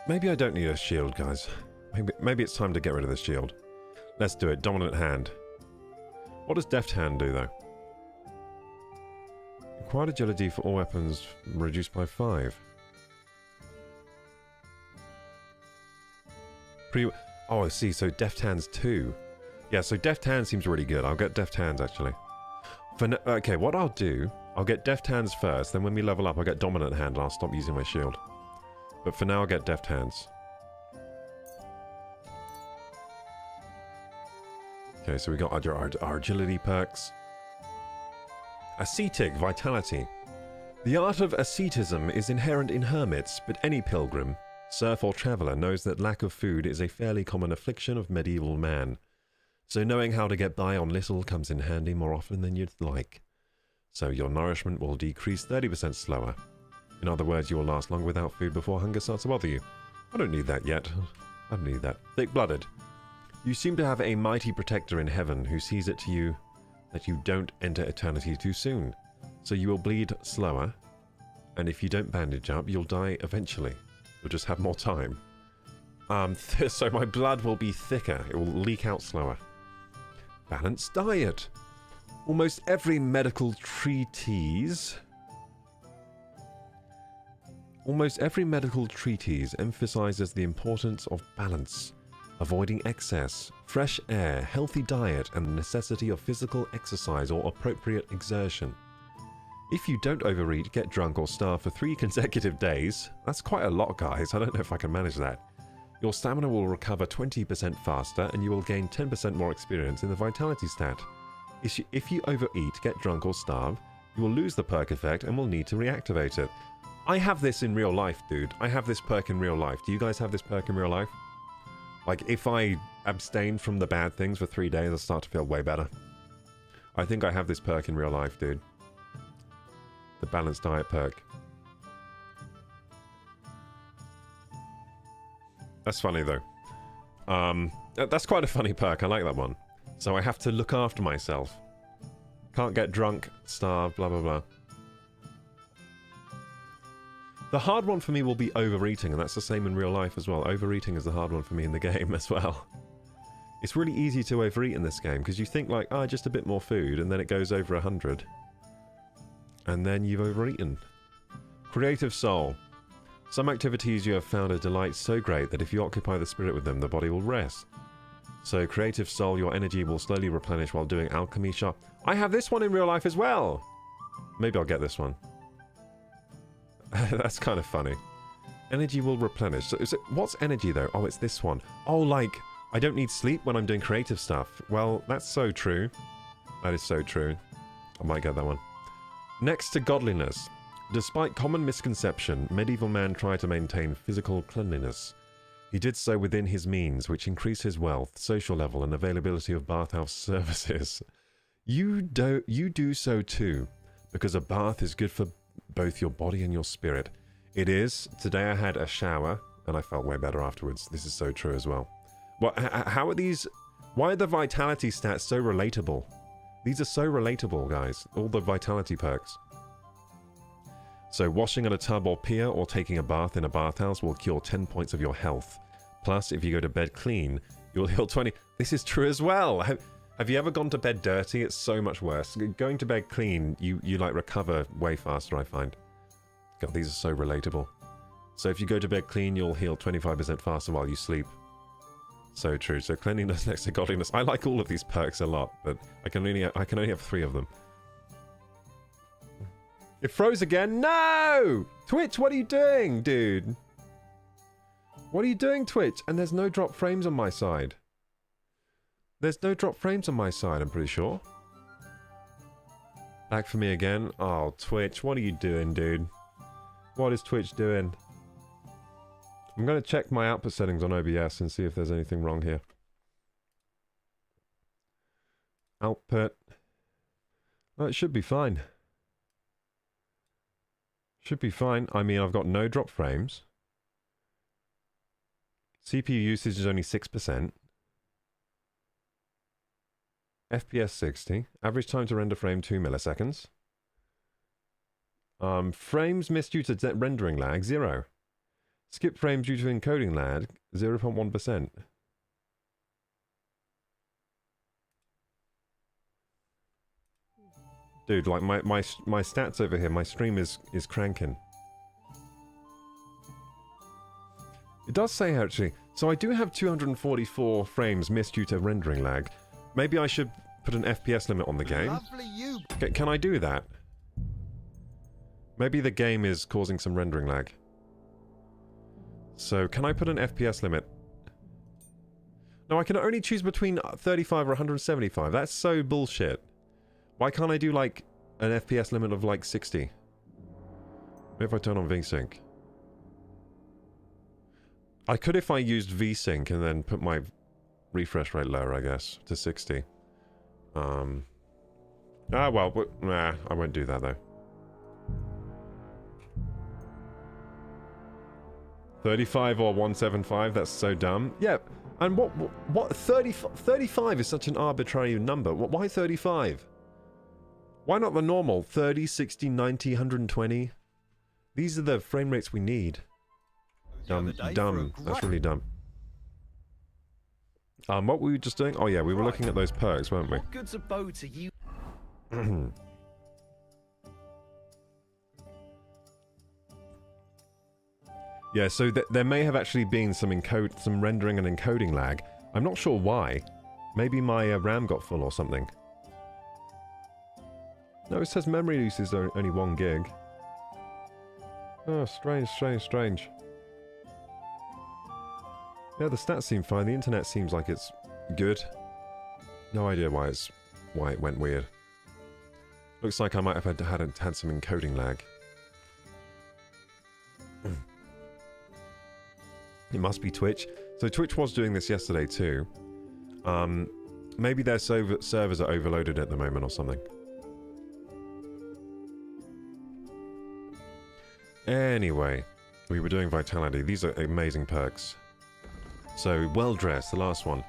Maybe I don't need a shield, guys. Maybe it's time to get rid of the shield. Let's do it. Dominant hand. What does deft hand do, though? Acquired agility for all weapons reduced by 5. Oh, I see. So deft hands 2. Yeah, so deft hand seems really good. I'll get deft hands, actually. Okay, what I'll do, I'll get deft hands first, then when we level up, I'll get dominant hand, and I'll stop using my shield. But for now, I'll get deft hands. Okay, so we got our agility perks. Ascetic vitality. The art of asceticism is inherent in hermits, but any pilgrim, serf or traveller knows that lack of food is a fairly common affliction of medieval man. So knowing how to get by on little comes in handy more often than you'd like. So your nourishment will decrease 30% slower. In other words, you will last longer without food before hunger starts to bother you. I don't need that yet. I don't need that. Thick-blooded. You seem to have a mighty protector in heaven who sees it to you that you don't enter eternity too soon. So you will bleed slower, and if you don't bandage up, you'll die eventually. You'll just have more time. So my blood will be thicker. It will leak out slower. Balanced diet. Almost every medical treatise emphasizes the importance of balance, avoiding excess, fresh air, healthy diet, and the necessity of physical exercise or appropriate exertion. If you don't overeat, get drunk, or starve for 3 consecutive days, that's quite a lot, guys. I don't know if I can manage that. Your stamina will recover 20% faster, and you will gain 10% more experience in the vitality stat. If you overeat, get drunk, or starve, you will lose the perk effect and will need to reactivate it. I have this in real life, dude. I have this perk in real life. Do you guys have this perk in real life? Like, if I abstain from the bad things for 3 days, I start to feel way better. I think I have this perk in real life, dude. The balanced diet perk. That's funny, though. That's quite a funny perk. I like that one. So I have to look after myself. Can't get drunk, starve, blah, blah, blah. The hard one for me will be overeating, and that's the same in real life as well. Overeating is the hard one for me in the game as well. It's really easy to overeat in this game, because you think like, oh, just a bit more food, and then it goes over 100. And then you've overeaten. Creative soul. Some activities you have found a delight so great that if you occupy the spirit with them, the body will rest. So creative soul, your energy will slowly replenish while doing alchemy shop. I have this one in real life as well. Maybe I'll get this one. That's kind of funny. Energy will replenish. So what's energy though? Oh, it's this one. Oh, like, I don't need sleep when I'm doing creative stuff. Well, that's so true. That is so true. I might get that one. Next to godliness. Despite common misconception, medieval man tried to maintain physical cleanliness. He did so within his means, which increased his wealth, social level, and availability of bathhouse services. You do so too, because a bath is good for both your body and your spirit. It is. Today I had a shower, and I felt way better afterwards. This is so true as well. How are these... Why are the vitality stats so relatable? These are so relatable, guys. All the vitality perks. So washing in a tub or pier or taking a bath in a bathhouse will cure 10 points of your health. Plus, if you go to bed clean, you'll heal 20. This is true as well. Have you ever gone to bed dirty? It's so much worse. Going to bed clean, you like recover way faster, I find. God, these are so relatable. So if you go to bed clean, you'll heal 25% faster while you sleep. So true. So cleanliness next to godliness. I like all of these perks a lot, but I can only have 3 of them. It froze again. No! Twitch, what are you doing, dude? What are you doing, Twitch? And there's no drop frames on my side. There's no drop frames on my side, I'm pretty sure. Back for me again. Oh, Twitch, what are you doing, dude? What is Twitch doing? I'm going to check my output settings on OBS and see if there's anything wrong here. Output. Oh, it should be fine. Should be fine. I mean, I've got no drop frames. CPU usage is only 6%. FPS 60. Average time to render frame 2 milliseconds. Frames missed due to rendering lag 0. Skip frames due to encoding lag, 0.1%. Dude, like my stats over here, my stream is cranking. It does say actually, so I do have 244 frames missed due to rendering lag. Maybe I should put an FPS limit on the game. Can I do that? Maybe the game is causing some rendering lag. So, can I put an FPS limit? No, I can only choose between 35 or 175. That's so bullshit. Why can't I do, like, an FPS limit of, like, 60? Maybe if I turn on VSync. I could if I used VSync and then put my refresh rate lower, I guess, to 60. Well, nah, I won't do that, though. 35 or 175, that's so dumb. Yeah, and what 35 is such an arbitrary number. Why 35? Why not the normal 30, 60, 90, 120? These are the frame rates we need. Dumb. That's really dumb. What were we just doing? Oh yeah, we were looking at those perks, weren't we? What good's a bow to you? Yeah, so there may have actually been some rendering and encoding lag. I'm not sure why. Maybe my RAM got full or something. No, it says memory use is only 1 gig. Oh, strange. Yeah, the stats seem fine. The internet seems like it's good. No idea why it went weird. Looks like I might have had some encoding lag. It must be Twitch. So Twitch was doing this yesterday too. Maybe their servers are overloaded at the moment or something. Anyway, we were doing Vitality. These are amazing perks. So, well dressed, the last one.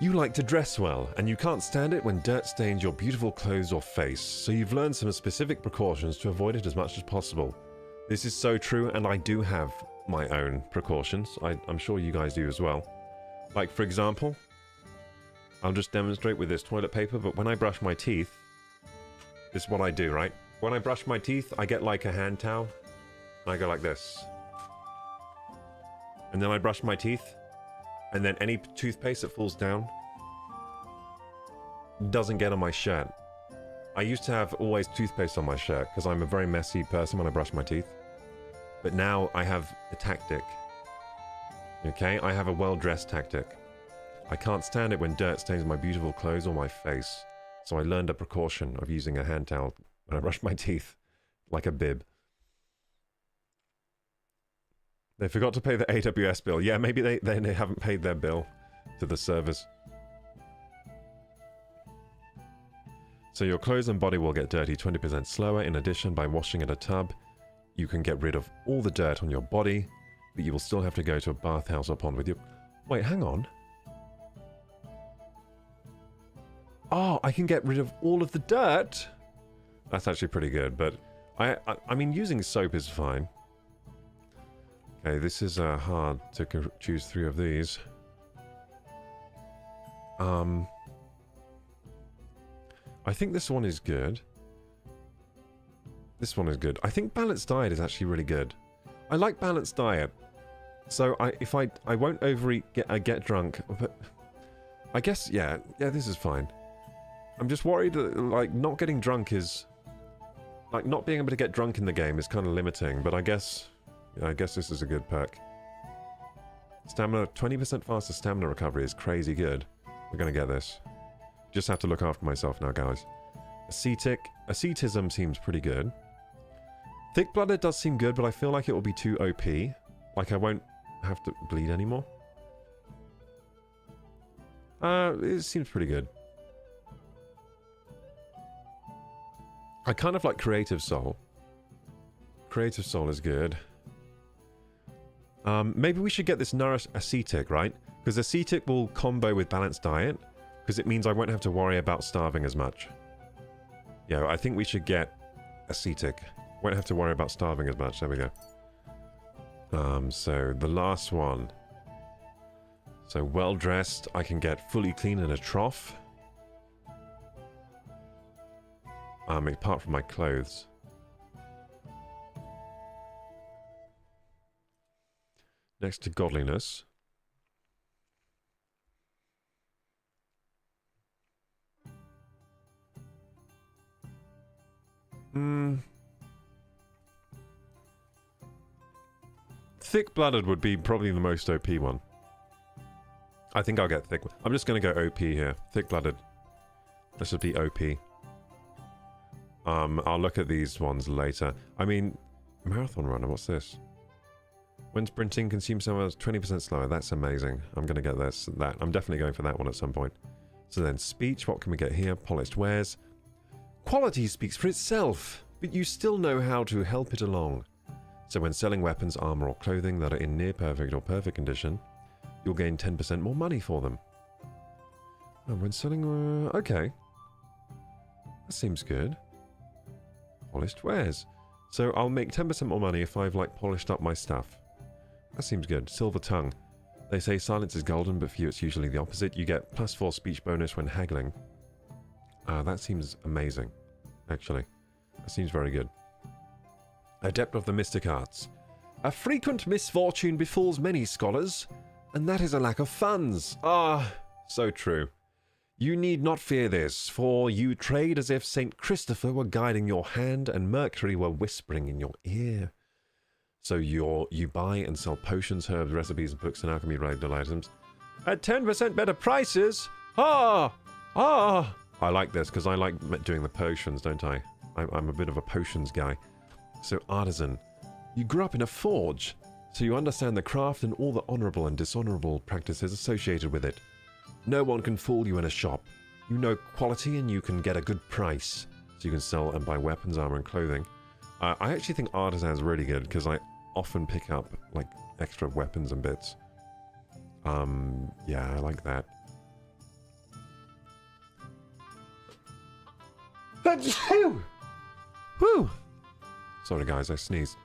You like to dress well, and you can't stand it when dirt stains your beautiful clothes or face, so you've learned some specific precautions to avoid it as much as possible. This is so true, and I do have my own precautions. I'm sure you guys do as well. Like, for example, I'll just demonstrate with this toilet paper, but when I brush my teeth, this is what I do, right? When I brush my teeth, I get like a hand towel, and I go like this. And then I brush my teeth, and then any toothpaste that falls down doesn't get on my shirt. I used to have always toothpaste on my shirt, because I'm a very messy person when I brush my teeth. But now I have a tactic. Okay, I have a well-dressed tactic. I can't stand it when dirt stains my beautiful clothes or my face, so I learned a precaution of using a hand towel when I brush my teeth, like a bib. They forgot to pay the AWS bill. Yeah, maybe they haven't paid their bill to the servers. So your clothes and body will get dirty 20% slower. In addition, by washing in a tub, you can get rid of all the dirt on your body, but you will still have to go to a bathhouse or pond with your... Wait, hang on. Oh, I can get rid of all of the dirt? That's actually pretty good, but I mean, using soap is fine. Okay, this is hard to choose 3 of these. I think this one is good. This one is good. I think balanced diet is actually really good. I like balanced diet. So I won't overeat, get drunk, but I guess yeah, this is fine. I'm just worried that like not getting drunk is like not being able to get drunk in the game is kind of limiting, but I guess this is a good perk. Stamina, 20% faster stamina recovery is crazy good. We're gonna get this. Just have to look after myself now, guys. Ascetism seems pretty good. Thick-blooded does seem good, but I feel like it will be too OP. Like I won't have to bleed anymore. It seems pretty good. I kind of like Creative Soul. Creative Soul is good. Maybe we should get this Nourish Ascetic, right? Because Ascetic will combo with Balanced Diet, because it means I won't have to worry about starving as much. Yeah, I think we should get Ascetic. Won't have to worry about starving as much. There we go. So the last one. So well dressed, I can get fully clean in a trough. Apart from my clothes. Next to godliness. Thick-blooded would be probably the most OP one. I think I'll get thick. I'm just going to go OP here. Thick-blooded. This should be OP. I'll look at these ones later. I mean, marathon runner, what's this? When sprinting, consumes somewhere 20% slower. That's amazing. I'm going to get that. I'm definitely going for that one at some point. So then speech, what can we get here? Polished wares. Quality speaks for itself, but you still know how to help it along. So when selling weapons, armor, or clothing that are in near perfect or perfect condition, you'll gain 10% more money for them. And when selling... okay. That seems good. Polished wares. So I'll make 10% more money if I've, like, polished up my stuff. That seems good. Silver tongue. They say silence is golden, but for you it's usually the opposite. You get +4 speech bonus when haggling. That seems amazing, actually. That seems very good. Adept of the Mystic Arts. A frequent misfortune befalls many scholars, and that is a lack of funds. So true. You need not fear this, for you trade as if St. Christopher were guiding your hand and Mercury were whispering in your ear. So you buy and sell potions, herbs, recipes, books, and alchemy-related items at 10% better prices. I like this because I like doing the potions, don't I? I'm a bit of a potions guy. So artisan. You grew up in a forge, so you understand the craft and all the honorable and dishonorable practices associated with it. No one can fool you in a shop. You know quality and you can get a good price, so you can sell and buy weapons, armor, and clothing. I actually think artisan's really good because I often pick up like extra weapons and bits. Yeah, I like that. Woo! Sorry guys, I sneezed.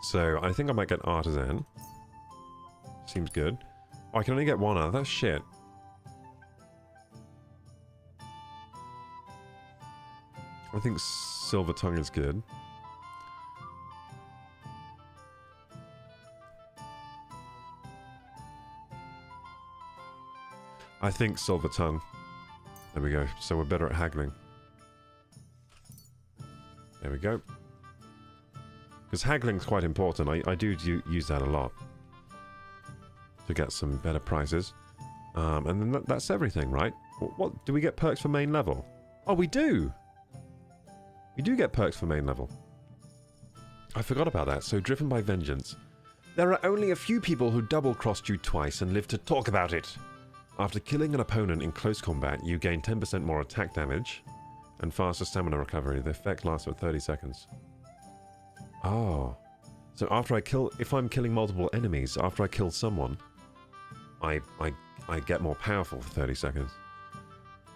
So I think I might get artisan. Seems good. Oh, I can only get one out. That's shit. I think silver tongue is good. I think silver tongue. There we go. So we're better at haggling. There we go. Because haggling's quite important. I do use that a lot. To get some better prices. And then that's everything, right? What do we get perks for main level? Oh, we do! We do get perks for main level. I forgot about that. So, driven by vengeance. There are only a few people who double-crossed you twice and live to talk about it. After killing an opponent in close combat, you gain 10% more attack damage and faster stamina recovery. The effect lasts for 30 seconds. Oh. So after I kill... if I'm killing multiple enemies, after I kill someone... I get more powerful for 30 seconds.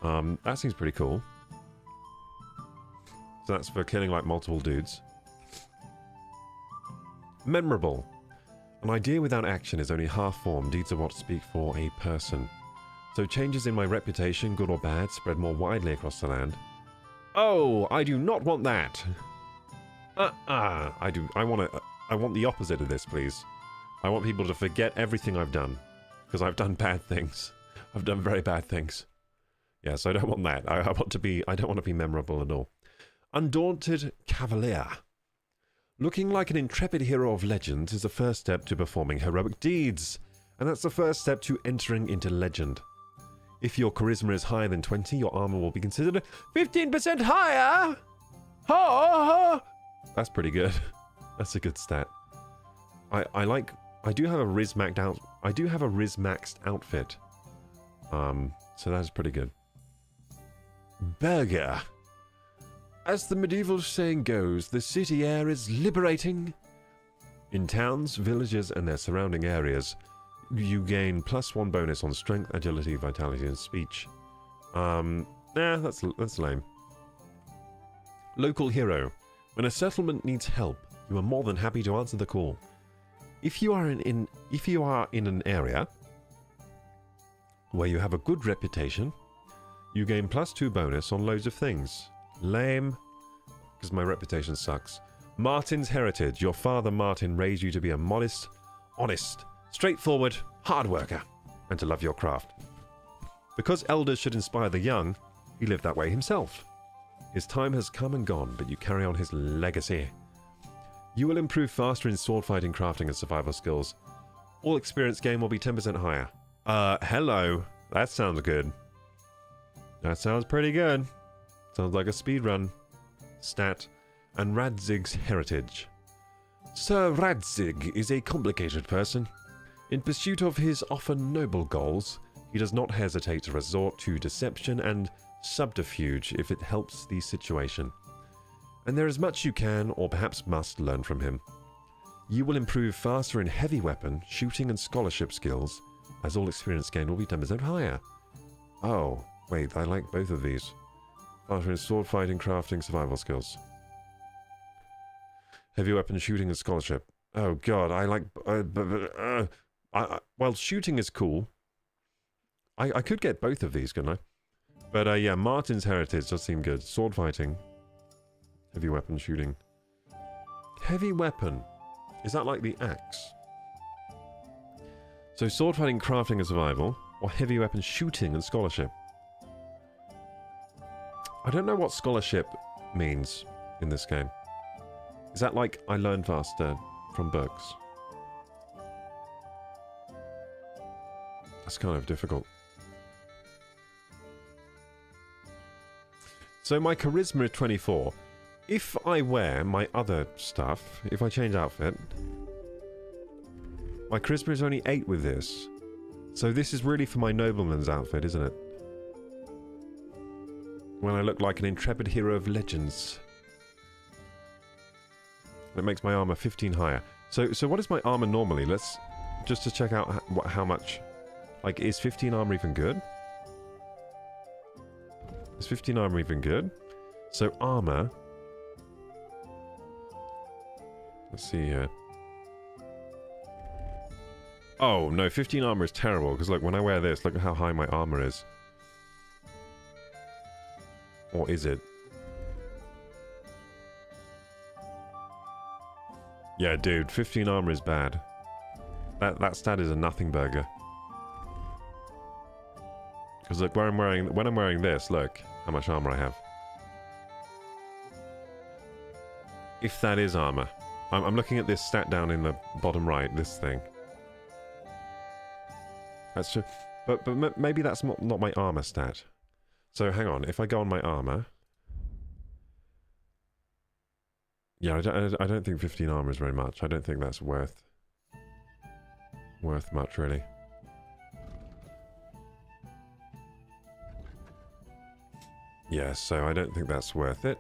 That seems pretty cool. So that's for killing like multiple dudes. Memorable. An idea without action is only half formed. Deeds are what speak for a person. So changes in my reputation, good or bad, spread more widely across the land. Oh, I do not want that. I do. I want the opposite of this, please. I want people to forget everything I've done. Because I've done bad things. I've done very bad things. Yes, I don't want that. I don't want to be memorable at all. Undaunted Cavalier. Looking like an intrepid hero of legend is the first step to performing heroic deeds. And that's the first step to entering into legend. If your charisma is higher than 20, your armor will be considered 15% higher! That's pretty good. That's a good stat. I do have a Riz maxed outfit. So that's pretty good. Burger. As the medieval saying goes, the city air is liberating. In towns, villages, and their surrounding areas, you gain +1 bonus on strength, agility, vitality, and speech. That's lame. Local hero. When a settlement needs help, you are more than happy to answer the call. If you are in an area where you have a good reputation, you gain +2 bonus on loads of things. Lame, because my reputation sucks. Martin's heritage. Your father Martin raised you to be a modest, honest, straightforward, hard worker, and to love your craft. Because elders should inspire the young, he lived that way himself. His time has come and gone, but you carry on his legacy. You will improve faster in sword fighting, crafting, and survival skills. All experience gain will be 10% higher. Hello. That sounds good. That sounds pretty good. Sounds like a speedrun. Stat. And Radzig's heritage. Sir Radzig is a complicated person. In pursuit of his often noble goals, he does not hesitate to resort to deception and subterfuge if it helps the situation. And there is much you can, or perhaps must, learn from him. You will improve faster in heavy weapon, shooting and scholarship skills, as all experience gain will be 10% higher. Oh, wait, I like both of these. Faster in sword fighting, crafting, survival skills. Heavy weapon, shooting and scholarship. Oh god, I like... well, shooting is cool. I could get both of these, couldn't I? But yeah, Martin's heritage does seem good. Sword fighting. Heavy weapon, shooting. Heavy weapon. Is that like the axe? So sword fighting, crafting and survival. Or heavy weapon, shooting and scholarship. I don't know what scholarship means in this game. Is that like I learn faster from books? That's kind of difficult. So my charisma is 24. If I wear my other stuff, if I change outfit, my charisma is only 8 with this. So this is really for my nobleman's outfit, isn't it? When I look like an intrepid hero of legends. That makes my armor 15 higher. So what is my armor normally? Let's just to check out how much. Like, is 15 armor even good? Is 15 armor even good? So armor. Let's see here. Oh no, 15 armor is terrible because look, when I wear this, look at how high my armor is. Or is it? Yeah, dude, 15 armor is bad. That stat is a nothing burger. Because look, when I'm wearing this, look how much armor I have. If that is armor. I'm looking at this stat down in the bottom right, this thing. That's true. But maybe that's not my armor stat. So hang on, if I go on my armor... Yeah, I don't think 15 armor is very much. I don't think that's worth much, really. Yeah, so I don't think that's worth it.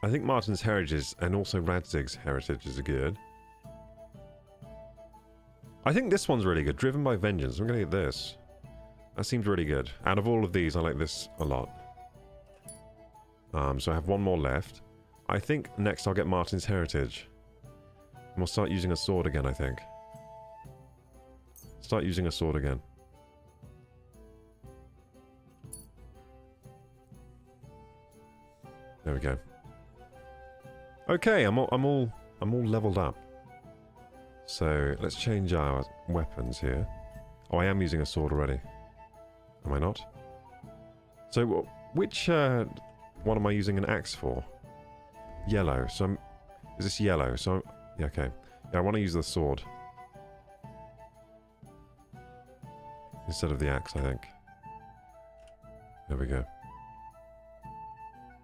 I think Martin's heritage and also Radzig's heritage is good. I think this one's really good. Driven by Vengeance. I'm going to get this. That seems really good. Out of all of these, I like this a lot. So I have one more left. I think next I'll get Martin's heritage. And we'll start using a sword again, I think. Start using a sword again. There we go. Okay, I'm all leveled up. So let's change our weapons here. Oh, I am using a sword already. Am I not? So which one am I using an axe for? Yellow. So is this yellow? So yeah, okay. Yeah, I want to use the sword instead of the axe, I think. There we go.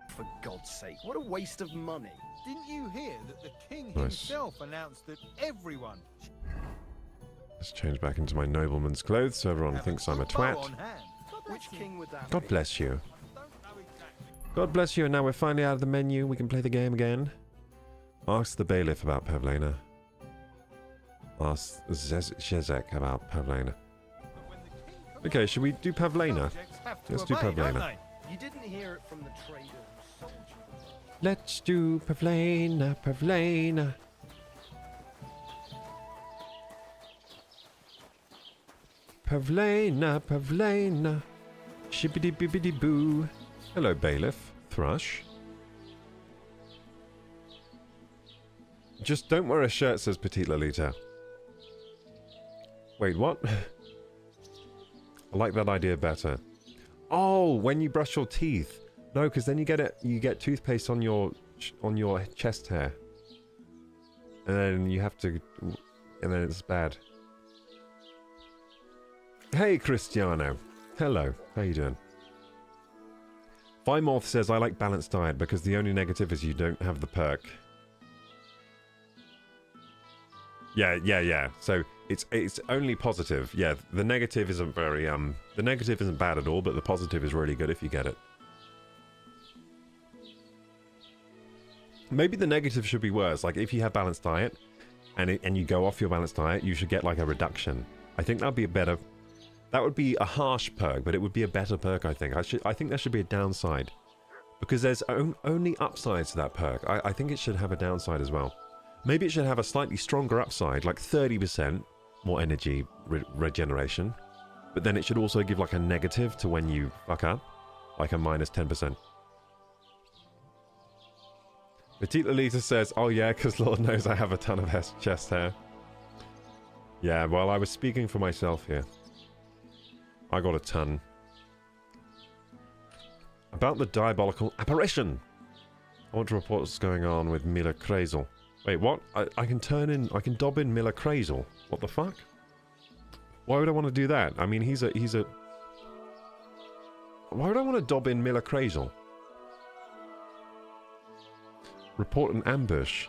For God's sake, what a waste of money. Didn't you hear that the king Nice. himself announced that everyone... Let's change back into my nobleman's clothes so everyone thinks I'm a twat. Which king would that God be? bless you. God bless you, and now we're finally out of the menu. We can play the game again. Ask the bailiff about Pavlena. Ask Zezek about Pavlena. Okay, should we do Pavlena? Let's do Pavlena. You didn't hear it from the traders. Let's do Pavlena, Pavlena. Pavlena, Pavlena. Shibbity bibbity boo. Hello, Bailiff. Thrush. Just don't wear a shirt, says Petite Lolita. Wait, what? I like that idea better. Oh, when you brush your teeth. No, because then you get toothpaste on your chest hair. And then you have to, and then it's bad. Hey, Cristiano. Hello. How you doing? Vimorth says, I like balanced diet because the only negative is you don't have the perk. Yeah. So it's only positive. Yeah, the negative isn't very the negative isn't bad at all, but the positive is really good if you get it. Maybe the negative should be worse. Like if you have balanced diet and you go off your balanced diet, you should get like a reduction. I think that'd be a better. That would be a harsh perk, but it would be a better perk. I think. I think there should be a downside because there's only upsides to that perk. I think it should have a downside as well. Maybe it should have a slightly stronger upside, like 30% more energy regeneration. But then it should also give like a negative to when you fuck up, like a minus 10%. Petite Lolita says, oh yeah, because Lord knows I have a ton of chest hair. Yeah, well, I was speaking for myself here. I got a ton. About the diabolical apparition. I want to report what's going on with Miller Krazel. Wait, what? I can dob in Miller Krazel. What the fuck? Why would I want to do that? I mean, he's a... Why would I want to dob in Miller Krazel? Report an ambush.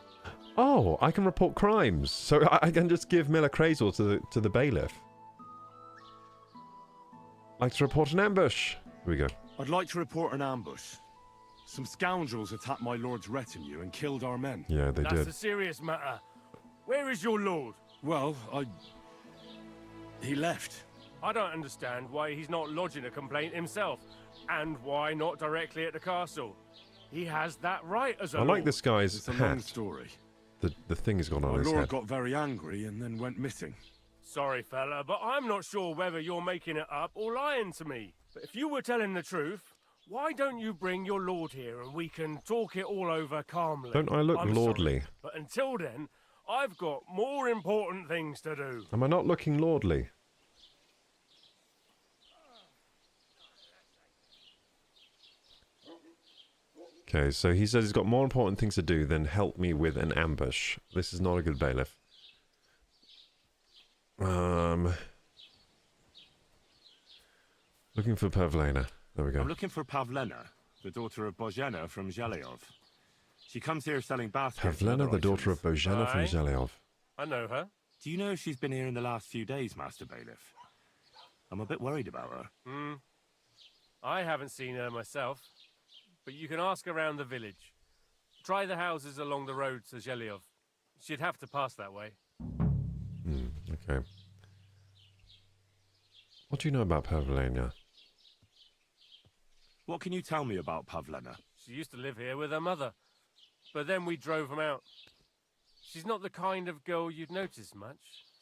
Oh, I can report crimes. So I can just give Miller Krazel to the bailiff. Like to report an ambush. Here we go. I'd like to report an ambush. Some scoundrels attacked my lord's retinue and killed our men. Yeah, they did. That's a serious matter. Where is your lord? Well, he left. I don't understand why he's not lodging a complaint himself, and why not directly at the castle. He has that right as a I like this guy's It's a hat. long story. The thing has gone on My his lord head. got very angry and then went missing. Sorry, fella, but I'm not sure whether you're making it up or lying to me. But if you were telling the truth, why don't you bring your lord here and we can talk it all over calmly? Don't I look I'm lordly? sorry, but until then, I've got more important things to do. Am I not looking lordly? Okay, so he says he's got more important things to do than help me with an ambush. This is not a good bailiff. Looking for Pavlena. There we go. I'm looking for Pavlena, the daughter of Bozhena from Zhelyov. She comes here selling baskets. Pavlena, the daughter of Bozhena from Aye. Zhelyov. I know her. Do you know if she's been here in the last few days, Master Bailiff? I'm a bit worried about her. I haven't seen her myself, but you can ask around the village. Try the houses along the road to Zhelyov. She'd have to pass that way. Okay. What do you know about Pavlena? What can you tell me about Pavlena? She used to live here with her mother, but then we drove them out. She's not the kind of girl you'd notice much.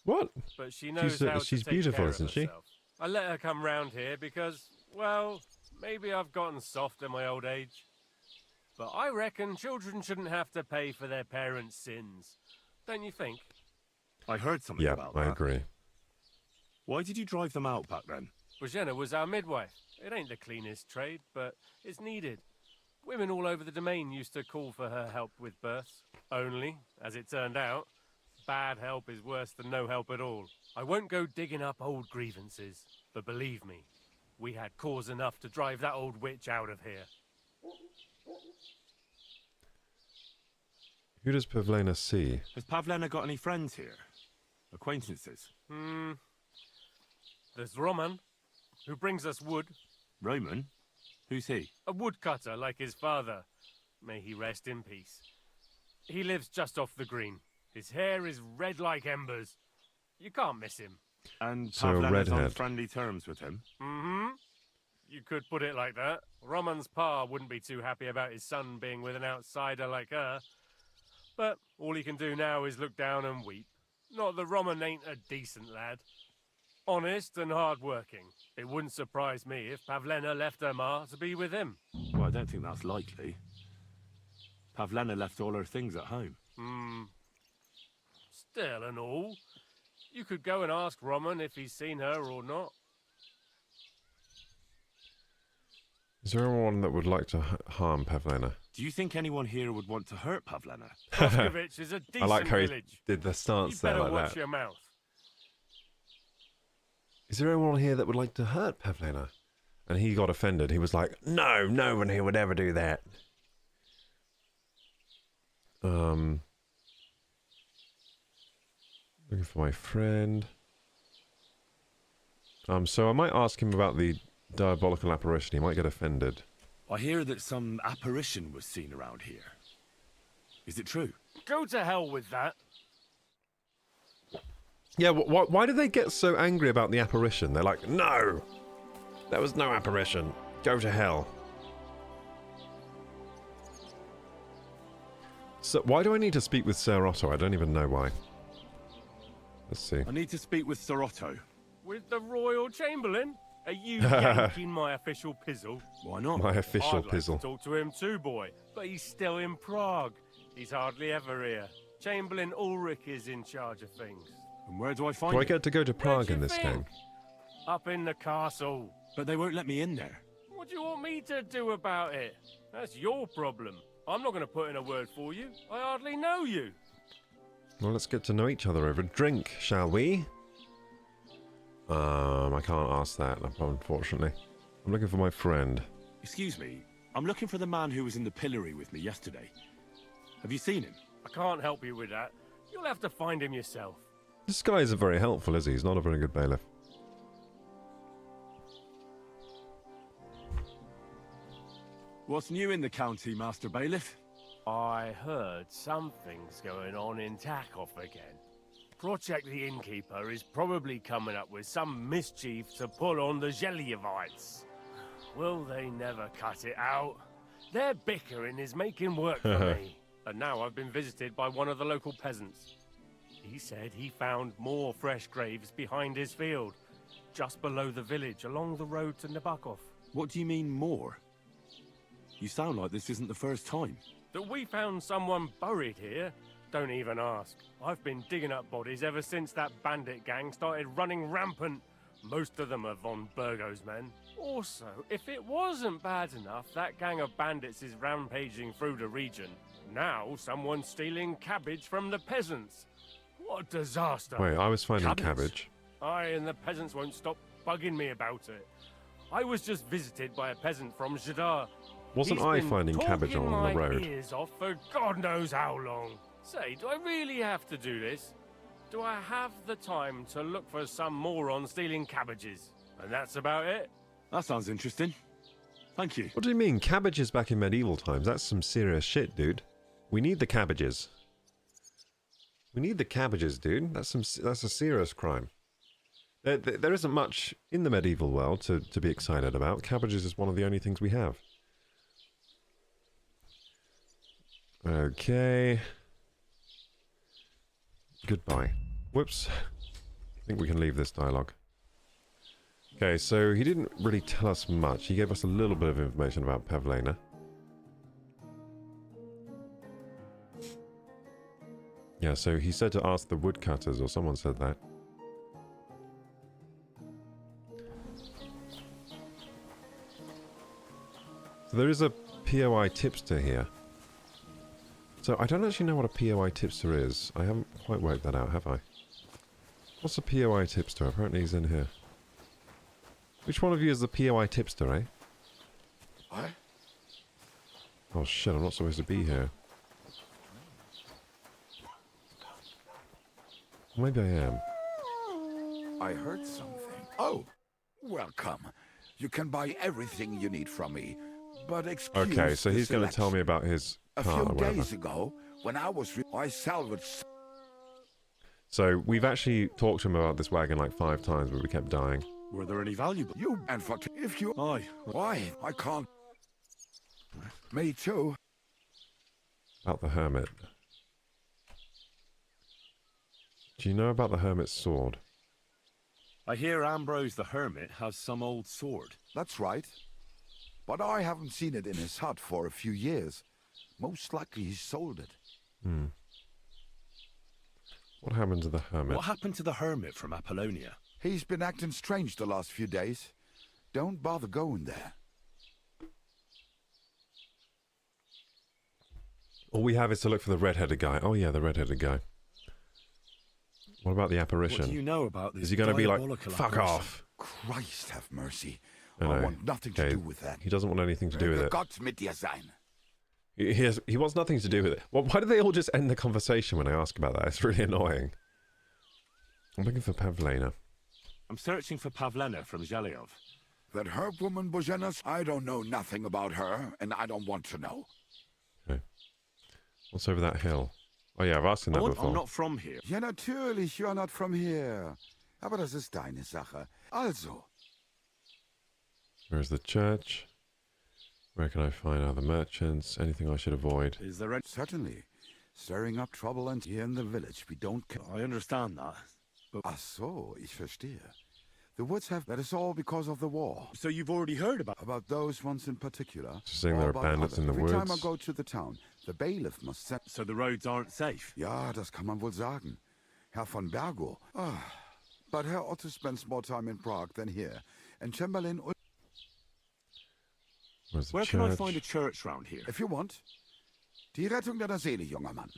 What? But she knows She's to take beautiful, care of isn't she? herself. I let her come round here because, well, maybe I've gotten soft in my old age. But I reckon children shouldn't have to pay for their parents' sins. Don't you think? I heard something Yeah, about that. I agree. Why did you drive them out back then? Bozhena was our midwife. It ain't the cleanest trade, but it's needed. Women all over the domain used to call for her help with births. Only, as it turned out, bad help is worse than no help at all. I won't go digging up old grievances, but believe me, we had cause enough to drive that old witch out of here. Who does Pavlena see? Has Pavlena got any friends here? Acquaintances? There's Roman, who brings us wood. Roman? Who's he? A woodcutter like his father. May he rest in peace. He lives just off the green. His hair is red like embers. You can't miss him. And So, Pavlena's on redhead. friendly terms with him? you could put it like that. Roman's pa wouldn't be too happy about his son being with an outsider like her. But all he can do now is look down and weep. Not that Roman ain't a decent lad. Honest and hard-working. It wouldn't surprise me if Pavlena left her ma to be with him. Well, I don't think that's likely. Pavlena left all her things at home. Still and all. You could go and ask Roman if he's seen her or not. Is there anyone that would like to harm Pavlena? Do you think anyone here would want to hurt Pavlena? Moskovich is a decent I like how he village. did the stance You there better like watch that. your mouth. Is there anyone here that would like to hurt Pavlena? And he got offended. He was like, no, no one here would ever do that. Looking for my friend. So I might ask him about the diabolical apparition. He might get offended. I hear that some apparition was seen around here. Is it true? Go to hell with that. Yeah, why do they get so angry about the apparition? They're like, no! There was no apparition. Go to hell. So, why do I need to speak with Sir Otto? I don't even know why. Let's see. I need to speak with Sir Otto. With the Royal Chamberlain? Are you yanking my official pizzle? Why not? My official I'd like pizzle. to talk to him too, boy. But he's still in Prague. He's hardly ever here. Chamberlain Ulrich is in charge of things. And where do I find Do I him? get to go to Prague in you this think? game? Up in the castle. But they won't let me in there. What do you want me to do about it? That's your problem. I'm not going to put in a word for you. I hardly know you. Well, let's get to know each other over a drink, shall we? I can't ask that, unfortunately. I'm looking for my friend. Excuse me. I'm looking for the man who was in the pillory with me yesterday. Have you seen him? I can't help you with that. You'll have to find him yourself. This guy isn't very helpful, is he? He's not a very good bailiff. What's new in the county, Master Bailiff? I heard something's going on in Takov again. Project the Innkeeper is probably coming up with some mischief to pull on the Zhelyevites. Will they never cut it out? Their bickering is making work for me. And now I've been visited by one of the local peasants. He said he found more fresh graves behind his field, just below the village, along the road to Nabokov. What do you mean, more? You sound like this isn't the first time. That we found someone buried here? Don't even ask. I've been digging up bodies ever since that bandit gang started running rampant. Most of them are von Burgo's men. Also, if it wasn't bad enough, that gang of bandits is rampaging through the region. Now someone's stealing cabbage from the peasants. What a disaster. Wait, I was finding cabbage. Aye, and the peasants won't stop bugging me about it. I was just visited by a peasant from Jadar. Wasn't He's I been finding cabbage talking on the my road? ears off for God knows how long. Say, do I really have to do this? Do I have the time to look for some moron stealing cabbages? And that's about it? That sounds interesting. Thank you. What do you mean? Cabbages back in medieval times? That's some serious shit, dude. We need the cabbages. We need the cabbages, dude. That's a serious crime. There isn't much in the medieval world to be excited about. Cabbages is one of the only things we have. Okay. Goodbye. Whoops. I think we can leave this dialogue. Okay, so he didn't really tell us much. He gave us a little bit of information about Pavlena. Yeah, so he said to ask the woodcutters, or someone said that. So there is a POI tipster here. So I don't actually know what a POI tipster is. I haven't quite worked that out, have I? What's a POI tipster? Apparently he's in here. Which one of you is the POI tipster, eh? What? Oh shit, I'm not supposed to be here. Maybe I am. I heard something. Oh, welcome. You can buy everything you need from me, but excuse Okay, so the he's going to tell me about his A car few or whatever. days ago, when I salvaged... So we've actually talked to him about this wagon like 5 times, but we kept dying. Were there any valuable? You and for... If you... Aye. Why? I can't... Me too. About the hermit. Do you know about the hermit's sword? I hear Ambrose the Hermit has some old sword. That's right. But I haven't seen it in his hut for a few years. Most likely he sold it. Hmm. What happened to the hermit? What happened to the hermit from Apollonia? He's been acting strange the last few days. Don't bother going there. All we have is to look for the red-headed guy. Oh yeah, the red-headed guy. What about the apparition? What do you know about this? Is he going to be like, diabolical fuck apparition? off? Christ have mercy. I want nothing to do with that. He doesn't want anything to do with it. Gott mit dir sein. He wants nothing to do with it. Well, why do they all just end the conversation when I ask about that? It's really annoying. I'm looking for Pavlena. I'm searching for Pavlena from Zhelyov. That herb woman Boženas, I don't know nothing about her, and I don't want to know. Okay. What's over that hill? Oh yeah, I've asked him that before. I'm not from here. Ja, natürlich, you are not from here. Aber das ist deine Sache. Also. Where's the church? Where can I find other merchants? Anything I should avoid? Is there any... Certainly. Stirring up trouble and here in the village, we don't... I understand that. But... Ach so, ich verstehe. The woods have... That is all because of the war. So you've already heard about... About those ones in particular. Just saying there are bandits in the woods. Every time I go to the town, the bailiff must set... So the roads aren't safe? Ja, das kann man wohl sagen. Herr von Bergo. But Herr Otto spends more time in Prague than here. And Chamberlain... Where can I find a church round here? If you want. Die Rettung deiner Seele, junger Mann.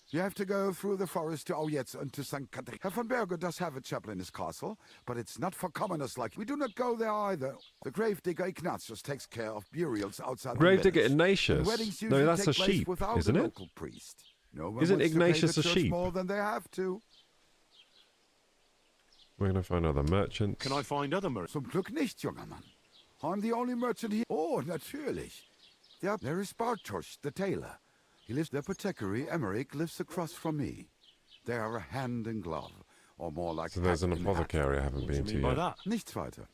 You have to go through the forest to Aujetz and to St. Catherine. Herr von Berger does have a chapel in his castle, but it's not for commoners like we do not go there either. The gravedigger Ignatius takes care of burials outside Gravedigger the village. Ignatius? No, that's a sheep, isn't it? Priest. No one Isn't wants Ignatius to a pay the church sheep? more than they have to. We're going to find other merchants. Can I find other merchants? Zum Glück nicht, junger Mann. I'm the only merchant here. Oh, natürlich. There is Bartosz, the tailor. He lives the apothecary. Emmerich lives across from me. They are a hand and glove, or more like... So there's an hat in hat. apothecary I haven't been to yet. That? Nichts weiter.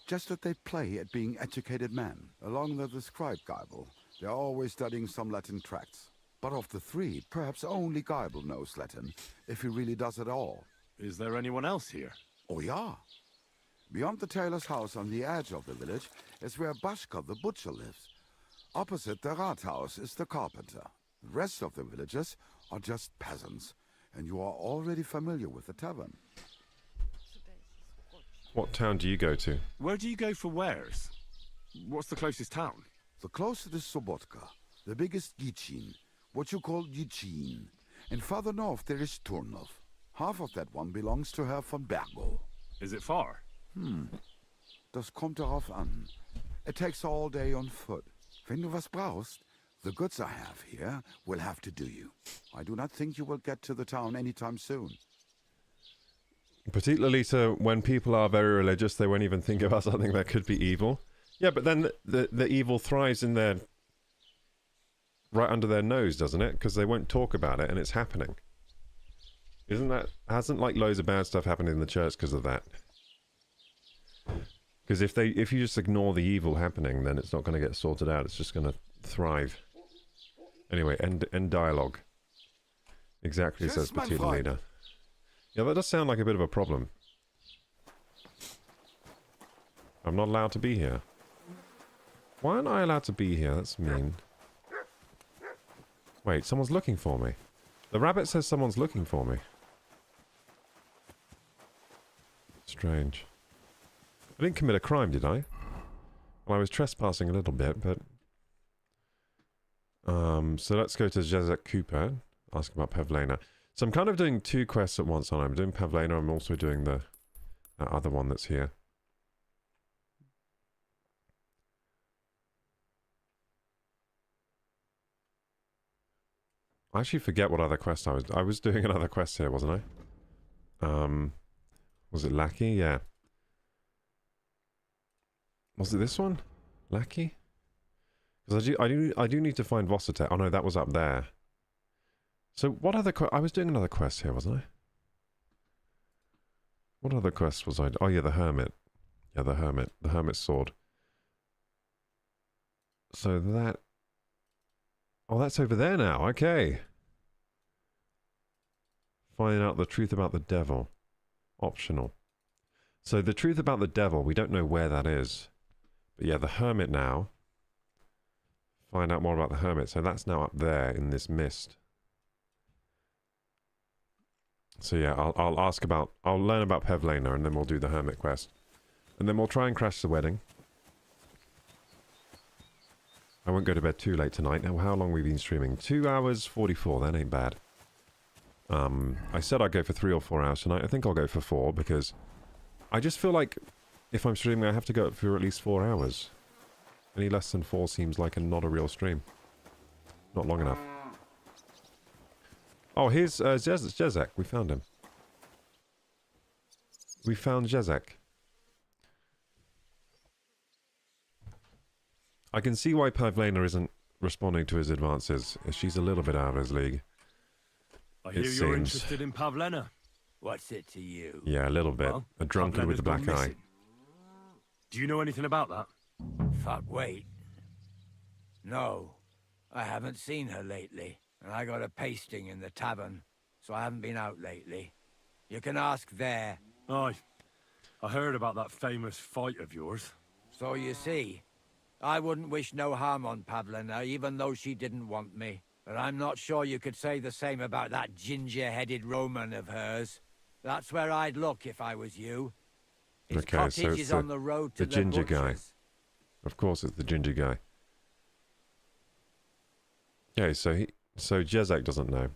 Just that they play at being educated men. Along with the scribe Geibel, they are always studying some Latin tracts. But of the three, perhaps only Geibel knows Latin, if he really does at all. Is there anyone else here? Oh, ja. Beyond the tailor's house on the edge of the village is where Bashka the butcher lives. Opposite the Rathaus is the carpenter. The rest of the villagers are just peasants, and you are already familiar with the tavern. What town do you go to? Where do you go for wares? What's the closest town? The closest is Sobotka, the biggest Gichin, what you call Gichin. And farther north there is Turnov. Half of that one belongs to Herr von Bergo. Is it far? Das kommt darauf an. It takes all day on foot. Wenn du was brauchst, the goods I have here will have to do you. I do not think you will get to the town anytime soon. Particularly so when people are very religious, they won't even think about something that could be evil. Yeah, but then the evil thrives in their... right under their nose, doesn't it? Because they won't talk about it and it's happening. Isn't that... hasn't like loads of bad stuff happened in the church because of that? Because if you just ignore the evil happening, then it's not going to get sorted out. It's just going to thrive. Anyway, end dialogue. Exactly, says Petita Lena. Yeah, that does sound like a bit of a problem. I'm not allowed to be here. Why aren't I allowed to be here? That's mean. Wait, someone's looking for me. The rabbit says someone's looking for me. Strange. I didn't commit a crime, did I? Well, I was trespassing a little bit, but... so let's go to Jezek Cooper. Ask about Pavlena. So I'm kind of doing two quests at once, aren't I? I'm doing Pavlena, I'm also doing that other one that's here. I actually forget what other quest I was doing another quest here, wasn't I? Was it Lackey? Yeah. Was it this one? Lackey? Because I do need to find Vossetet. Oh no, that was up there. So what other I was doing another quest here, wasn't I? What other quest was I? Oh yeah, the Hermit. Yeah, the hermit's sword. So that... Oh, that's over there now. Okay. Finding out the truth about the devil. Optional. So the truth about the devil, we don't know where that is. But yeah, the hermit now. Find out more about the hermit. So that's now up there in this mist. So yeah, I'll ask about... I'll learn about Pevlena and then we'll do the hermit quest. And then we'll try and crash the wedding. I won't go to bed too late tonight. Now, how long have we been streaming? 2 hours 44. That ain't bad. I said I'd go for 3 or 4 hours tonight. I think I'll go for 4 because I just feel like if I'm streaming, I have to go for at least 4 hours. Any less than 4 seems like not a real stream. Not long enough. Oh, here's Jezek. We found him. We found Jezek. I can see why Pavlena isn't responding to his advances. She's a little bit out of his league. I hear you're interested in Pavlena. What's it to you? Yeah, a little bit. Well, a drunkard with a black eye. Do you know anything about that? Fuck, wait. No, I haven't seen her lately. And I got a pasting in the tavern, so I haven't been out lately. You can ask there. Aye. I heard about that famous fight of yours. So you see, I wouldn't wish no harm on Pavlena, even though she didn't want me. But I'm not sure you could say the same about that ginger-headed Roman of hers. That's where I'd look if I was you. His cottage is on the road to the ginger butcher's. guy. Of course, it's the ginger guy. Okay, so Jezek doesn't know.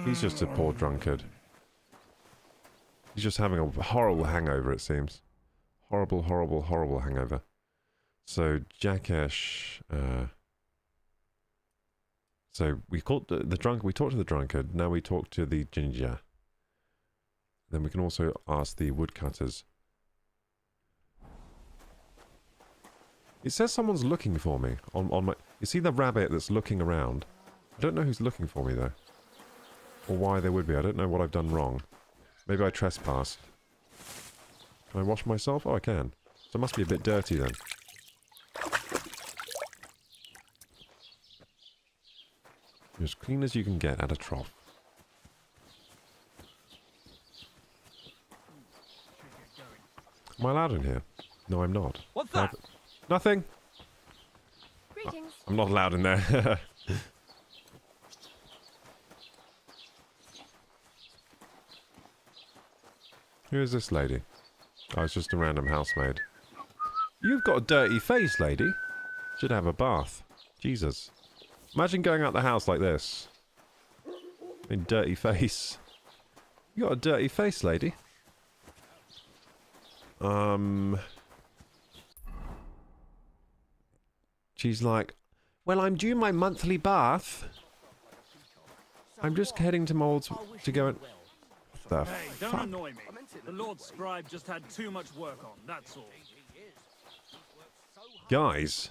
He's just a poor drunkard. He's just having a horrible hangover, it seems. Horrible, horrible, horrible hangover. So Jakesh, so we caught the drunk. We talked to the drunkard. Now we talk to the ginger. Then we can also ask the woodcutters. It says someone's looking for me on my. You see the rabbit that's looking around? I don't know who's looking for me though, or why they would be. I don't know what I've done wrong. Maybe I trespassed. Can I wash myself? Oh, I can. So it must be a bit dirty then. You're as clean as you can get at a trough. Am I allowed in here? No, I'm not. What's that? Nothing. Greetings. I'm not allowed in there. Who is this lady? Oh, it's just a random housemaid. You've got a dirty face, lady. Should have a bath. Jesus. Imagine going out the house like this. In dirty face. You got a dirty face, lady. She's like, well, I'm due my monthly bath. I'm just heading to Moulds to go and... What the Hey, fuck? don't annoy me. The Lord Scribe just had too much work on, that's all. Guys,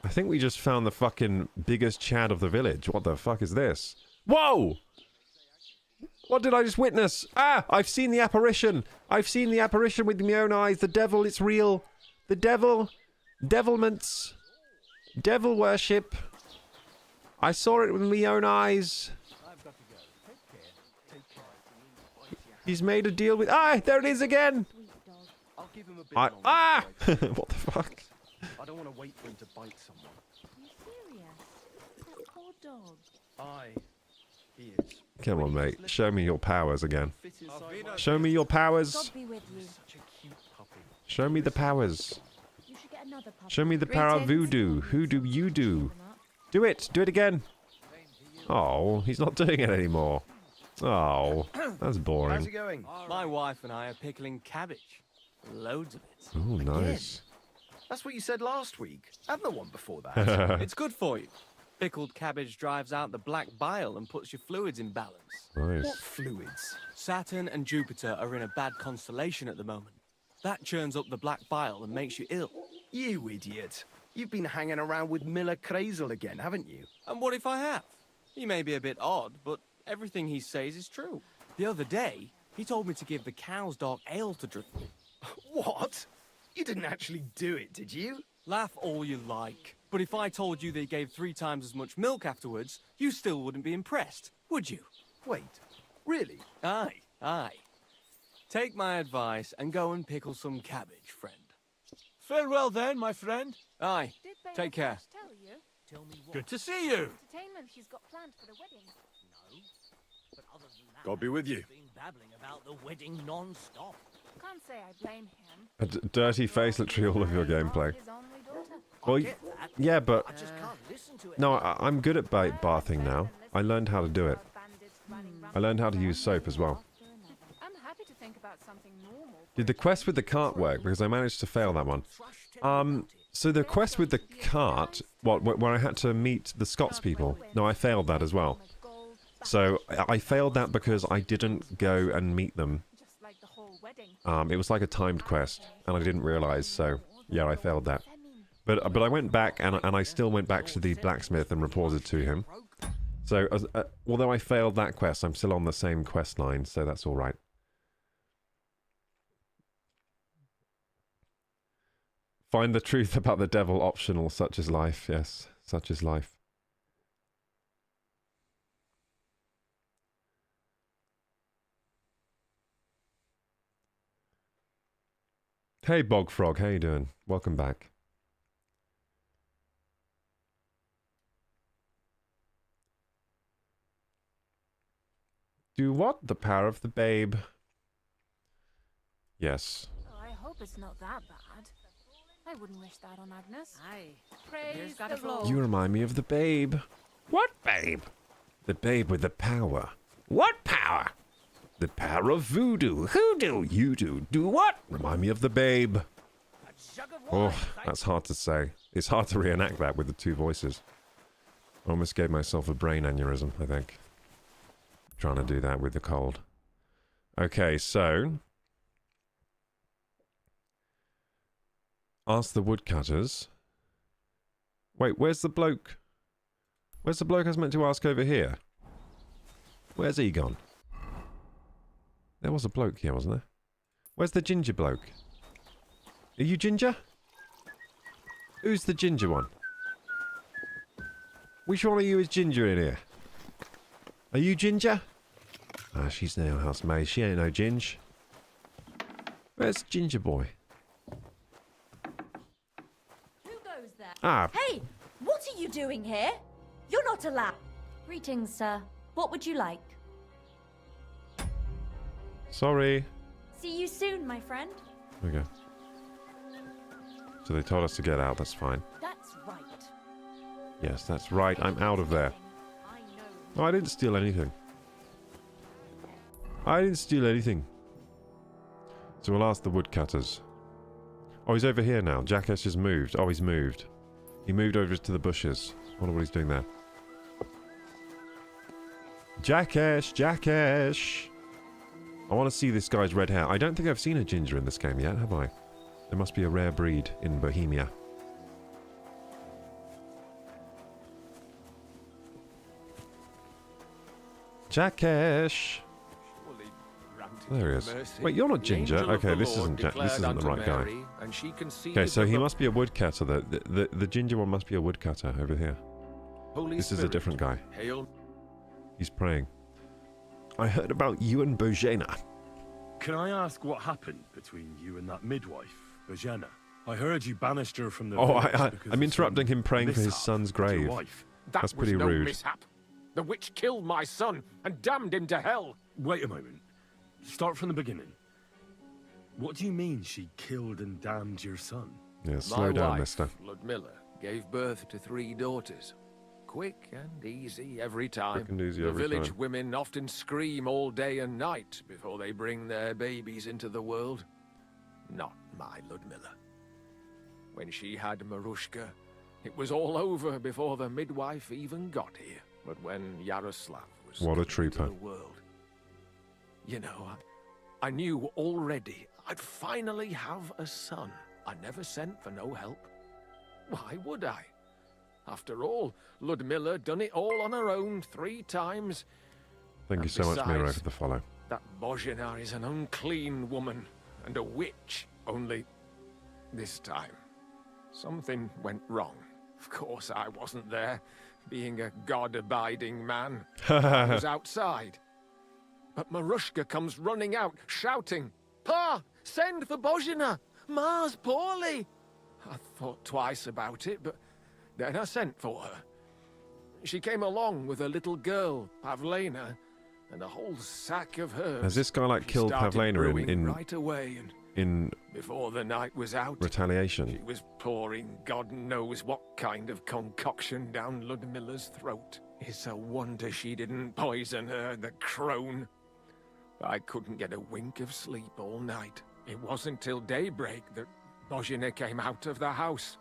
I think we just found the fucking biggest Chad of the village. What the fuck is this? Whoa! What did I just witness? Ah! I've seen the apparition! I've seen the apparition with my own eyes. The devil, it's real. The devil. Devilments. Devil worship. I saw it with my own eyes. He's made a deal with... Ah! There it is again! I'll give him a bit Ah! What the fuck? I don't want to wait for him to bite someone. Are you serious? That poor dog. Aye, he is. Come on, mate. Show me your powers again. Show me your powers. God be with you. Such a cute puppy. Show me the powers. You should get another puppy. Show me the power of voodoo. Who do you do? Do it. Do it again. Oh, he's not doing it anymore. Oh, that's boring. How's it going? My wife and I are pickling cabbage. Loads of it. Oh, nice. That's what you said last week. And the one before that. It's good for you. Pickled cabbage drives out the black bile and puts your fluids in balance. Nice. What fluids? Saturn and Jupiter are in a bad constellation at the moment. That churns up the black bile and makes you ill. You idiot. You've been hanging around with Miller Crazel again, haven't you? And what if I have? He may be a bit odd, but everything he says is true. The other day, he told me to give the cows dark ale to drink. What? You didn't actually do it, did you? Laugh all you like. But if I told you they gave 3 times as much milk afterwards, you still wouldn't be impressed, would you? Wait, really? Aye, aye. Take my advice and go and pickle some cabbage, friend. Farewell then, my friend. Aye, take care. Tell you? Tell me what? Good to see you. Entertainment she's got planned for the wedding. No. But other than that, God be with you. Been babbling about the wedding non-stop. Can't say I blame him. A dirty face, literally all of your gameplay. His only daughter. Well, yeah, but I just can't listen to it. no, I'm good at bathing now. I learned how to do it. I learned how to use soap as well. I'm happy to think about something normal. Did the quest with the cart work? Because I managed to fail that one. So the quest with the cart, where I had to meet the Scots people. No, I failed that as well. So I failed that because I didn't go and meet them. It was like a timed quest, and I didn't realize. So yeah, I failed that. But I went back, and I still went back to the blacksmith and reported to him. So although I failed that quest, I'm still on the same quest line, so that's all right. Find the truth about the devil optional, such is life. Yes, such is life. Hey Bog Frog, how you doing? Welcome back. Do what? The power of the babe. Yes. Oh, I hope it's not that bad. I wouldn't wish that on Agnes. Aye. Praise got the a flow. Lord. You remind me of the babe. What babe? The babe with the power. What power? The power of voodoo. Hoodoo. You do what? Remind me of the babe. Oh, that's hard to say. It's hard to reenact that with the 2 voices. I almost gave myself a brain aneurysm, I think. Trying to do that with the cold. Okay, so... ask the woodcutters. Wait, where's the bloke? Where's the bloke I was meant to ask over here? Where's he gone? There was a bloke here, wasn't there? Where's the ginger bloke? Are you ginger? Who's the ginger one? Which one of you is ginger in here? Are you ginger? Ah, she's no housemaid. She ain't no ginge. Where's ginger boy? Who goes there? Ah. Hey, what are you doing here? You're not allowed. Greetings, sir. What would you like? Sorry. See you soon, my friend. Okay. So they told us to get out. That's fine. That's right. Yes, that's right. I'm out of there. Oh, I didn't steal anything. I didn't steal anything. So we'll ask the woodcutters. Oh, he's over here now. Jackass just moved. Oh, he's moved. He moved over to the bushes. I wonder what he's doing there. Jackass! Jackass! I want to see this guy's red hair. I don't think I've seen a ginger in this game yet, have I? There must be a rare breed in Bohemia. Jackass! There he is. Wait, you're not ginger. Okay, this isn't the right guy. Okay, so he must be a woodcutter. The ginger one must be a woodcutter over here. This is a different guy. He's praying. I heard about you and Bojana. Can I ask what happened between you and that midwife, Bojana? I heard you banished her from the village because I'm of interrupting him praying for his mishap son's with your grave. wife. That's pretty was no rude. mishap. The witch killed my son and damned him to hell. Wait a moment. Start from the beginning. What do you mean she killed and damned your son? Yeah, slow down, wife, mister. Ludmilla, gave birth to 3 daughters. Quick and easy every time. Quick and easy the every village time. women often scream all day and night before they bring their babies into the world. Not my Ludmilla. When she had Marushka, it was all over before the midwife even got here. But when Yaroslav was What a coming trooper. into the world, you know, I knew already I'd finally have a son. I never sent for no help. Why would I? After all, Ludmilla done it all on her own 3 times. Thank you so much, Miro, besides, for the follow. That Bojana is an unclean woman and a witch. Only this time. Something went wrong. Of course, I wasn't there, being a god-abiding man. I was outside. But Marushka comes running out, shouting, "Pa, send for Bozhina! Ma's poorly!" I thought twice about it, but then I sent for her. She came along with a little girl, Pavlena, and a whole sack of herbs. Has this guy like She killed started Pavlena brewing in right away, and in before the night was out, retaliation? she was pouring God knows what kind of concoction down Ludmilla's throat. It's a wonder she didn't poison her, the crone. I couldn't get a wink of sleep all night. It wasn't till daybreak that Bozhina came out of the house,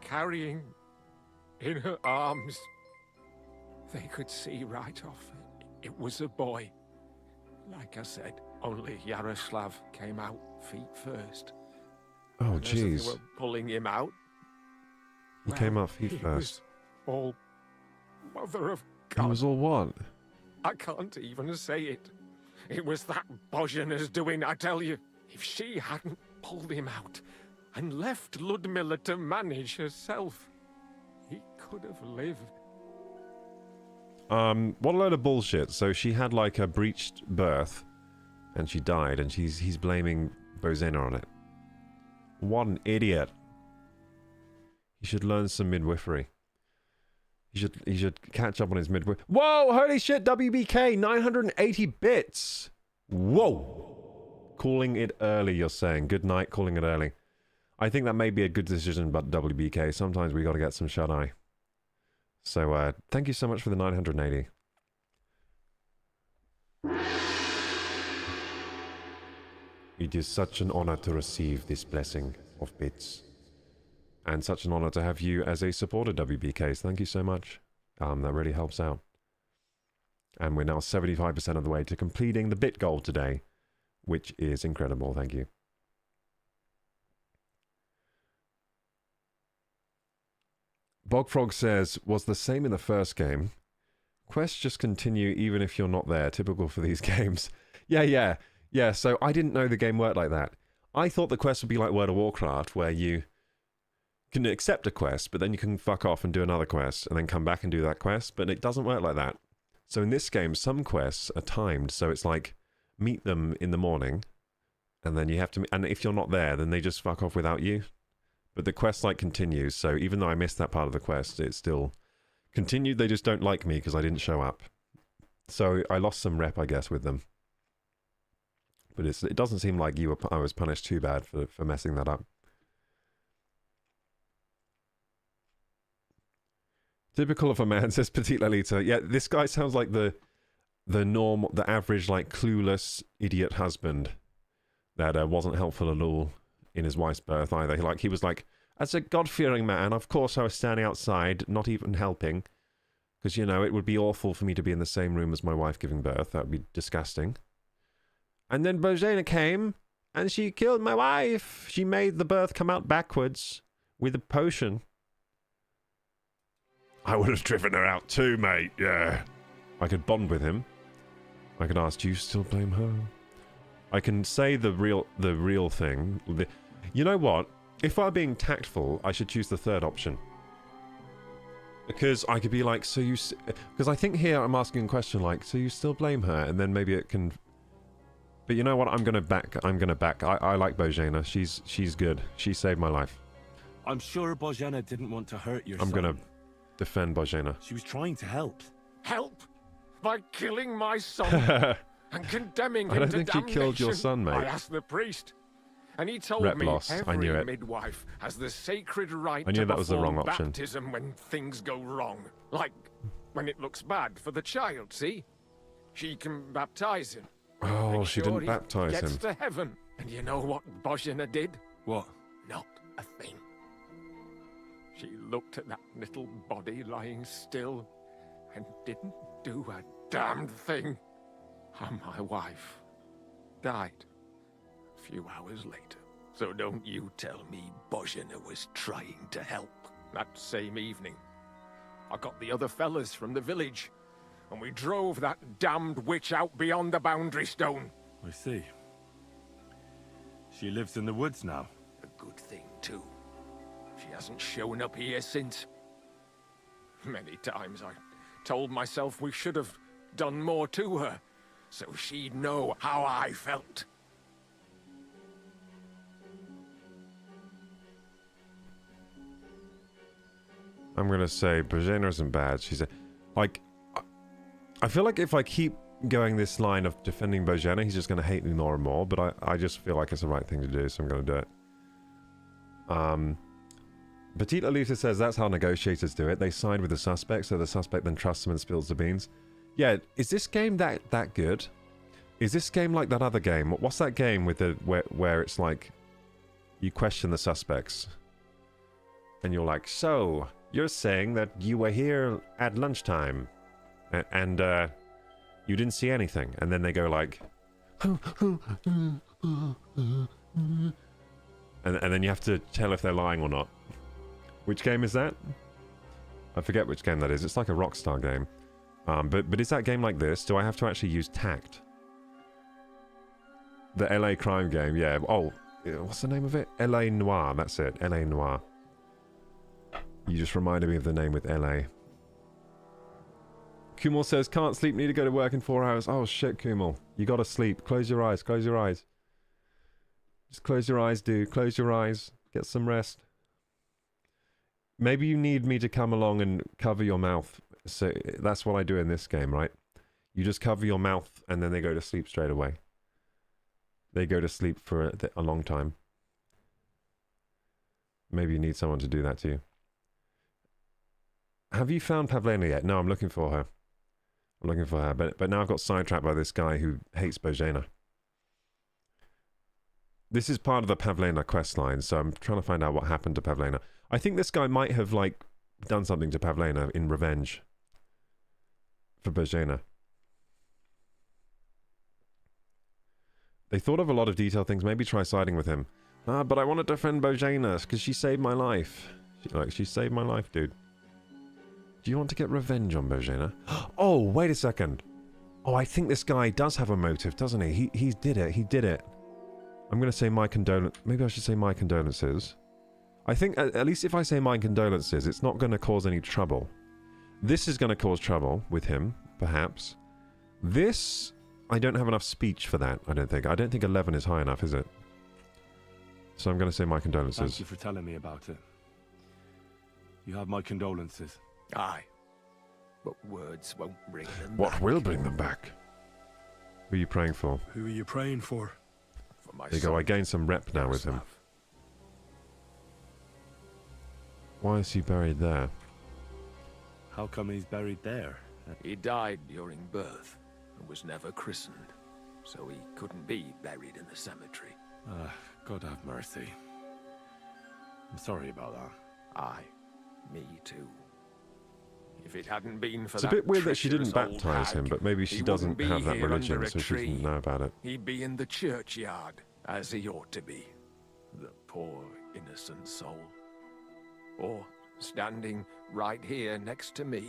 carrying in her arms. They could see right off. It was a boy. Like I said, only Yaroslav came out feet first. Oh, And as they jeez. were pulling him out, He came out feet he first. was all mother of He God. was all what? I can't even say it. It was that Bozhina's doing, I tell you. If she hadn't pulled him out and left Ludmilla to manage herself, he could have lived. What a load of bullshit. So she had like a breached birth, and she died, and he's blaming Bozhena on it. What an idiot. He should learn some midwifery. He should catch up on his midwifery. Whoa! Holy shit! WBK 980 bits. Whoa! Calling it early. You're saying good night. Calling it early. I think that may be a good decision, but WBK. Sometimes we got to get some shut eye. So thank you so much for the 980. It is such an honor to receive this blessing of bits. And such an honor to have you as a supporter, WBKs. Thank you so much. That really helps out. And we're now 75% of the way to completing the bit goal today, which is incredible. Thank you. Bogfrog says, was the same in the first game. Quests just continue even if you're not there. Typical for these games. Yeah, so I didn't know the game worked like that. I thought the quest would be like World of Warcraft, where you can accept a quest, but then you can fuck off and do another quest, and then come back and do that quest, but it doesn't work like that. So in this game, some quests are timed, so it's like, meet them in the morning, and then you have to, and if you're not there, then they just fuck off without you. But the quest, like, continues, so even though I missed that part of the quest, it still continued. They just don't like me because I didn't show up. So I lost some rep, I guess, with them. But it doesn't seem like I was punished too bad for messing that up. Typical of a man, says Petite Lalita. Yeah, this guy sounds like the average, like, clueless idiot husband that wasn't helpful at all in his wife's birth either. He was like, as a God-fearing man, of course I was standing outside, not even helping, because, you know, it would be awful for me to be in the same room as my wife giving birth. That would be disgusting. And then Bozhena came, and she killed my wife. She made the birth come out backwards with a potion. I would have driven her out too, mate, yeah. I could bond with him. I could ask, do you still blame her? I can say the real thing. You know what? If I'm being tactful, I should choose the third option. Because I could be like, so you... Because I think here I'm asking a question like, so you still blame her? And then maybe it can... But you know what? I'm gonna back. I like Bozhena. She's good. She saved my life. I'm sure Bozhena didn't want to hurt your son. I'm gonna defend Bozhena. She was trying to help. Help? By killing my son and condemning him to damnation? I don't think she killed your son, mate. I asked the priest, and he told Rep me loss. every I knew it. midwife has the sacred right I knew to that was the perform wrong option. baptism when things go wrong. Like when it looks bad for the child, see? She can baptize him. Oh, Make she sure didn't he baptize gets him. to heaven. And you know what Bozhena did? What? Not a thing. She looked at that little body lying still and didn't do a damned thing. And my wife died a few hours later. So don't you tell me Bozhena was trying to help. That same evening, I got the other fellas from the village, and we drove that damned witch out beyond the boundary stone. I see. She lives in the woods now. good thing, too. She hasn't shown up here since. Many times I told myself we should have done more to her, so she'd know how I felt. I'm gonna say Bojana isn't bad. She's a, like, I feel like if I keep going this line of defending Bojana, he's just gonna hate me more and more. But I just feel like it's the right thing to do, so I'm gonna do it. Petite Aluta says that's how negotiators do it. They side with the suspect, so the suspect then trusts them and spills the beans. Yeah, is this game that good? Is this game like that other game? What's that game with the where it's like you question the suspects and you're like, so you're saying that you were here at lunchtime and you didn't see anything, and then they go like and then you have to tell if they're lying or not. Which game is that? I forget which game that is. It's like a Rockstar game. But is that game like this? Do I have to actually use tact? The LA crime game, yeah. Oh, what's the name of it? LA Noire, that's it. LA Noire. You just reminded me of the name with LA. Kumul says, can't sleep, need to go to work in 4 hours. Oh shit, Kumul. You gotta sleep. Close your eyes, close your eyes. Just close your eyes, dude. Close your eyes. Get some rest. Maybe you need me to come along and cover your mouth. So that's what I do in this game, right? You just cover your mouth and then they go to sleep straight away. They go to sleep for a long time. Maybe you need someone to do that to you. Have you found Pavlena yet? No, I'm looking for her. I'm looking for her. But now I've got sidetracked by this guy who hates Bojana. This is part of the Pavlena questline, so I'm trying to find out what happened to Pavlena. I think this guy might have, like, done something to Pavlena in revenge for Bojana. They thought of a lot of detailed things. Maybe try siding with him. But I want to defend Bojana because she saved my life. She saved my life, dude. Do you want to get revenge on Bojana? Oh, wait a second. Oh, I think this guy does have a motive, doesn't he? He did it. He did it. I'm going to say my condolences. Maybe I should say my condolences. I think at least if I say my condolences, it's not going to cause any trouble. This is going to cause trouble with him, perhaps. This, I don't have enough speech for that, I don't think. I don't think 11 is high enough, is it? So I'm going to say my condolences. Thank you for telling me about it. You have my condolences. Aye. But words won't bring them What back. will bring them back? Who are you praying for? Who are you praying for? For my There you go, I gained some rep now with him. Why is he buried there? How come he's buried there? He died during birth and was never christened, so he couldn't be buried in the cemetery. God have mercy. I'm sorry about that. Aye, me too. If it hadn't been for It's a that bit weird that she didn't treacherous old baptize him, hag, but maybe he she wouldn't doesn't be have that here religion, under a so she tree. doesn't know about it. He'd be in the churchyard, as he ought to be. The poor, innocent soul. Or standing right here next to me.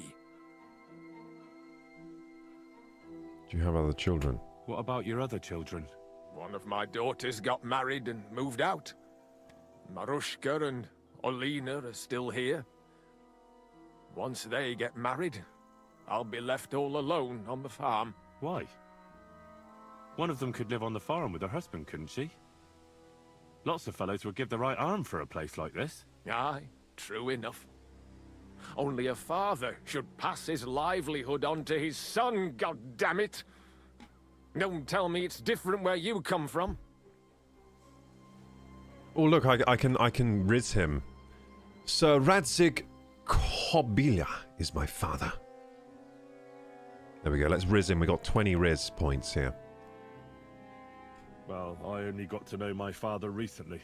Do you have other children? What about your other children? One of my daughters got married and moved out. Marushka and Olina are still here. Once they get married, I'll be left all alone on the farm. Why? One of them could live on the farm with her husband, couldn't she? Lots of fellows would give the right arm for a place like this. Aye, true enough. Only a father should pass his livelihood on to his son, goddammit! Don't tell me it's different where you come from. Oh look, I can riz him. Sir Radzig Kobilia is my father. There we go, let's riz him. We got 20 riz points here. Well, I only got to know my father recently.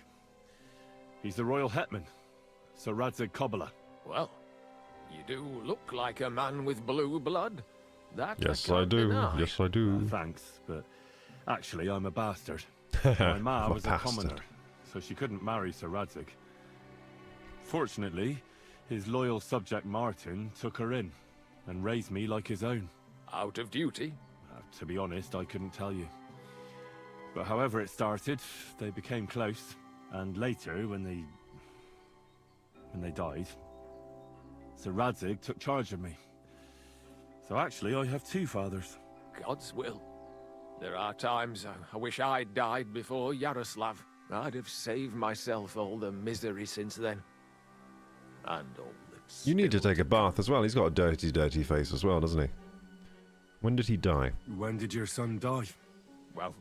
He's the royal hetman, Sir Radzig Kobilia. Well, you do look like a man with blue blood. That Yes, I I can't do. deny. Yes, I do. Thanks, but actually I'm a bastard. My ma I'm a was a bastard. commoner, so she couldn't marry Sir Radzig. Fortunately, his loyal subject Martin took her in and raised me like his own. Out of duty? To be honest, I couldn't tell you. But however it started, they became close. And later, when they died, Sir Radzig took charge of me. So actually, I have two fathers. God's will. There are times I wish I'd died before Yaroslav. I'd have saved myself all the misery since then. And all the... You need to take a bath as well. He's got a dirty, dirty face as well, doesn't he? When did he die? When did your son die? Well,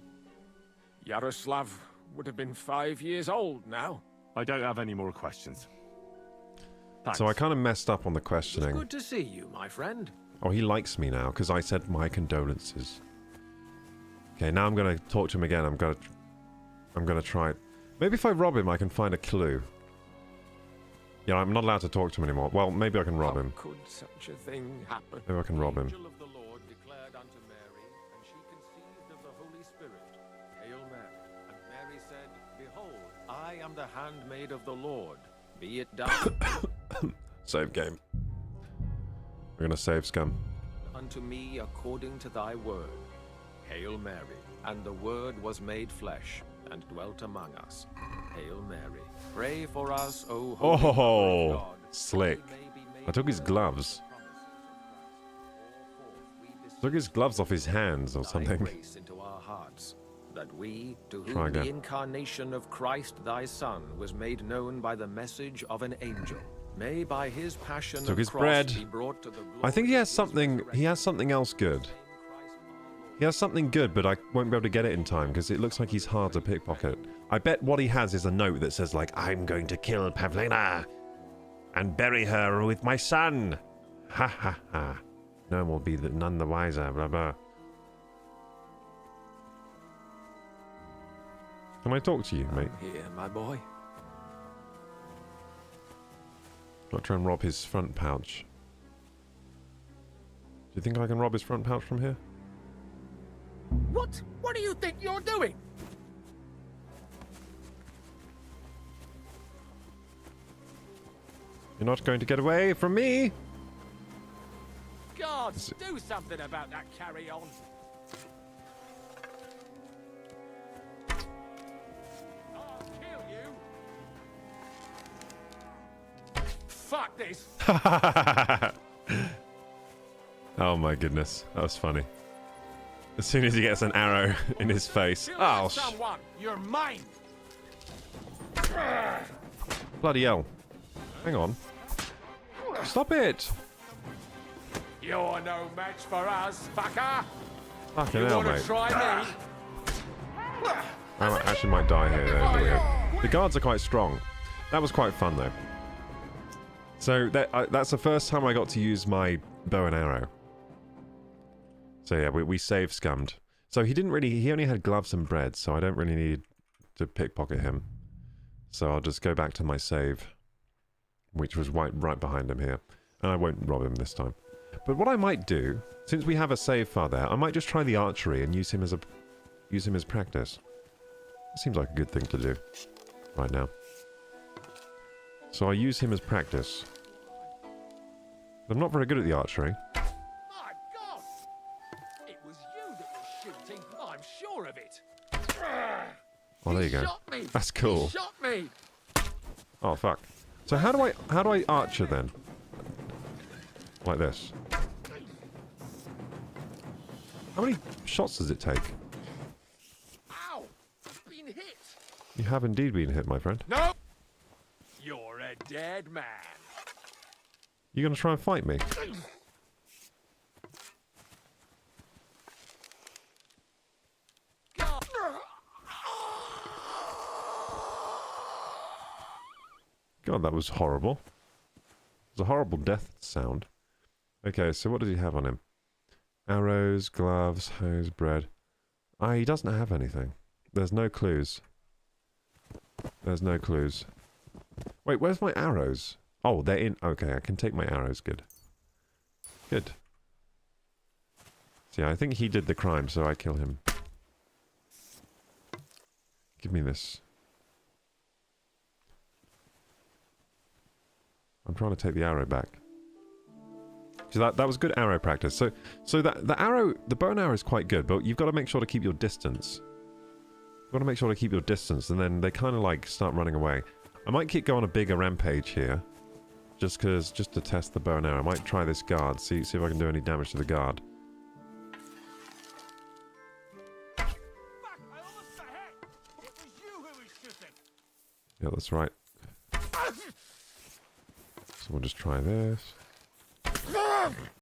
Yaroslav would have been 5 years old now. I don't have any more questions. Thanks. So I kind of messed up on the It's questioning. good to see you, my friend. Oh, he likes me now because I said my condolences. Okay, now I'm going to talk to him again. I'm going to try it. Maybe if I rob him, I can find a clue. Yeah, I'm not allowed to talk to him anymore. Well, maybe I can rob him. How could such a thing happen? Maybe I can rob him. The angel of the Lord declared unto Mary, and she conceived of the Holy Spirit. Hail Mary. And Mary said, Behold, I am the handmaid of the Lord. Be it done Save game. We're going to save scum. unto me according to thy word. Hail Mary. And the Word was made flesh, and dwelt among us. Hail Mary. Pray for us, O Holy Mother of Oh, God. slick. I took his gloves. Took his gloves off his hands or something. Grace into our hearts, that we, to Try whom again. the incarnation of Christ thy Son was made known by the message of an angel, may by his passion Took and his cross bread. be brought to the I think he has something. He has something else good. He has something good, but I won't be able to get it in time because it looks like he's hard to pickpocket. I bet what he has is a note that says like, "I'm going to kill Pavlina and bury her with my son." Ha ha ha. No one will be none the wiser. Blah blah. Can I talk to you, mate? Here, my boy. I'll try and rob his front pouch. Do you think I can rob his front pouch from here? What? What do you think you're doing? You're not going to get away from me. God, do something about that carry-on. I'll kill you. Fuck this. Oh my goodness, that was funny. As soon as he gets an arrow in his face. Oh, Someone, you're mine. bloody hell. Hang on. Stop it. You're no match for us, fucker. Fucking You hell, wanna mate. try me? I actually might die here. There we go. The guards are quite strong. That was quite fun, though. So that's the first time I got to use my bow and arrow. So yeah, we save scummed. So he only had gloves and bread, so I don't really need to pickpocket him. So I'll just go back to my save, which was right behind him here. And I won't rob him this time. But what I might do, since we have a save file there, I might just try the archery and use him as practice. It seems like a good thing to do right now. So I use him as practice. I'm not very good at the archery. My God! It was you that was shooting. I'm sure of it. Oh, there you go. Shot me. That's cool. He shot me. Oh fuck. So how do I archer then? Like this. How many shots does it take? Ow! Been hit. You have indeed been hit, my friend. No. You're a dead man. You gonna try and fight me? God, that was horrible. It was a horrible death sound. Okay, so what does he have on him? Arrows, gloves, hose, bread. He doesn't have anything. There's no clues. There's no clues. Wait, where's my arrows? Oh, they're in. Okay, I can take my arrows. Good. Good. See, I think he did the crime, so I kill him. Give me this. I'm trying to take the arrow back. So that was good arrow practice. So the bow and arrow is quite good, but you've got to make sure to keep your distance. You want to make sure to keep your distance, and then they kind of like start running away. I might keep going a bigger rampage here, just to test the bow and arrow. I might try this guard, see if I can do any damage to the guard. Yeah, that's right. So we'll just try this.